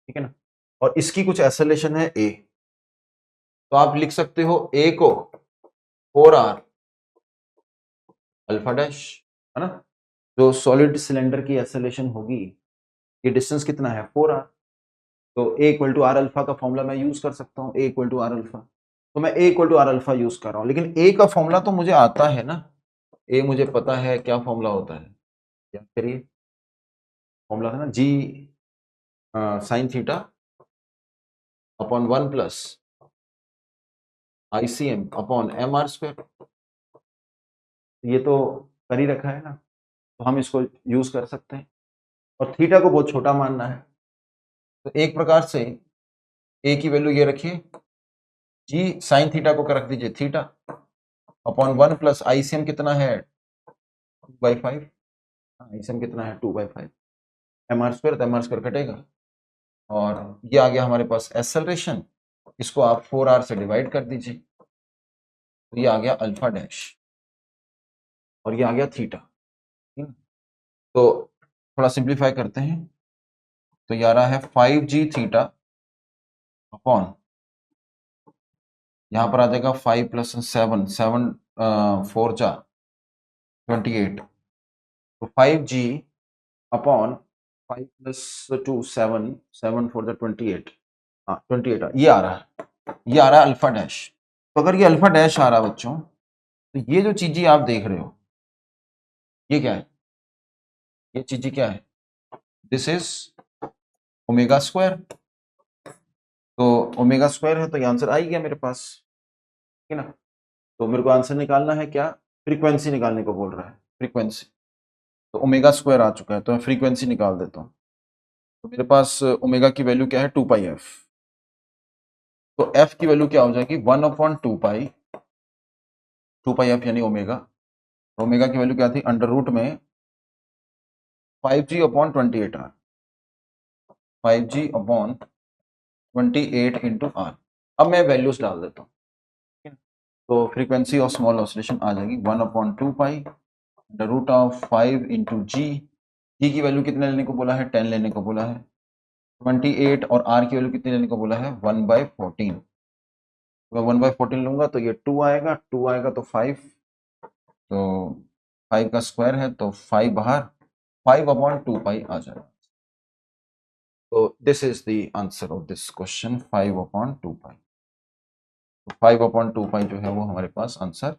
ठीक है ना, और इसकी कुछ एक्सेलरेशन है ए, तो आप लिख सकते हो ए को 4r अल्फा डैश, है ना, जो सॉलिड सिलेंडर की एक्सेलरेशन होगी, ये डिस्टेंस कितना है 4r, तो A equal to R alpha का फॉर्मूला मैं यूज कर सकता हूँ, A equal to R alpha, तो मैं A equal to R alpha use कर रहा हूँ, लेकिन ए का फॉर्मूला तो मुझे आता है ना, ए मुझे पता है क्या फॉर्मूला होता है, क्या करिए, फॉर्मूला है ना G sine theta upon 1 plus ICM upon MR²। ये तो कर ही रखा है ना, तो हम इसको यूज कर सकते हैं, और थीटा को बहुत छोटा मानना है, तो एक प्रकार से ए की वैल्यू ये रखिए, जी साइन थीटा को रख दीजिए थीटा अपॉन 1 प्लस ICM कितना है 2/5, ICM कितना है 2/5, MR² तो MR² कटेगा, और ये आ गया हमारे पास एक्सेलरेशन, इसको आप 4r से डिवाइड कर दीजिए, तो ये आ गया अल्फा डैश, और ये आ गया थीटा। तो थोड़ा सिंप्लीफाई करते हैं, तो ये आ रहा है 5g थीटा अपॉन, यहां पर आ जाएगा 5 प्लस 7, 7 4 जा 28, तो 5g अपॉन 5 प्लस 2 7, 7 4 जा 28, हाँ 28 ये आ रहा है, ये आ रहा है अल्फा डैश। तो अगर ये अल्फा डैश आ रहा है बच्चों, तो ये जो चीजें आप देख रहे हो ये क्या है, ये चीजें क्या है, दिस इज ओमेगा स्क्वायर, तो ओमेगा स्क्वायर है तो ये आंसर आ ही गया मेरे पास, ठीक है ना। तो मेरे को आंसर निकालना है क्या, फ्रीक्वेंसी निकालने को बोल रहा है, फ्रीक्वेंसी, तो ओमेगा स्क्वायर आ चुका है, तो मैं फ्रीक्वेंसी निकाल देता हूँ। तो मेरे पास ओमेगा की वैल्यू क्या है 2πf, तो f की वैल्यू क्या हो जाएगी 1/2 पाई, 2πf यानी ओमेगा। ओमेगा की वैल्यू क्या थी अंडर रूट में 5g/28r, 5g/28 इंटू आर। अब मैं वैल्यूज डाल देता हूँ, तो फ्रीक्वेंसी ऑफ स्मॉल ऑसिलेशन आ जाएगी 1/2 pi under root of 5 into G की वैल्यू कितने लेने को बोला है 10 लेने को बोला है, 28 और आर की वैल्यू कितनी लेने को बोला है 1/14। मैं 1/14 लूंगा तो ये 2 आएगा, 2 आएगा तो 5, तो 5 का स्क्वायर है तो 5 बाहर, 5/2 पाई आ जाएगा। तो this is the answer of this question 5/2 पाई। तो 5/2 पाई जो है वो हमारे पास आंसर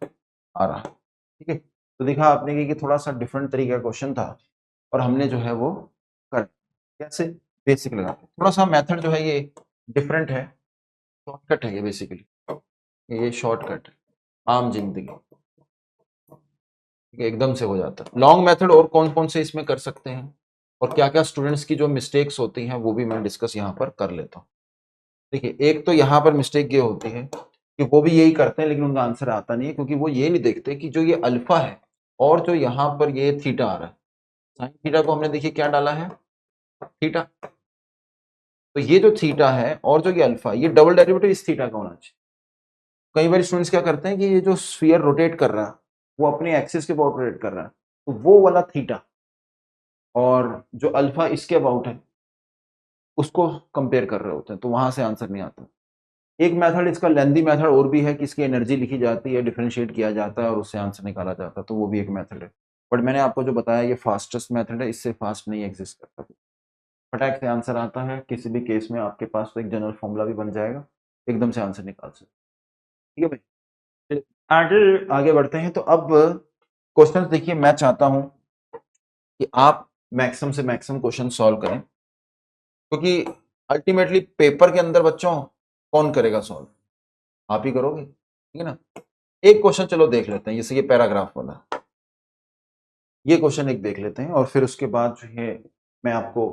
आ रहा है। ठीक है, तो देखा आपने कि थोड़ा सा डिफरेंट तरीके का क्वेश्चन था और हमने जो है वो कर कैसे बेसिक लगा के, थोड़ा सा मेथड जो है ये डिफरेंट है, शॉर्टकट है ये बेसिकली, ये शॉर्टकट है आम जिंदगी, एकदम से हो जाता है। लॉन्ग मेथड और कौन कौन से इसमें कर सकते हैं और क्या क्या स्टूडेंट्स की जो मिस्टेक्स होती हैं वो भी मैं डिस्कस यहाँ पर कर लेता हूँ। देखिए, एक तो यहाँ पर मिस्टेक ये होती है कि वो भी यही करते हैं लेकिन उनका आंसर आता नहीं है, क्योंकि वो ये नहीं देखते कि जो ये अल्फा है और जो यहाँ पर ये थीटा आ रहा है, साइन थीटा को हमने देखिए क्या डाला है थीटा, तो ये जो थीटा है और जो ये अल्फा, ये डबल डेरिवेटिव इस थीटा का होना चाहिए। कई बार स्टूडेंट्स क्या करते हैं कि ये जो स्फीयर रोटेट कर रहा है वो अपने एक्सिस के अबाउट रोटेट कर रहा है, तो वो वाला थीटा और जो अल्फा इसके अबाउट है उसको कंपेयर कर रहे होते हैं, तो वहां से आंसर नहीं आता। एक मेथड इसका लेंदी मेथड और भी है कि इसकी एनर्जी लिखी जाती है, डिफरेंशिएट किया जाता है और उससे आंसर निकाला जाता है, तो वो भी एक मेथड है। बट मैंने आपको जो बताया ये फास्टेस्ट मेथड है, इससे फास्ट नहीं एग्जिस्ट करता। फटाक से आंसर आता है, किसी भी केस में आपके पास तो एक जनरल फॉर्मूला भी बन जाएगा, एकदम से आंसर निकाल सकते। ठीक है भाई, चलिए आगे बढ़ते हैं। तो अब क्वेश्चन देखिए, मैं चाहता हूं कि आप मैक्सिमम से मैक्सिमम क्वेश्चन सॉल्व करें, क्योंकि अल्टीमेटली पेपर के अंदर बच्चों कौन करेगा सॉल्व, आप ही करोगे, ठीक है ना। एक क्वेश्चन चलो देख लेते हैं, जैसे ये पैराग्राफ वाला, ये क्वेश्चन एक देख लेते हैं और फिर उसके बाद जो है मैं आपको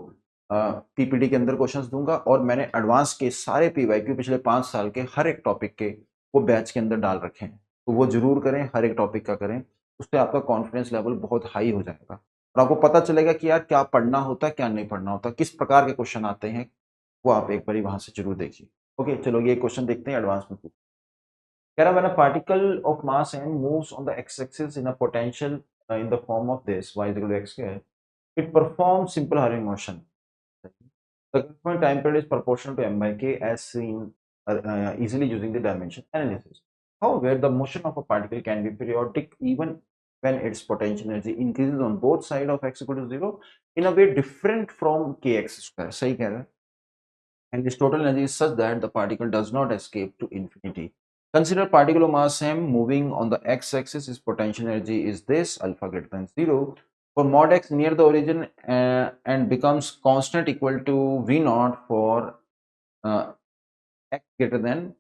पीपीटी के अंदर क्वेश्चंस दूंगा, और मैंने एडवांस के सारे पीवाईक्यू पिछले 5 साल के हर एक टॉपिक के वो बैच के अंदर डाल रखे हैं, तो वो जरूर करें, हर एक टॉपिक का करें, उससे आपका कॉन्फिडेंस लेवल बहुत हाई हो जाएगा और आपको पता चलेगा कि यार क्या पढ़ना होता है क्या नहीं पढ़ना होता, किस प्रकार के क्वेश्चन आते हैं, वो आप एक बार वहां से जरूर देखिए। ओके, चलो ये क्वेश्चन देखते हैं एडवांस में। कह रहा when a particle of mass m moves on the x-axis in a potential in the form of this y is equal to x square, it performs simple Hurring motion. The corresponding time period is proportional to m by k as seen easily using the dimension analysis. However, the motion of a particle can be periodic even when its potential energy increases on both sides of x equal to 0 in a way different from kx square. सही कह रहा है। And its total energy is such that the particle does not escape to infinity. Consider particle of mass m moving on the x-axis. Its potential energy is this, alpha greater than 0. For mod x near the origin and becomes constant equal to v naught for x greater than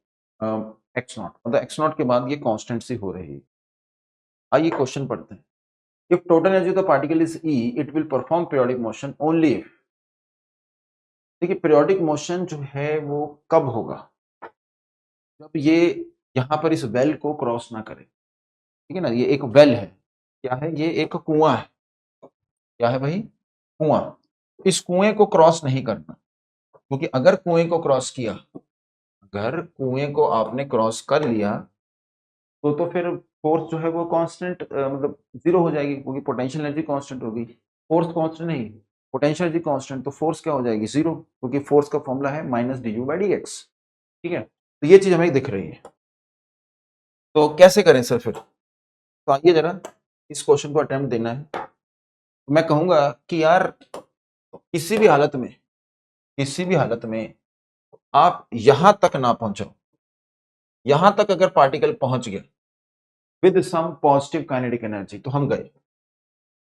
x naught. मतलब x naught के बाद ये constant सी हो रही है। आइए question पढ़ते हैं। If total energy of the particle is E, it will perform periodic motion only if, देखिए पीरियोडिक मोशन जो है वो कब होगा, जब ये यहाँ पर इस वेल को क्रॉस ना करे, ठीक है ना। ये एक वेल है, क्या है, ये एक कुआं है, क्या है भाई, कुआं। इस कुएं को क्रॉस नहीं करना, क्योंकि अगर कुएं को क्रॉस किया, अगर कुएं को आपने क्रॉस कर लिया तो फिर फोर्स जो है वो कांस्टेंट मतलब जीरो हो जाएगी, क्योंकि पोटेंशियल एनर्जी कांस्टेंट होगी, फोर्स कांस्टेंट नहीं, पोटेंशियल एनर्जी कांस्टेंट, तो फोर्स क्या हो जाएगी जीरो, क्योंकि फोर्स का फॉर्मूला है -du/dx। ठीक है, तो ये चीज हमें दिख रही है। तो कैसे करें सर फिर, तो आइए जरा इस क्वेश्चन को अटेम्प्ट देना है। तो मैं कहूंगा कि यार किसी भी हालत में, किसी भी हालत में आप यहां तक ना पहुंचो, यहां तक अगर पार्टिकल पहुंच गया with some positive kinetic energy तो हम गए।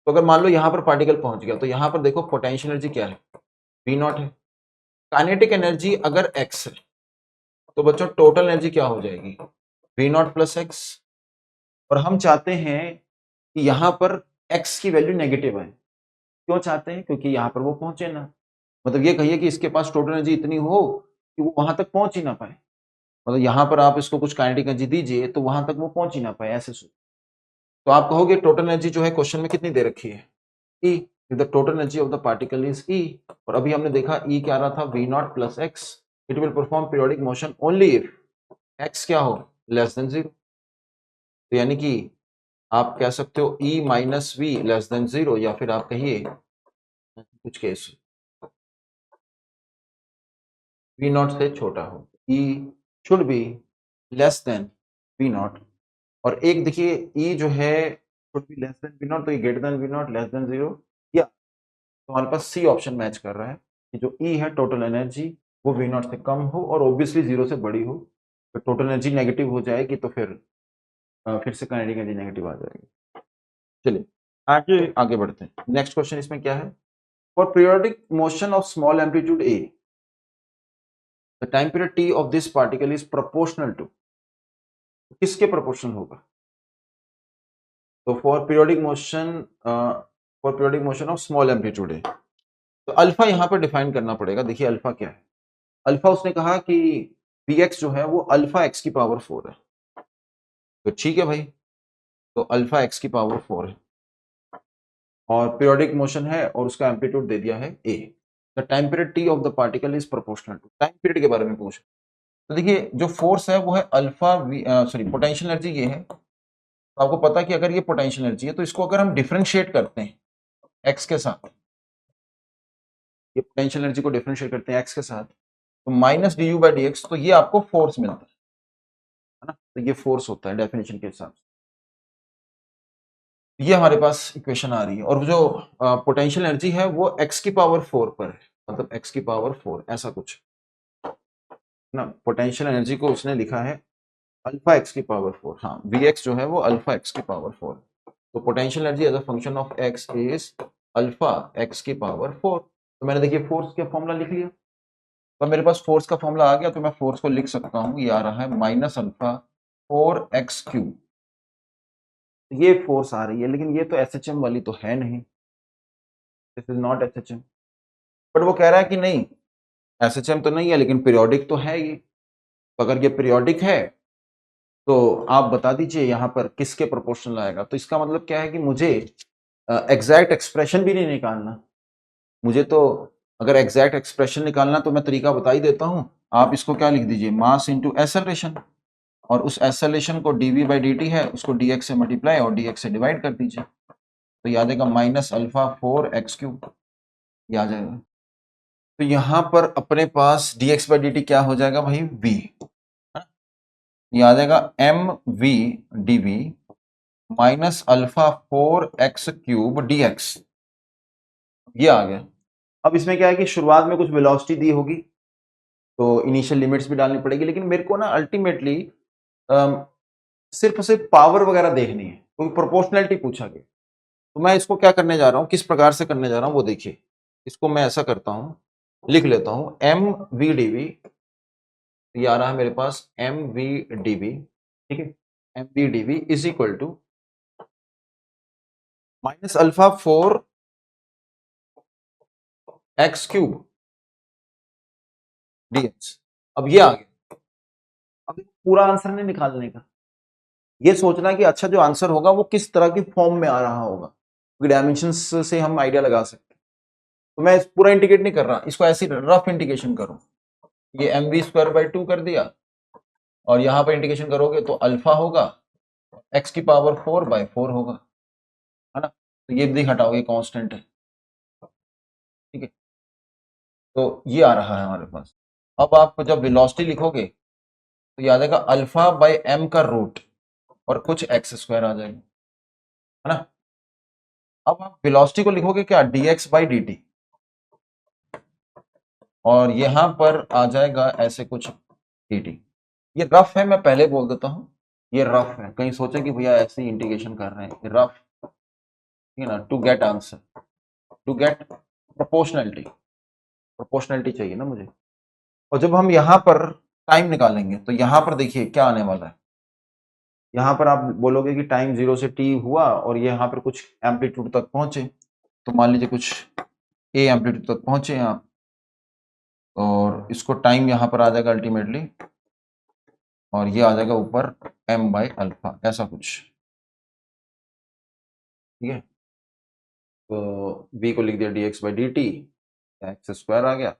तो अगर मान लो यहां पर पार्टिकल पहुंच गया, तो यहां पर देखो पोटेंशियल एनर्जी क्या है, V नॉट है, काइनेटिक एनर्जी अगर x है, तो बच्चों टोटल एनर्जी क्या हो जाएगी, V नॉट प्लस एक्स। और हम चाहते हैं कि यहां पर x की वैल्यू नेगेटिव है, क्यों चाहते हैं? क्योंकि यहाँ पर वो पहुंचे ना, मतलब ये कहिए कि इसके पास टोटल एनर्जी इतनी हो कि वो वहां तक पहुंच ही ना पाए, मतलब यहाँ पर आप इसको कुछ काइनेटिक एनर्जी दीजिए तो वहां तक वो पहुंच ही ना पाए, ऐसे सोच। तो आप कहोगे टोटल एनर्जी जो है क्वेश्चन में कितनी दे रखी है? E, the total energy of the particle is E, और अभी हमने देखा E क्या रहा था, V not plus x, it will perform periodic motion only if x क्या हो, लेस देन 0। तो यानी कि आप कह सकते हो E minus V less than 0, या फिर आप कहिए कुछ केस V नॉट से छोटा हो, E should be less than V not. और एक देखिए E जो है should be less than V not, तो ये greater than V not, less than 0, या तो हमारे पास सी ऑप्शन मैच कर रहा है कि जो E है टोटल एनर्जी वो V नॉट से कम हो और ऑब्वियसली 0 से बड़ी हो। तो टोटल एनर्जी नेगेटिव हो जाएगी तो फिर से काइनेटिक एनर्जी नेगेटिव आ जाएगी। चलिए आगे आगे बढ़ते हैं। नेक्स्ट क्वेश्चन इसमें क्या है, for periodic motion of small amplitude a the time period T of this particle is proportional to, किसके प्रोपोर्शनल होगा? तो for periodic motion of small amplitude a, तो अल्फा यहां पर डिफाइन करना पड़ेगा। देखिए अल्फा क्या है, अल्फा उसने कहा कि px जो है वो अल्फा x की पावर 4 है, तो ठीक है भाई, तो अल्फा x की पावर 4 है और पीरियोडिक मोशन है और उसका एम्पलीट्यूड दे दिया है a। The time period t of the particle is proportional to, time period के बारे में पूछ। तो देखिए जो फोर्स है वो है अल्फा सॉरी पोटेंशियल एनर्जी ये है। तो आपको पता है कि अगर ये पोटेंशियल एनर्जी है तो इसको अगर हम डिफरेंशिएट करते हैं x के साथ, ये पोटेंशियल एनर्जी को डिफरेंशिएट करते हैं x के साथ, तो minus D you by D x, तो ये आपको फोर्स मिलता है ना, तो ये फोर्स होता है डेफिनेशन के हिसाब से। ये हमारे पास इक्वेशन आ रही है और जो पोटेंशियल एनर्जी है वो x की पावर 4 पर है, मतलब x की पावर 4 ऐसा कुछ ना। पोटेंशियल एनर्जी को उसने लिखा है अल्फा x की पावर 4, हाँ vx जो है वो अल्फा x की पावर 4, तो potential energy as a function of x is alpha x की पावर 4। तो मैंने देखिए फोर्स का फॉर्मूला लिख लिया, तो मेरे पास फोर्स का फॉर्मूला आ गया, तो मैं फोर्स को लिख सकता हूँ, ये आ रहा है माइनस अल्फा 4x क्यूब। ये फोर्स आ रही है, लेकिन ये तो एसएचएम वाली तो है नहीं, this is not SHM. But वो कह रहा है कि नहीं एसएचएम तो नहीं है लेकिन पीरियोडिक तो है ये, तो अगर ये पीरियोडिक है तो आप बता दीजिए यहाँ पर किसके प्रोपोर्शनल आएगा। तो इसका मतलब क्या है कि मुझे एग्जैक्ट एक्सप्रेशन भी नहीं निकालना, मुझे तो अगर एग्जैक्ट एक्सप्रेशन निकालना तो मैं तरीका बता ही देता हूँ। आप इसको क्या लिख दीजिए, मास इंटू एक्सेलरेशन, और उस एक्सेलरेशन को dv बाई dt है उसको dx से मल्टीप्लाई और dx से डिवाइड कर दीजिए, तो याद आएगा माइनस अल्फा 4x क्यूब, ये आ जाएगा। तो यहाँ पर अपने पास dx बाई dt क्या हो जाएगा भाई, v, ये आ जाएगा M V D V minus alpha 4x cube dx, ये आ गया। अब इसमें क्या है कि शुरुआत में कुछ वेलोसिटी दी होगी तो इनिशियल लिमिट्स भी डालनी पड़ेगी, लेकिन मेरे को ना अल्टीमेटली सिर्फ और सिर्फ पावर वगैरह देखनी है, क्योंकि प्रोपोर्शनैलिटी पूछा गया। तो मैं इसको क्या करने जा रहा हूँ, किस प्रकार से करने जा रहा हूँ वो देखिए। इसको मैं ऐसा करता हूँ, लिख लेता हूँ एम वी डी वी, ये आ रहा है मेरे पास एम वी डी वी, ठीक है, M V D V is equal to minus alpha 4x cube dx। अब ये आ गया, अब पूरा आंसर नहीं निकालने का, ये सोचना कि अच्छा जो आंसर होगा वो किस तरह की फॉर्म में आ रहा होगा, क्योंकि डायमेंशंस से हम आइडिया लगा सकते हैं। तो मैं पूरा इंडिकेट नहीं कर रहा, इसको ऐसी रफ इंडिकेशन करूं, ये एम वी स्क्वायर बाई 2 कर दिया और यहां पर इंडिकेशन करोगे तो अल्फा होगा x की पावर 4 बाई 4 होगा, है ना, तो ये भी हटाओ, ये कांस्टेंट है, ठीक है। तो ये आ रहा है हमारे पास। अब आप जब वेलोसिटी लिखोगे तो याद आएगा अल्फा बाई एम का रूट और कुछ एक्स स्क्वायर आ जाएगा, है ना। अब आप वेलोसिटी को लिखोगे क्या, dx बाई dt, और यहां पर आ जाएगा ऐसे कुछ dt। ये रफ है, मैं पहले बोल देता हूं, ये रफ है, कहीं सोचे कि भैया ऐसे ही इंटीग्रेशन कर रहे हैं, ये रफ, ठीक है ना, to get answer, to get proportionality, proportionality चाहिए ना मुझे। और जब हम यहां पर टाइम निकालेंगे तो यहां पर देखिए क्या आने वाला है, यहां पर आप बोलोगे कि टाइम 0 से t हुआ और ये यहां पर कुछ एम्पलीट्यूड तक पहुंचे, तो मान लीजिए कुछ ए एम्पलीट्यूड तक पहुंचे आप, और इसको टाइम यहाँ पर आ जाएगा अल्टीमेटली, और ये आ जाएगा ऊपर m बाई अल्फा, ऐसा कुछ। ठीक है, तो v को लिख दिया dx by dt, x square आ गया।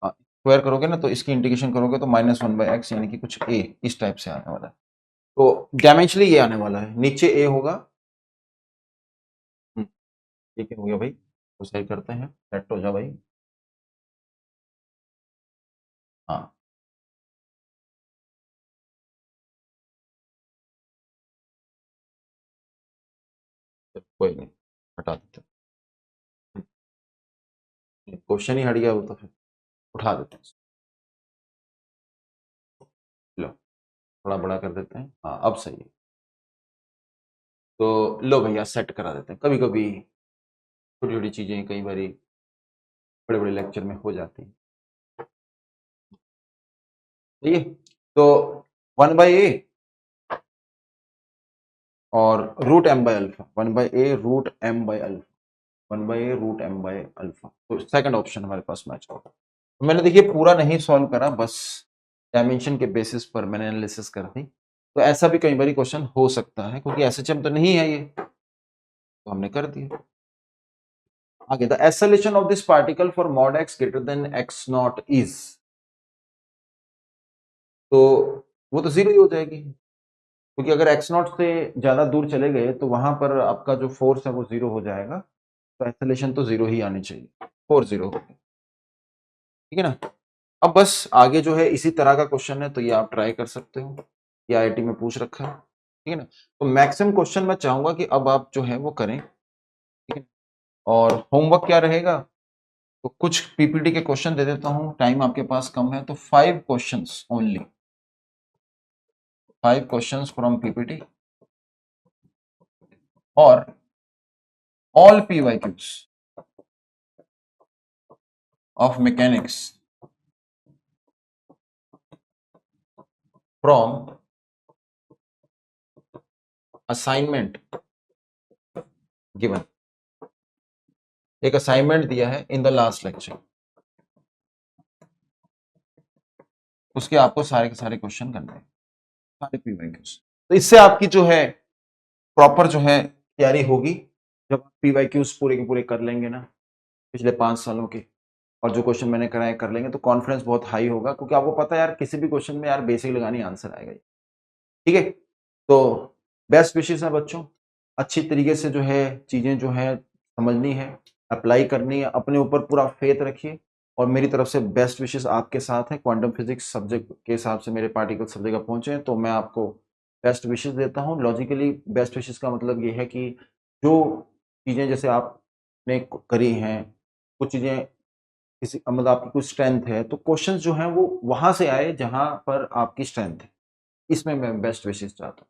स्क्वायर करोगे ना तो इसकी इंटीग्रेशन करोगे तो -1/x, यानी कि कुछ a इस टाइप से आने वाला है। तो डायमेंशनली ये आने वाला है, नीचे a होगा। ठीक है, हो गया भाई, तो सही करते हैं, सेट हो जा भाई। हाँ, कोई नहीं, हटा देते हैं, क्वेश्चन ही हट गया वो तो फिर उठा देते हैं। लो, थोड़ा बड़ा कर देते हैं, हाँ अब सही है। तो लो भैया, सेट करा देते हैं। कभी कभी छोटी छोटी चीजें कई बार बड़े बड़े लेक्चर में हो जाती हैं। ठीक है, तो 1/a और root m by alpha, 1/a root m by alpha, 1/a root m by alpha, तो सेकंड ऑप्शन हमारे पास मैच होगा। तो मैंने देखिए पूरा नहीं सॉल्व करा, बस डायमेंशन के बेसिस पर मैंने एनालिसिस कर दी। तो ऐसा भी कई बार क्वेश्चन हो सकता है, क्योंकि एसएचएम तो नहीं है ये, तो हमने कर दिया। आगे, the acceleration of this particle for mod x greater than x not is, तो वो तो जीरो ही हो जाएगी, क्योंकि अगर x नॉट से ज्यादा दूर चले गए तो वहां पर आपका जो फोर्स है वो जीरो हो जाएगा, तो एक्सेलेरेशन तो जीरो ही आनी चाहिए, 4 0 हो गया। ठीक है ना। अब बस आगे जो है इसी तरह का क्वेश्चन है, तो ये आप ट्राई कर सकते हो, ये आईआईटी में पूछ रखा है। ठीक है ना। तो मैक्सिमम क्वेश्चन मैं चाहूंगा कि अब आप जो है वो करें। ठीक है, और होमवर्क क्या रहेगा, तो कुछ पीपीटी के क्वेश्चन दे देता हूं, टाइम आपके पास कम है, तो 5 questions only, 5 questions from PPT, और all PYQs of mechanics from assignment given. एक असाइनमेंट दिया है इन द लास्ट लेक्चर, उसके आपको सारे के सारे क्वेश्चन करने हैं, सारे पीवाईक्यूज। तो इससे आपकी जो है प्रॉपर जो है तैयारी होगी। जब आप पीवाईक्यूज पूरे के पूरे कर लेंगे ना पिछले 5 सालों के, और जो क्वेश्चन मैंने कराए कर लेंगे, तो कॉन्फिडेंस बहुत हाई होगा, क्योंकि आपको पता है यार किसी भी क्वेश्चन में यार बेसिक लगानी आंसर आएगा। ठीक है, तो बेस्ट विशेष है बच्चों, अच्छी तरीके से जो है चीजें जो है समझनी है, अप्लाई करनी है, अपने ऊपर पूरा फेथ रखिए, और मेरी तरफ से बेस्ट विशेष आपके साथ है। क्वांटम फिजिक्स सब्जेक्ट के हिसाब से मेरे पार्टिकल सब जगह पहुंचे हैं, तो मैं आपको बेस्ट विशेष देता हूँ। लॉजिकली बेस्ट विशेष का मतलब ये है कि जो चीजें जैसे आपने करी हैं, कुछ चीजें किसी मतलब आपकी कुछ स्ट्रेंथ है, तो क्वेश्चंस जो हैं वो वहां से आए जहां पर आपकी स्ट्रेंथ है, इसमें मैं बेस्ट विशेष चाहता हूँ।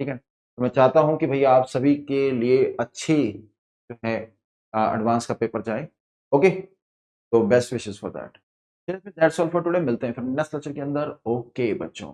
ठीक है, तो मैं चाहता हूँ कि भैया आप सभी के लिए अच्छी जो है एडवांस का पेपर जाए। ओके, तो बेस्ट विशेष फॉर दैट। चलिए फिर दैट्स ऑल फॉर टुडे, मिलते हैं फिर नेक्स्ट लेक्चर के अंदर। ओके बच्चों।